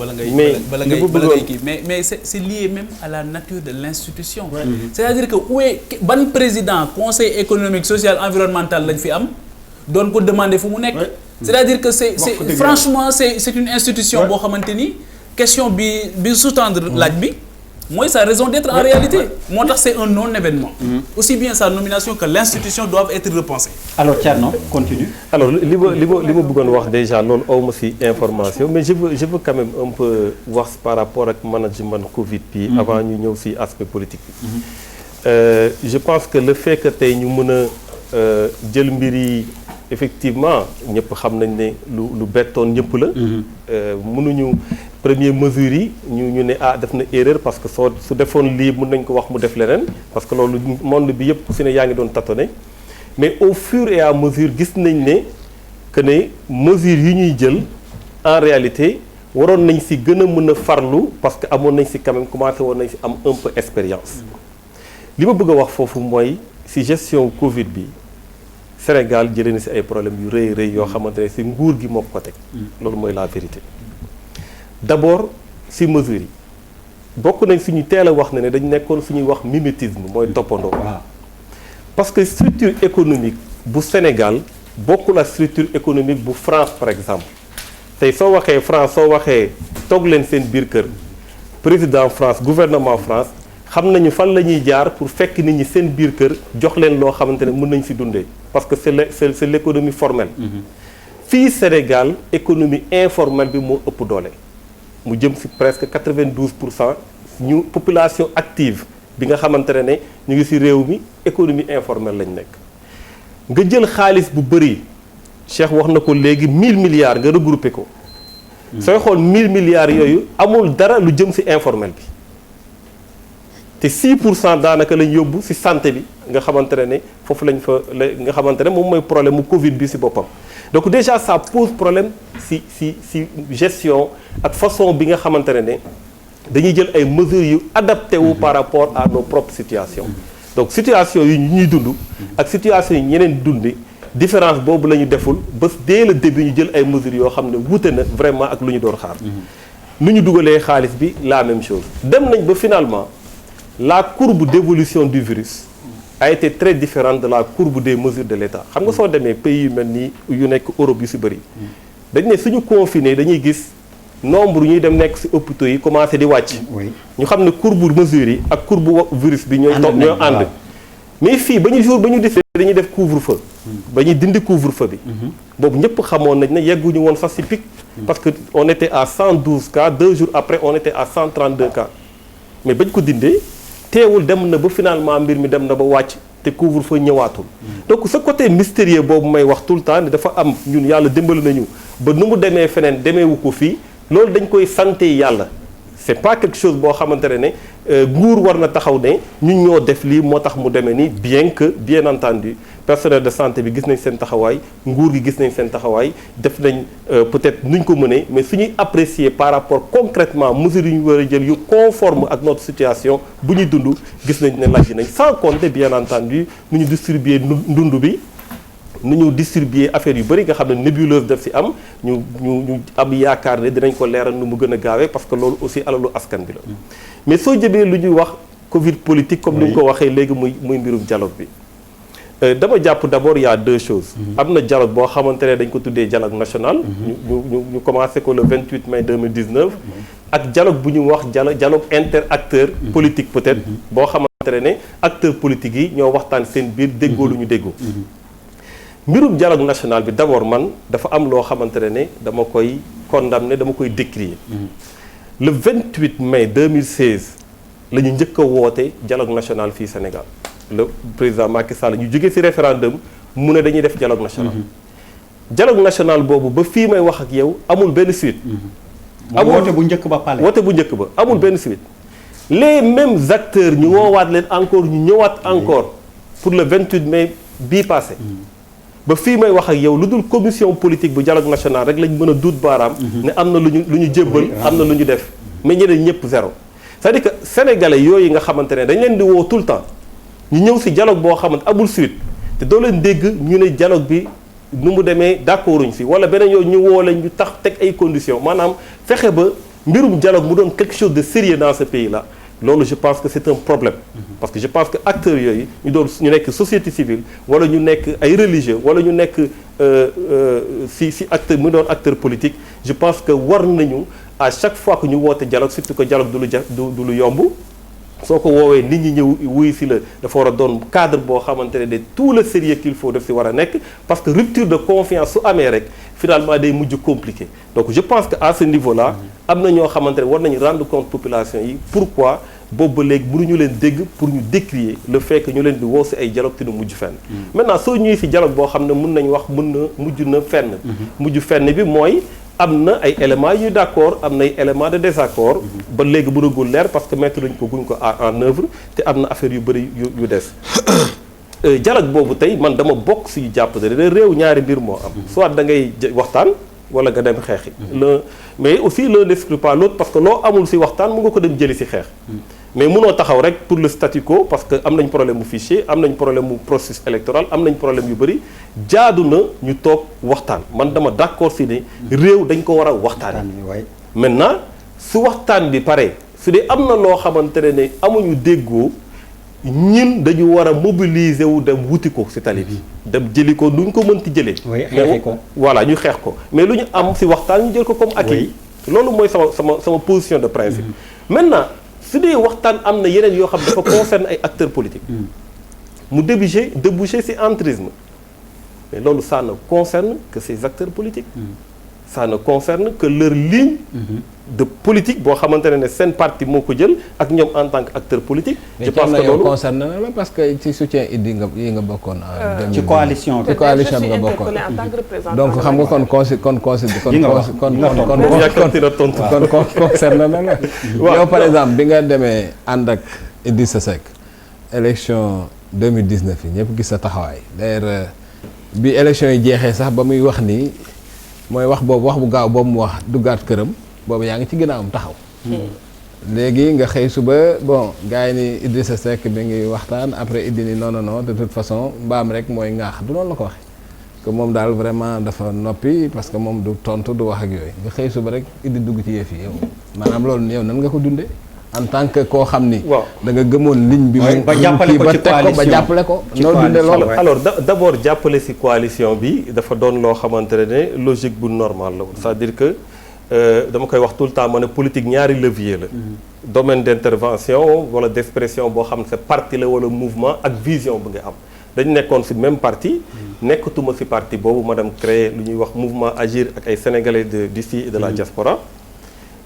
Speaker 3: bala ngay kii mais c'est lié même à la nature de l'institution. c'est-à-dire que ban président conseil économique social environnemental lañ fi am doon ko demander fu mu nekk. c'est-à-dire que c'est franchement c'est une institution boo xamante ni question bi sous-tendre laaj bi. mooy sa raison d'être en réalité. moo tax c'est un non-événement. aussi bien sa nomination que l'institution doivent être repensées.
Speaker 1: alors Thierno continue.
Speaker 4: alors li ma bëggoon wax déjà loolu awma ci information mais je veux quand même un peu wax par rapport ak management Covid bi. avant ñu ñëw ci aspect politique bi. je pense que le fait que tey ñu mën a jël mbir yi effectivement ñëpp xam nañ ne lu bettoon ñëpp la. mënuñu. première mesure yi ñu ne def na erreur parce que su defoon lii mën nañ ko wax mu def leneen parce que loolu monde bi yëpp ku si ne yaa ngi doon tâtonner mais au fur et à mesure gis nañ ne que ne mesures yi ñuy jël en réalité waroon nañ si gën a mën a farlu parce que amoon nañ si quand même commencé woon nañ si am un peu expérience. li ma bëgg a wax foofu mooy si gestion Covid bi Sénégal jëlee na si ay problèmes yu rëy yoo xamante ne si nguur gi moo ko teg. loolu mooy la vérité. d'abord ci mesures yi bokk nañ fi ñu teel a wax ne dañ nekkoon fi ñuy wax mimétisme mooy toppandoo. parce que structure économique bu Sénégal bokkul ak structure économique bu France par exemple tey soo waxee France soo waxee toog leen seen biir kër président France gouvernement France xam nañu fan la ñuy jaar pour fekk nit ñi seen biir kër jox leen loo xamante ne mën nañ ci dundee parce que c'est l'économie formelle. fii Sénégal économie informelle bi moo ëpp doole. mu jëm ci presque 92% ñu population active bi nga xamante ne ñu ngi ci réew mi économie informelle lañ nekk nga jël xaalis bu bëri Cheikh wax na ko léegi 1000 milliards nga regroupé ko. sooy xool 1000 milliards yooyu amul dara lu jëm ci informel bi te 6% daanaka lañ yóbbu ci santé bi nga xamante ne foofu lañ fa nga xamante ne moom mooy problème mu Covid bi ci boppam. donc déjà ça pose problème ci gestion ak façon bi nga xamante ne dañuy jël ay mesures yu adapté wu par rapport à nos propres situations donc situation yi ñuy dund ak situation yi ñeneen dundi différence boobu la ñu deful ba dès le début ñu jël ay mesures yoo xam ne wuute na vraiment ak lu ñu doon xaar. nu ñu dugalee xaalis bi la même chose dem nañ ba finalement la courbe d'évolution du virus a été très différente de la courbe des mesures de l'État xam nga soo demee pays yu mel nii yu nekk Europe yu ci bëri dañ ne suñu confiné dañuy gis nombre ñuy dem nekk ci hôpitaux yi commencé di wàcc. ñu xam ne courbe mesure yi ak courbe virus bi ñooy ànd. mais fii ba ñu décidé dañuy def couvre-feu. ba ñuy dindi couvre-feu bi. boobu ñëpp xamoon nañ ne yegguñu woon sax ci pic. parce que on était à 112 cas 2 jours après on était à 132 cas mais bañ ko dindee teewul dem na ba finalement mbir mi dem na ba wàcc te couvre-feu ñëwaatul. donc ce côté mystérieux boobu may wax tout le temps ne dafa am ñun yàlla dimbali nañu ba nu mu demee feneen demeewu ko fii loolu dañ koy santé yàlla. c'est pas quelque chose boo xamante ne nguur war na taxaw ne ñun ñoo def lii moo tax mu demee nii bien entendu personnel de santé bi gis nañ seen taxawaay nguur gi gis nañ seen taxawaay def nañ peut-être nuñ ko mënee mais suñuy apprécier par rapport concrètement mesures yu ñu war a jël yu conforme ak notre situation bu ñuy dund gis nañ ne laaj nañ sans compter bien entendu nu ñu distribuer ndund bi nu ñu distribuer affaire yu bëri nga xam ne nébuleuse def ci am ñu am yaakaar ne dinañ ko leeral nu mu gën a gaawee parce que loolu aussi alalu askan bi la mais soo jëbee lu ñuy wax Covid politique comme ni nga ko waxee léegi muy mbirum dialogue bi dama jàpp d'abord il y a deux choses am na dialogue boo xamante ne dañ ko tuddee dialogue national ñu commencé ko le 28 mai 2019 ak dialogue bu ñu wax dialogue interacteur politique peut-être boo xamante ne acteurs politiques yi ñoo waxtaan seen biir déggoo lu ñu déggoo mbirum dialogue national bi d'abord man dafa am loo xamante ne dama koy condamner dama koy décrier le 28 mai 2016 la ñu njëkk a woote dialogue national fii Sénégal le président Macky Sall ñu jógee ci référendum mu ne dañuy def dialogue national dialogue national boobu ba fii may wax ak yow amul benn suite
Speaker 1: amul woote bu njëkk ba pale
Speaker 4: woote bu njëkk ba amul benn suite les mêmes acteurs ñu woowaat leen encore ñu ñëwaat encore pour le 28 mai bii passé ba fii may wax ak yow lu dul commission politique bu dialogue national rek lañ mën a duut baaraam ne am na lu ñu jébbal am na lu ñu def mais ñeneen ñëpp zéro c'est-à-dire que sénégalais yooyu nga xamante ne dañ leen di woo tout le temps ñu ñëw ci dialogue boo xamante amul suite te doo leen dégg ñu ne dialogue bi nu mu demee d'accorduñ ci wala beneen yow ñu woo leen ñu tax teg ay conditions maanaam fexe ba mbirum dialogue mu doon quelque chose de sérieux dans ce pays là loolu je pense que c'est un problème parce que je pense que acteurs yooyu ñu nekk société civile wala ñu nekk ay religieux wala ñu nekk ci acteur mu doon acteur politique je pense que war nañu à chaque fois que ñu woote dialogue surtout que dialogue du lu yomb soo ko woowee nit ñi ñëw wuy ci la dafa war a doon cadre boo xamante ne de tout le sérieux qu'il faut daf ci war a nekk parce que rupture de confiance su amee rek finalement day mujj compliqué donc je pense que à ce niveau là am na ñoo xamante ne war nañu rendre compte population yi pourquoi boobu ba léegi mënuñu leen dégg pour ñu décrier le fait que ñu leen di woo ci ay dialogue te nu mujj fenn maintenant soo ñëwee ci dialogue boo xam ne mën nañu wax mujj na fenn mujj fenn bi mooy am na ay éléments yu d'accord am na ay éléments de désaccord ba léegi mënagul leer parce que mettre nañ ko guñ ko en œuvre te am na affaire yu bëri yu des dialogue boobu tey man dama bokk ci jàpp ne réew ñaari mbir moo am soit da ngay waxtaan wala nga dem xeexi mais aussi l'un n'exclut pas l'autre parce que loo amul ci waxtaan mu nga ko dem jëli ci xeex mais mënoo taxaw rek pour le statu quo parce que am nañ problème mu fichier am nañ problème mu processus électoral am nañ problème yu bëri jaadu na ñu toog waxtaan man dama d'accord ci ne réew dañ ko war a waxtaan maintenant su waxtaan bi pare su dee am na loo xamante ne amuñu déggoo ñun dañu war a mobiliser wu dem wuti ko ci tali bi dem jëli ko nuñ ko mënti jëlee
Speaker 1: xeexi ko
Speaker 4: voilà ñu xeex ko mais lu ñu am ci waxtaan ñu jël ko comme acquis loolu mooy sama position de principe maintenant su dee waxtaan am na yeneen yoo xam dafa concerne ay acteurs politiques mu déboucher ci entrisme mais loolu ça ne concerne que ces acteurs politiques ça ne concerne que leur ligne de politique boo xamante ne seen parti moo ko jël ak ñoom en tant que acteur politique je pense que loolu
Speaker 5: concerne na la parce que ci soutien Idy nga bokkoon
Speaker 1: ci coalition bi
Speaker 5: nga bokkoon donc xam nga kon concerne na la yow par exemple bi nga demee ànd ak Idrissa Seck élection 2019 yi ñëpp gis sa taxawaay d'ailleurs bi élection yi jeexee sax ba muy wax nii mooy wax bu gaaw boobu mu wax duggaat këram boobu yaa ngi ci ginnaawam taxaw léegi nga xëy suba bon gars yi ni Idrissa Seck bi ngi waxtaan après Idy ni non de toute façon mbaam rek mooy ŋaax du noonu la ko waxee que moom daal vraiment dafa noppi parce que moom du tontu du wax ak yooyu nga xëy suba rek Idy dugg ci yëf yi yow maanaam loolu yow nan nga ko dundee en tant que koo xam ni da nga gëmoon ligne bi mu
Speaker 1: ba jàppale ko ci coalition
Speaker 4: ba jàppale ko noo dundee loolu alors d'abord jàppale ci coalition bi dafa doon loo xamante ne logique bu normal la c'est-à-dire que dama koy wax tout le temps ma ne politique ñaari levier la. domaine d'intervention wala d'expression boo xam ne c'est parti la wala mouvement ak vision bi nga am. dañu nekkoon ci même parti nekkatuma ci parti boobu ma dem créer lu ñuy wax mouvement Agir ak ay sénégalais d'ici et de la diaspora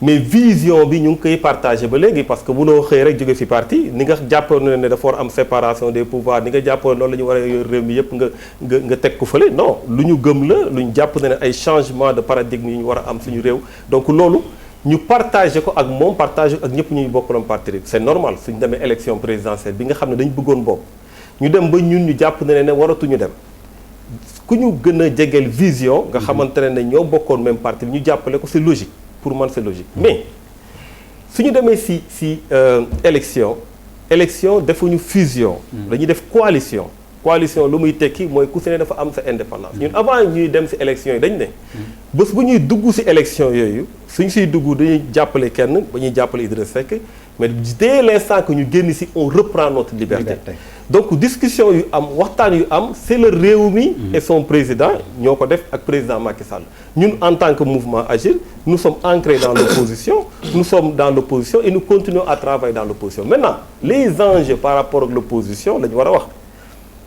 Speaker 4: mais vision bi ñu ngi koy partagé ba léegi parce que munoo xëy rek jóge ci parti ni nga jàppoon ne dafa war am séparation des pouvoirs ni nga jàppoon noonu la ñu war a yor réew mi yëpp nga teg ko fële non lu ñu gëm la lu ñu jàpp ne ay changement de paradigme yu ñu war a am suñu réew donc loolu ñu partagé ko ak moom partagé ak ñëpp ñuy bokkaloon parti c'est normal suñu demee élection présidentielle bi nga xam ne dañu bëggoon bokk ñu dem ba ñun ñu jàpp ne waratuñu dem ku ñu gën a jegeel vision nga xamante ne ñoo bokkoon même parti bi ñu jàppale ko c'est logique pour man c'est logique mais suñu demee si élection defuñu fusion dañuy def coalition lu muy tekki mooy ku si ne dafa am sa indépendance ñun avant ñuy dem si élection yi dañ ne bés bu ñuy dugg si élection yooyu suñ siy dugg dañuy jàppale kenn ba ñuy jàppale Idrissa Seck mais dès l'instant que ñu génn si on reprend notre liberté donc discussion yu am waxtaan yu am c'est le Rewmi et son président ñoo ko def ak président Macky Sall ñun en tant que mouvement Agir nous sommes ancrés dans l'opposition nous sommes dans l'opposition et nous continuons à travailler dans l'opposition maintenant les enjeux par rapport ak l'opposition la ñu war a wax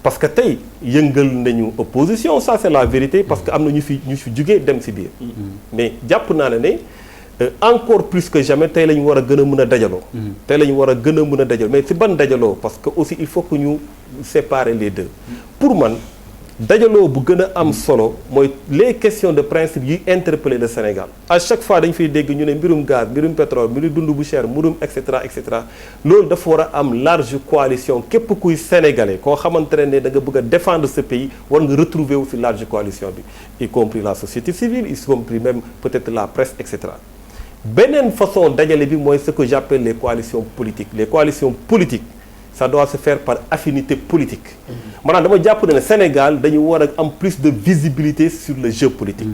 Speaker 4: parce que tey yëngal nañu opposition ça c'est la vérité parce que am na ñu fi jugee dem ci biir mais jàpp naa ne encore plus que jamais tey la ñu war a gën a mën a dajaloo tey la ñu war a gën a mën a dajaloo mais ci ban dajaloo parce que aussi il faut que ñu séparer les deux pour man dajaloo bu gën a am solo mooy les questions de principe yi interpeller le Sénégal à chaque fois dañu fiy dégg ñu ne mbirum gaz mbirum pétrole mbirum dund bu cher mbirum et cetera loolu dafa war a am large coalition képp kuy sénégalais koo xamante ne da nga bëgg a défendre ce pays war nga retrouver wu ci large coalition bi y compris la société civile y compris même peut-être la presse et cetera beneen façon dajale bi mooy ce que j'appelle les coalitions politiques ça doit se faire par affinité politique maanaam dama jàpp ne Sénégal dañu war a am plus de visibilité sur le jeu politique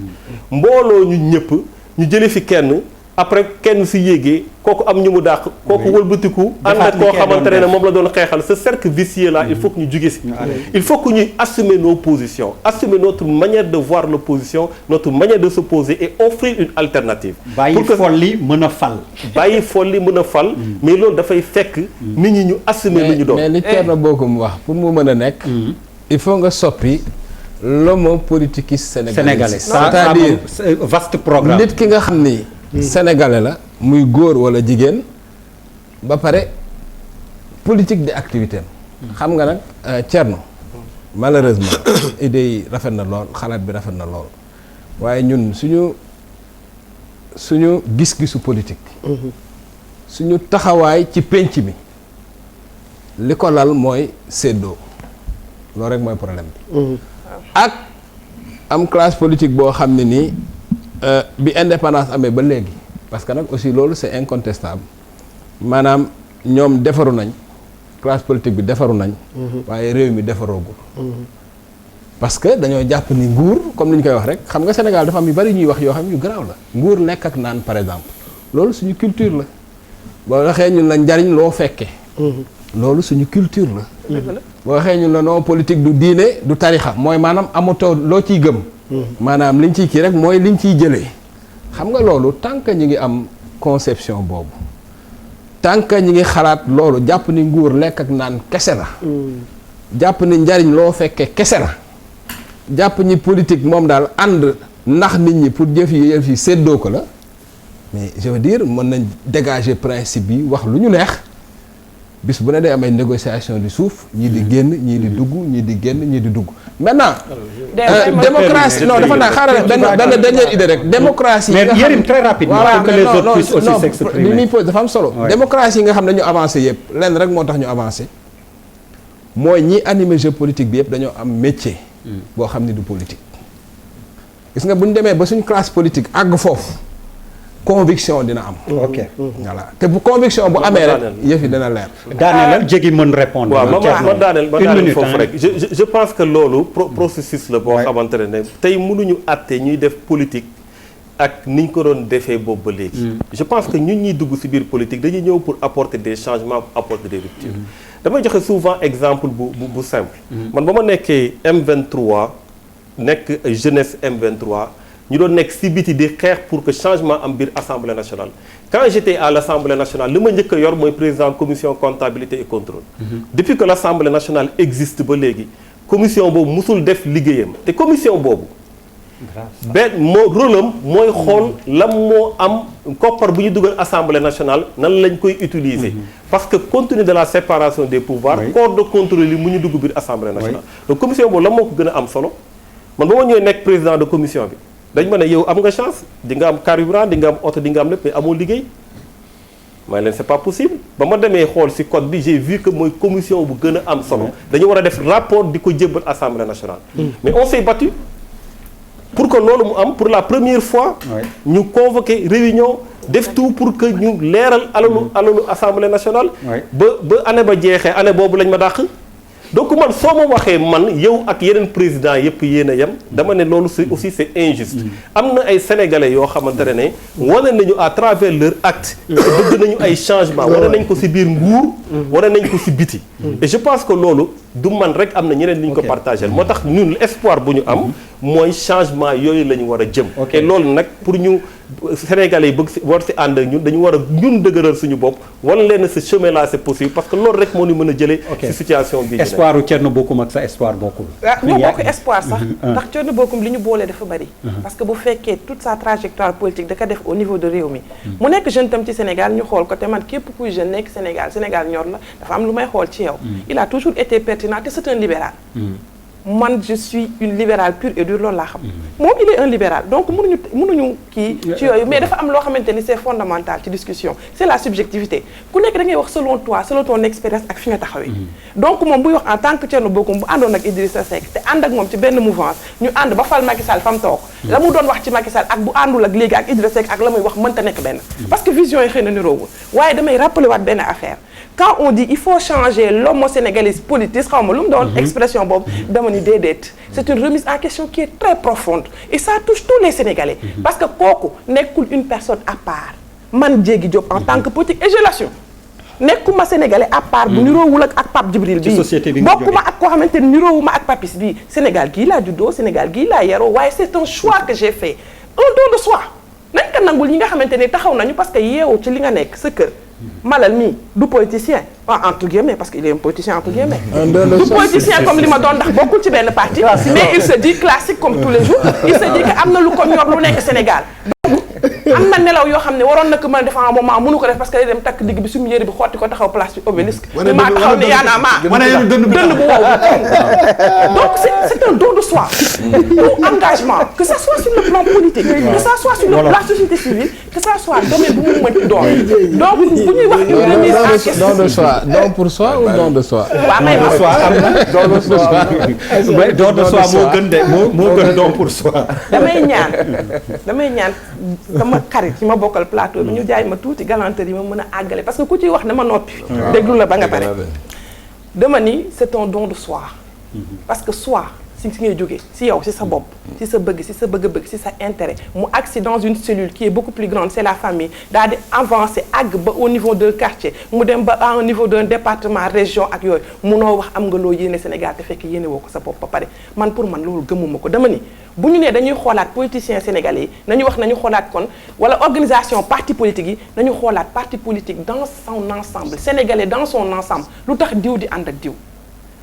Speaker 4: mbooloo ñu ñëpp ñu jëlee fi kenn après kenn si yéegee kooku am ñu mu dàq kooku wëlbatiku ànd ak koo xamante ne moom la doon xeexal ce cercle vicieux là il faut que ñu jóge si il faut que ñuy assumer nos positions assumer notre manière de voir l'opposition notre manière de s'opposer et offrir une alternative
Speaker 1: bàyyi folli mën a fal
Speaker 4: bàyyi folli mën a fal mais loolu dafay fekk nit ñi ñu assumer lu ñu doon
Speaker 5: mais li Thierno Bocoum wax pour mu mën a nekk il faut nga soppi l'homo politicus sénégalais c'est-à-dire
Speaker 1: vaste programme
Speaker 5: nit ki nga xam ni sénégalais la muy góor wala jigéen ba pare politique de activité xam nga nag Thierno malheureusement idée yi rafet na lool xalaat bi rafet na lool waaye ñun suñu gis-gisu politique suñu taxawaay ci penc mi li ko lal mooy séddoo loolu rek mooy problème bi ak am classe politique boo xam ne nii bi indépendance amee ba léegi parce que nag aussi loolu c'est incontestable maanaam ñoom defaru nañ classe politique bi defaru nañ waaye réew mi defaroogul parce que dañoo jàpp ni nguur comme ni ñu koy wax rek xam nga Sénégal dafa am yu bari ñuy wax yoo xam yu garaaw la nguur lekk ak naan par exemple loolu suñu culture la boo waxee ñun la njariñ loo fekkee loolu suñu culture la boo waxee ñun la non politique du diine du tarixa mooy maanaam amatoo loo ciy gëm maanaam liñ ciy kii rek mooy liñ ciy jëlee xam nga loolu tant que ñu ngi am conception boobu tant que ñu ngi xalaat loolu jàpp ni nguur lekk ak naan kese la jàpp ni njariñ loo fekkee kese la jàpp ni politique moom daal ànd ndax nit ñi pour jëf yi séddoo ko la mais je veux dire mën nañ dégager principe bi wax lu ñu neex bis bu ne day am ay négociation di suuf ñii di génn ñii di dugg ñii di génn ñii di dugg maintenant démocratie non dafa naa xaaral benn dernière idée rek démocratie
Speaker 1: mais Yérim très rapidement pour que les autres puissent aussi s'exprimer
Speaker 5: li muy pose dafa am solo démocratie yi nga xam ne dañu avancé yëpp lenn rek moo tax ñu avancé mooy ñi animé jeu politique bi yëpp dañoo am métier boo xam ne du politique gis nga bu ñu demee ba suñ classe politique àgg foofu conviction dina am.
Speaker 1: ok
Speaker 5: voilà te bu conviction bu amee rek yëf yi dina leer.
Speaker 1: daaneel Jéggi mën répondre.
Speaker 4: waaw ma daaneel foofu rek je pense que loolu processus la boo xamante ne tey mënuñu àtte ñuy def politique ak niñ ko doon defee boobu ba léegi. je pense que ñun ñuy dugg ci biir politique dañuy ñëw pour apporter des changements pour apporter des ruptures. damay joxe souvent exemple bu simple. man ba ma nekkee M23 nekk jeunesse M23. ñu doon nekk si biti di xeex pour que changement am biir assemblée nationale. Quand j'étais à l'assemblée nationale li ma njëkk a yor mooy président commission comptabilité et contrôle. Depuis que l'assemblée nationale existe ba léegi commission boobu musul def liggéeyam te commission boobu. benn moo rôle am mooy xool lan moo am koppar bu ñu dugal assemblée nationale nan lañ koy utiliser. parce que compte tenu de la séparation des pouvoirs. corps de contrôle yi mu ñu dugg biir assemblée nationale. donc commission boobu lan moo ko gën a am solo man ba ma ñëwee nekk président de commission bi dañ ma ne yow am nga chance di nga am carburant di nga am oto di nga am lépp mais amoo liggéey. may leen c'est pas possible ba ma demee xool ci code bi j'ai vu que mooy commission bu gën a am solo. dañu war a def rapport di ko jébbal assemblée nationale. mais on s'est battu. pour que loolu mu am pour la première fois ñu convoqué réunion def tout pour que ñu leeral alalu assemblée nationale ba année ba jeexee année boobu lañ ma dàq donc man soo ma waxee man yow ak yeneen président yëpp yéen a yem dama ne loolu c'est aussi c'est injuste am na ay sénégalais yoo xamante ne wane nañu à travers leur acte bëgg nañu ay changement wane nañ ko ci biir nguur wane nañ ko ci biti et je pense que loolu du man rek am na ñeneen ni ñu ko partagé moo tax ñun espoir bu ñu am mooy changement yooyu la ñu war a jëm et loolu nag pour ñu sénégalais yi bëgg ci war ci ànd ak ñun dañu war a ñun dëgëral suñu bopp wala leen ce chemin là c'est possible parce que loolu rek moo ñu mën a jëlee ci situation bi
Speaker 1: espoir u Thierno Bocoum ak sa espoir bokkul
Speaker 2: moo bokk espoir sax ndax Thierno Bocoum li ñu boolee dafa bari parce que bu fekkee toute sa trajectoire politique da ko def au niveau de réew mi mu nekk jeune tam ci Sénégal ñu xool ko te man képp kuy jeune nekk Sénégal ñor la dafa am lu may xool ci yow il a toujours été pertinent te c'est un libéral man je suis une libérale pure et dure loolu laa xam moom il est un libéral donc mënuñu kii ci yooyu mais dafa am loo xamante ni c'est fondamental ci discussion c'est la subjectivité ku nekk da ngay wax selon toi selon ton expérience ak fi nga taxawee donc moom buy wax en tant que Thierno Bocoum bu àndoon ak Idrissa Seck te ànd ak moom ci benn mouvance ñu ànd ba fal Macky Sall fa mu toog la mu doon wax ci Macky Sall ak bu àndul ak léegi ak Idrissa Seck ak la muy wax mënta nekk benn parce que vision yi xëy na niroowul waaye damay rappeler waat benn affaire quand on dit il faut changer l'homo sénégalais politique xaw ma lu mu doon expression boobu dama ni déedéet c'est une remise en question qui est très profonde et ça touche tous les Sénégalais parce que kooku nekkul une personne à part man Diégui Diop en tant que politique et je l'assume nekkuma Sénégalais à part bu niroowul ak Pape Djibril bii bokkuma ak koo xamante ni niroowuma ak Papis bii Sénégal gii laa juddoo Sénégal gii laa yaroo waaye c'est un choix que j'ai fait un don de soi nañ ko nangul ñi nga xamante ni taxaw nañu parce que yeewu ci li nga nekk sa kër Malal mii du politicien entre guillemets parce qu'il est un politicien entre guillemets du politicien comme li ma doon ndax bokkul ci benn parti mais il se dit classique comme tous les jours il se dit que am na lu ko ñor lu nekk Sénégal donc am na nelaw yoo xam ne waroon na ko mën a def un moment mënu ko def parce que day dem takk digg bi sumu yëre bi xotti ko taxaw place bi obélisque maa taxaw ne yaanaa maa dënd bu wow donc c'est un don de soi tout engagement que ça soit sur le plan politique que ça soit sur la société civile que ça soit domaine bu mu mënti doon donc bu ñuy wax une remise en question
Speaker 5: don de soi don pour soi ou don de soi
Speaker 2: waaw may ma
Speaker 1: soi am na don de soi don de soi moo gën de moo gën don pour soi
Speaker 2: damay ñaan sama xarit yi ma bokkal plateau bi ñu jaay ma tuuti galanterie yi ma mën a àggale parce que ku ciy wax ne ma noppi déglu la ba nga pare dama ni c'est un don de soi parce que soi si ngay jógee si yow si sa bopp si sa bëgg si sa bëgg-bëgg si sa intérêt mu agsi dans une cellule qui est beaucoup plus grande c'est la famille daal di avancer àgg ba au niveau d'un quartier mu dem ba à un niveau d'un département région ak yooyu munoo wax am nga loo yéene Sénégal te fekk yéene woo ko sa bopp ba pare man pour man loolu gëmuma ko dama ni bu ñu nee dañuy xoolaat politiciens sénégalais yi nañu wax nañu xoolaat kon wala organisation parti politique yi nañu xoolaat parti politique dans son ensemble sénégalais dans son ensemble lu tax diw di ànd ak diw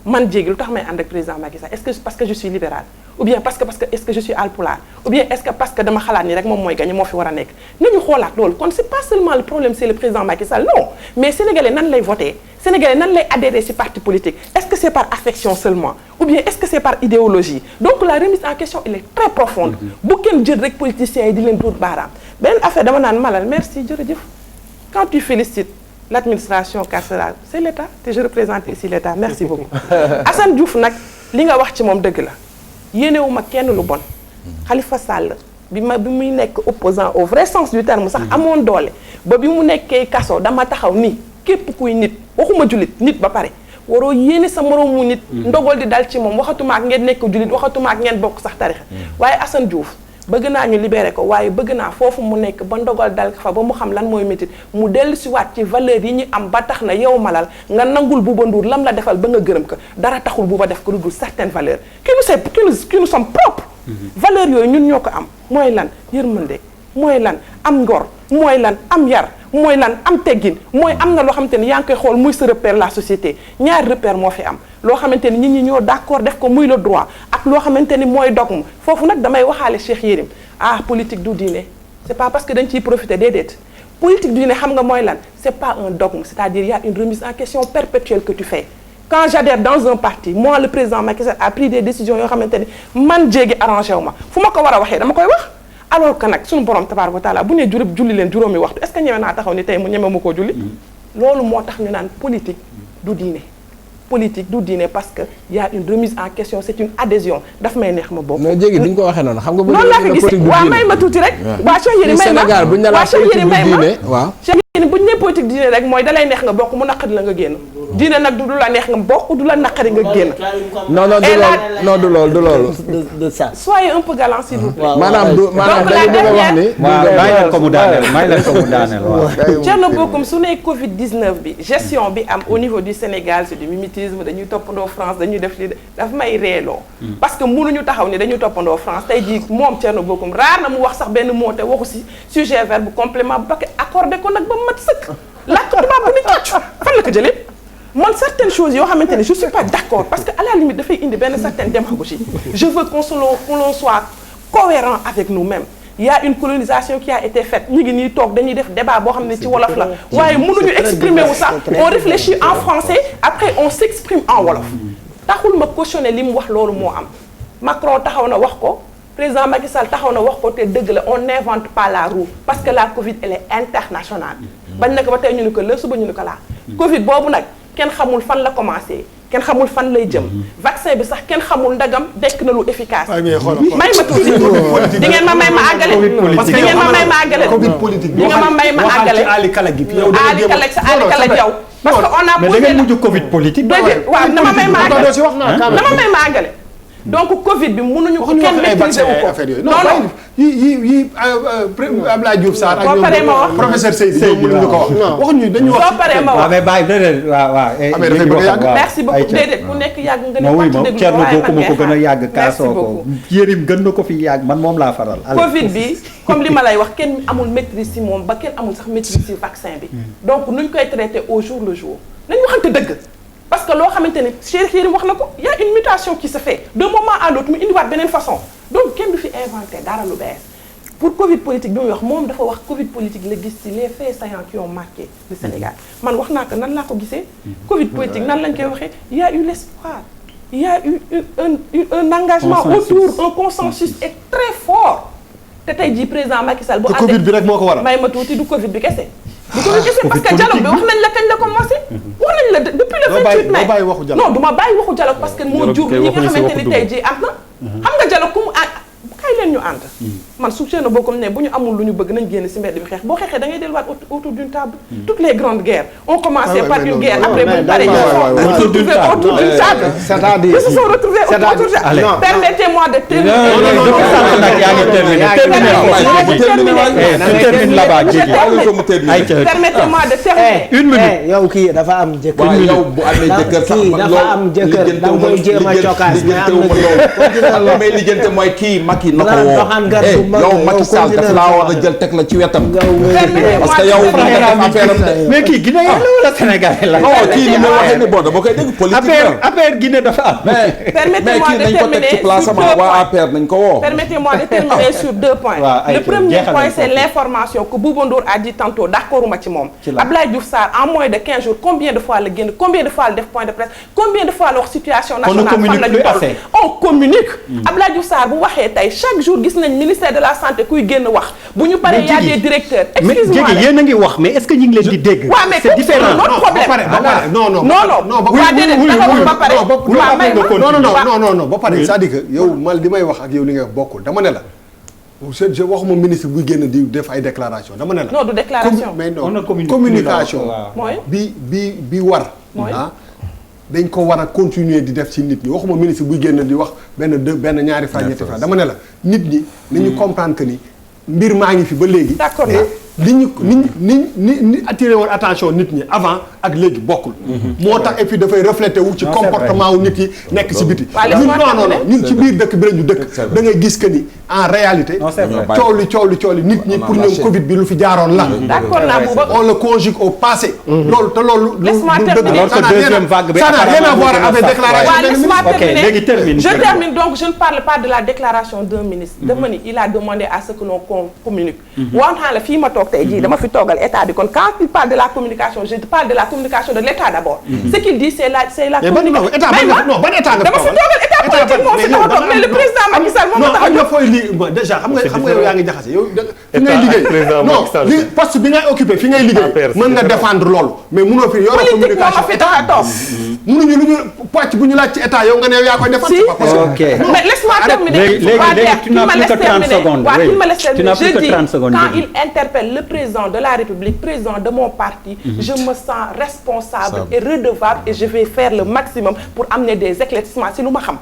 Speaker 2: man Diégui lu tax may ànd ak président Macky Sall est-ce que parce que je suis libéral ou bien parce que est-ce que je suis alpulaar ou bien est-ce que parce que dama xalaat ni rek moom mooy gagné moo fi war a nekk nañu xoolaat loolu kon c'est pas seulement le problème c'est le président Macky Sall non mais sénégalais nan lay voter sénégalais nan lay adhérer ci parti politique est-ce que c'est par affection seulement ou bien est-ce que c'est par idéologie donc la remise en question elle est très profonde bu kenn jël rek politiciens yi di leen duut baaraam beneen affaire dama naan Malal merci jërëjëf quand tu félicites l'administration carcérale c'est l'État te je représente ici l'État merci beaucoup Assane Diouf nag li nga wax ci moom dëgg la yéenewuma kenn lu bon Khalifa Sall bi muy nekk opposant au vrai sens du terme sax amoon doole ba bi mu nekkee kaso dama taxaw ni képp kuy nit waxuma jullit nit ba pare waroo yéene sa moroomu nit ndogal di dal ci moom waxatuma ak ngeen nekk jullit waxatuma ak ngeen bokk sax tarixa waaye Assane Diouf bëgg naa ñu libéré ko waaye bëgg naa foofu mu nekk ba ndogal dal fa ba mu xam lan mooy métit mu dellu si waat ci valeur yi ñu am ba tax na yow Malal nga nangul Bouba Ndour lam la defal ba nga gërëm ko dara taxul Bouba def ko lu dul certaines valeurs qui nous sommes propres valeur yooyu ñun ñoo ko am mooy lan yërmande mooy lan am ngor mooy lan am yar mooy lan am teggin mooy am na loo xamante ni yaa ngi koy xool muy sa repère la société ñaari repère moo fi am loo xamante ni nit ñi ñoo d'accord def ko muy le droit ak loo xamante ni mooy dogme foofu nag damay waxaale Cheikh Yérim politique du diine c'est pas parce que dañ ciy profiter déedéet politique du diine xam nga mooy lan c'est pas un dogme c'est-à-dire il y a une remise en question perpétuelle que tu fais quand j'adhère dans un parti moi le président Macky Sall a pris des décisions yoo xamante ni man jéegi arrangé wu ma fu ma ko war a waxee dama koy wax alors que nag suñu borom tabaaraka wa taala bu nee julli leen juróomi waxtu est-ce que ñeme naa taxaw ni tey mu ñeme ma koo julli loolu moo tax ñu naan politique du diine politique du diine parce que y a une remise en question c'est une adhésion daf may neex ma bokk.
Speaker 5: non jéegi duñ ko waxee noonu xam nga. bu
Speaker 2: noonu laa ko gisee waaw may ma tuuti rek. waaw Cheikh Yérim may ma
Speaker 5: Sénégal buñ ne la politique du diine waaw.
Speaker 2: Cheikh Yérim buñ ne politique diine rek mooy dalay neex nga bokk mu naqari la nga génn. diine nag du la neex nga bokk du la naqari nga génn.
Speaker 5: non du loolu.
Speaker 8: de ça.
Speaker 2: soyez un peu galant s'il vous plaît.
Speaker 5: maanaam dañu bëgg a wax ni.
Speaker 1: waaw may leen ko mu daaneel waaw.
Speaker 2: Thierno Bocoum su ne Covid 19 bi gestion bi am au niveau du Sénégal c'est du mimétisme dañuy toppandoo France dañuy def li daf may reeloo. parce que mënuñu taxaw ni dañuy toppandoo France tey jii moom Thierno Bocoum raar na mu wax sax benn mot te waxu si sujet verbe complément bu bakkee accordé ko nag ba mat sëkk. laaj ko tubaab bu ni cocc fan la ko jëlee. man certaines choses yoo xamante ne je suis pas d'accord parce que à la limite dafay indi benn certaine démagogie je veux qu'on soit cohérent avec nous-mêmes il y a une colonisation qui a été faite ñu ngi nii toog dañuy def débat boo xam ne ci wolof la waaye mënuñu exprimer wu sax on réfléchit en français après on s'exprime en wolof taxul ma cautionner li mu wax loolu moo am Macron taxaw na wax ko président Macky Sall taxaw na wax ko te dëgg la on n'invente pas la roue parce que la Covid elle est internationale bañ na ko ba tey ñu ni ko la suba ñu ni ko laa Covid boobu nag kenn xamul fan la commencé kenn xamul fan lay jëm vaccin bi sax kenn xamul ndagam dekk na lu efficace. may ma tuuti di ngeen ma may ma àggale. parce que di ngeen ma may ma àggale.
Speaker 7: Covid politique
Speaker 2: di ngeen ma may ma àggale.
Speaker 1: waxal ci Ali Kalaj gi.
Speaker 2: Ali Kalaj sa Ali Kalaj yow. parce que on a posé
Speaker 1: mais da ngeen mujj Covid politique.
Speaker 2: déedéet waaw dama may ma àggale dama may ma àggale. donc Covid bi mënuñu ko kenn maîtriser wu ko.
Speaker 7: non non yi Abdoulaye Diouf Sarr ak ñoom professeur Seydi mënuñu ko wax. waxuñu dañu wax
Speaker 2: soo paree ma wax.
Speaker 1: waaw mais bàyyi déedéet waaw.
Speaker 2: merci beaucoup déedéet ku nekk yàgg nga ne wax ci déglu
Speaker 1: Thierno Bocoum ko gën a yàgg kaasoo ko Yérim gën na ko fi yàgg man moom laa faral.
Speaker 2: Covid bi comme li ma lay wax kenn amul maîtrise ci moom ba kenn amul sax maîtrise ci vaccin bi. donc nuñ koy traité au jour le jour nañu waxante dëgg. parce que loo xamante ne Cheikh Yérim wax na ko y a une mutation qui se fait d'un moment à l'autre mu indiwaat beneen façon donc kenn du fi inventé dara lu bees pour Covid politique bi muy wax moom dafa wax Covid politique la gis ci les faits saillants qui ont marqué le Sénégal man wax naa ko nan laa ko gisee. Covid politique nan lañ koy waxee il y a eu l'espoir il y a eu un engagement autour un consensus est très fort te tey jii président Macky Sall bu àndee
Speaker 7: Covid bi rek moo ko waral
Speaker 2: may ma tuuti du Covid bi kese. du ko gisee parce que dialogue bi wax nañ la kañ la commencé. wax nañ la depuis le 28 mai non du ma bàyyi waxu dialogue parce que moo jur ñi nga xamante ni tey jii am na. xam nga dialogue ku mu kay leen ñu ànd. man su Thierno Bocoum ne bu ñu amul lu ñu bëgg nañ génn ci mbedd bi xeex boo xeexee da ngay delluwaat autour d'une table. toutes les grandes guerres ont commencé par une guerre après bu ñu paree ñu autour d'une table.
Speaker 8: c'est-à-dire
Speaker 2: ils se sont retrouvés autour d'une table. permettez-moi de terminer. permettez-moi de terminer.
Speaker 8: une minute yow kii dafa am jëkkër.
Speaker 5: waaw yow bu amee jëkkër sax
Speaker 8: kii dafa am jëkkër da nga koy jéem a cokkaas
Speaker 5: li may lijjante mooy kii Macky na ko woo yow Macky Sall daf laa war a jël teg la ci wetam parce que yow
Speaker 1: mais kii Guinée la wala Sénégal la
Speaker 5: non kii ni may waxee ni bon dama koy dégg politique
Speaker 1: affaire Guinée dafa am
Speaker 5: mais kii nañ ko teg ci place am waa APR nañ ko woo
Speaker 2: permettez-moi de terminer sur 2 points le premier point c'est l'information que Bouba Ndour a dit tantôt d'accorduma ci moom Abdoulaye Diouf Sarr en moins de 15 jours combien de fois la génn combien de fois la def point de presse combien de fois la wax situation nationale fan la ñu toll on communique Abdoulaye Diouf Sarr bu waxee tey chaque jour gis nañ ministère de la santé kuy génn wax bu ñu paree y a des directeurs excuse-moi
Speaker 1: mais yéen a ngi wax mais est-ce que ñu ngi leen di dégg
Speaker 2: waaw mais c'est différent notre problème
Speaker 7: non ba pare c'est-à-dire que yow man li may wax ak yow li nga bokkul dama ne la je waxuma ministre buy génn di def ay déclaration dama ne la
Speaker 2: non du déclaration
Speaker 7: mais non communication bi war dañ ko war a continuer di def ci nit ñi waxuma ministre buy génn di wax benn ñaari fa ñetti fa dama ne la nit ñi nañu comprendre que ni mbir maa ngi fi ba léegi
Speaker 2: d'accord
Speaker 7: ni attiré woon attention nit ñi avant ak léegi bokkul. moo tax et puis dafay reflété wu ci comportement wu nit yi nekk si biti. ñun ci biir dëkk bi la ñu dëkk. da ngay gis que ni en réalité. coow li nit ñi pour ñoom Covid bi lu fi jaaroon la.
Speaker 2: d'accord naa bu ba
Speaker 7: on le conjugue au passé. loolu te loolu.
Speaker 2: laisse-moi terminer
Speaker 1: alors que deuxième vague bi
Speaker 7: ça n'a rien à voir avec déclaration.
Speaker 2: laisse-moi terminer.
Speaker 1: léegi termine.
Speaker 2: Je termine donc je ne parle pas de la déclaration d'un ministre. dama ni il a demandé à ce que l'on communique. wax naa la fii ma toog tey jii dama fi toogal état bi kon quand il parle de la communication je parle de la communication de l'état d'abord. Ce qu'il dit c'est la communication.
Speaker 7: ban état nga
Speaker 2: dama fi toogal état politique moo fi tax a toog mais le président Macky Sall moom tax a
Speaker 7: nga fooy lii déjà xam nga yow yaa ngi jaxase yow fi ngay liggéey non li poste bi ngay occupé fi ngay liggéey mën nga défendre loolu mais mënoo fi yore communication
Speaker 2: fi tax a toog
Speaker 7: mënuñu lu ñu pàcc bu ñu laaj ci état yow nga ne yow yaa koy défendre.
Speaker 1: ok
Speaker 2: mais laisse-moi terminer.
Speaker 1: léegi tu n'as plus que 30 secondes.
Speaker 2: Tu n'as plus que 30 secondes. Quand il interpelle le président de la République, président de mon parti, je me sens responsable et redevable et je vais faire le maximum pour amener des éclaircissements si lu ma xam.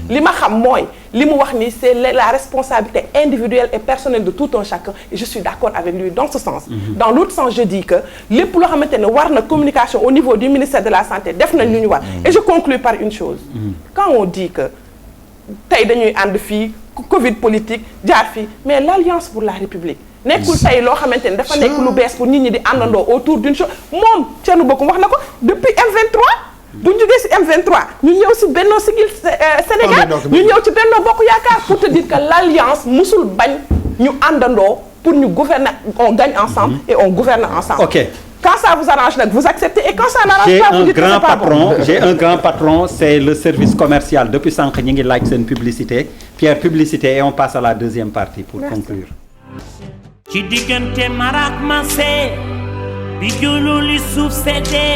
Speaker 2: li ma xam mooy li mu wax ni c'est la responsabilité individuelle et personnelle de tout un chacun et je suis d'accord avec lui dans ce sens. Dans l'autre sens je dis que lépp loo xamante ne war na communication au niveau du ministère de la santé def nañ lu ñu war et je conclue par une chose. Quand on dit que tey dañuy ànd fii Covid politique jaar fii mais l'Alliance pour la République nekkul tey loo xamante ne dafa nekk lu bees pour nit ñi di àndandoo autour d'une chose moom Thierno Bocoum wax na ko depuis M23 bu ñu jógee si M23 ñu ñëw si Benno Siggil Sénégal ñu ñëw ci Benno Bokk Yaakaar pour te dire que l'Alliance musul bañ ñu àndandoo pour ñu gouverner on gagne ensemble et on gouverne ensemble.
Speaker 1: Ok.
Speaker 2: Quand ça vous arrange nag vous acceptez et quand ça n'arrange pas vous dites que c'est pas bon.
Speaker 1: J'ai un grand patron c'est le service commercial depuis sànq ñi ngi laaj seen publicité Pierre publicité et on passe à la deuxième partie pour conclure.
Speaker 10: ci diggante marak mase bi jululi suuf sedde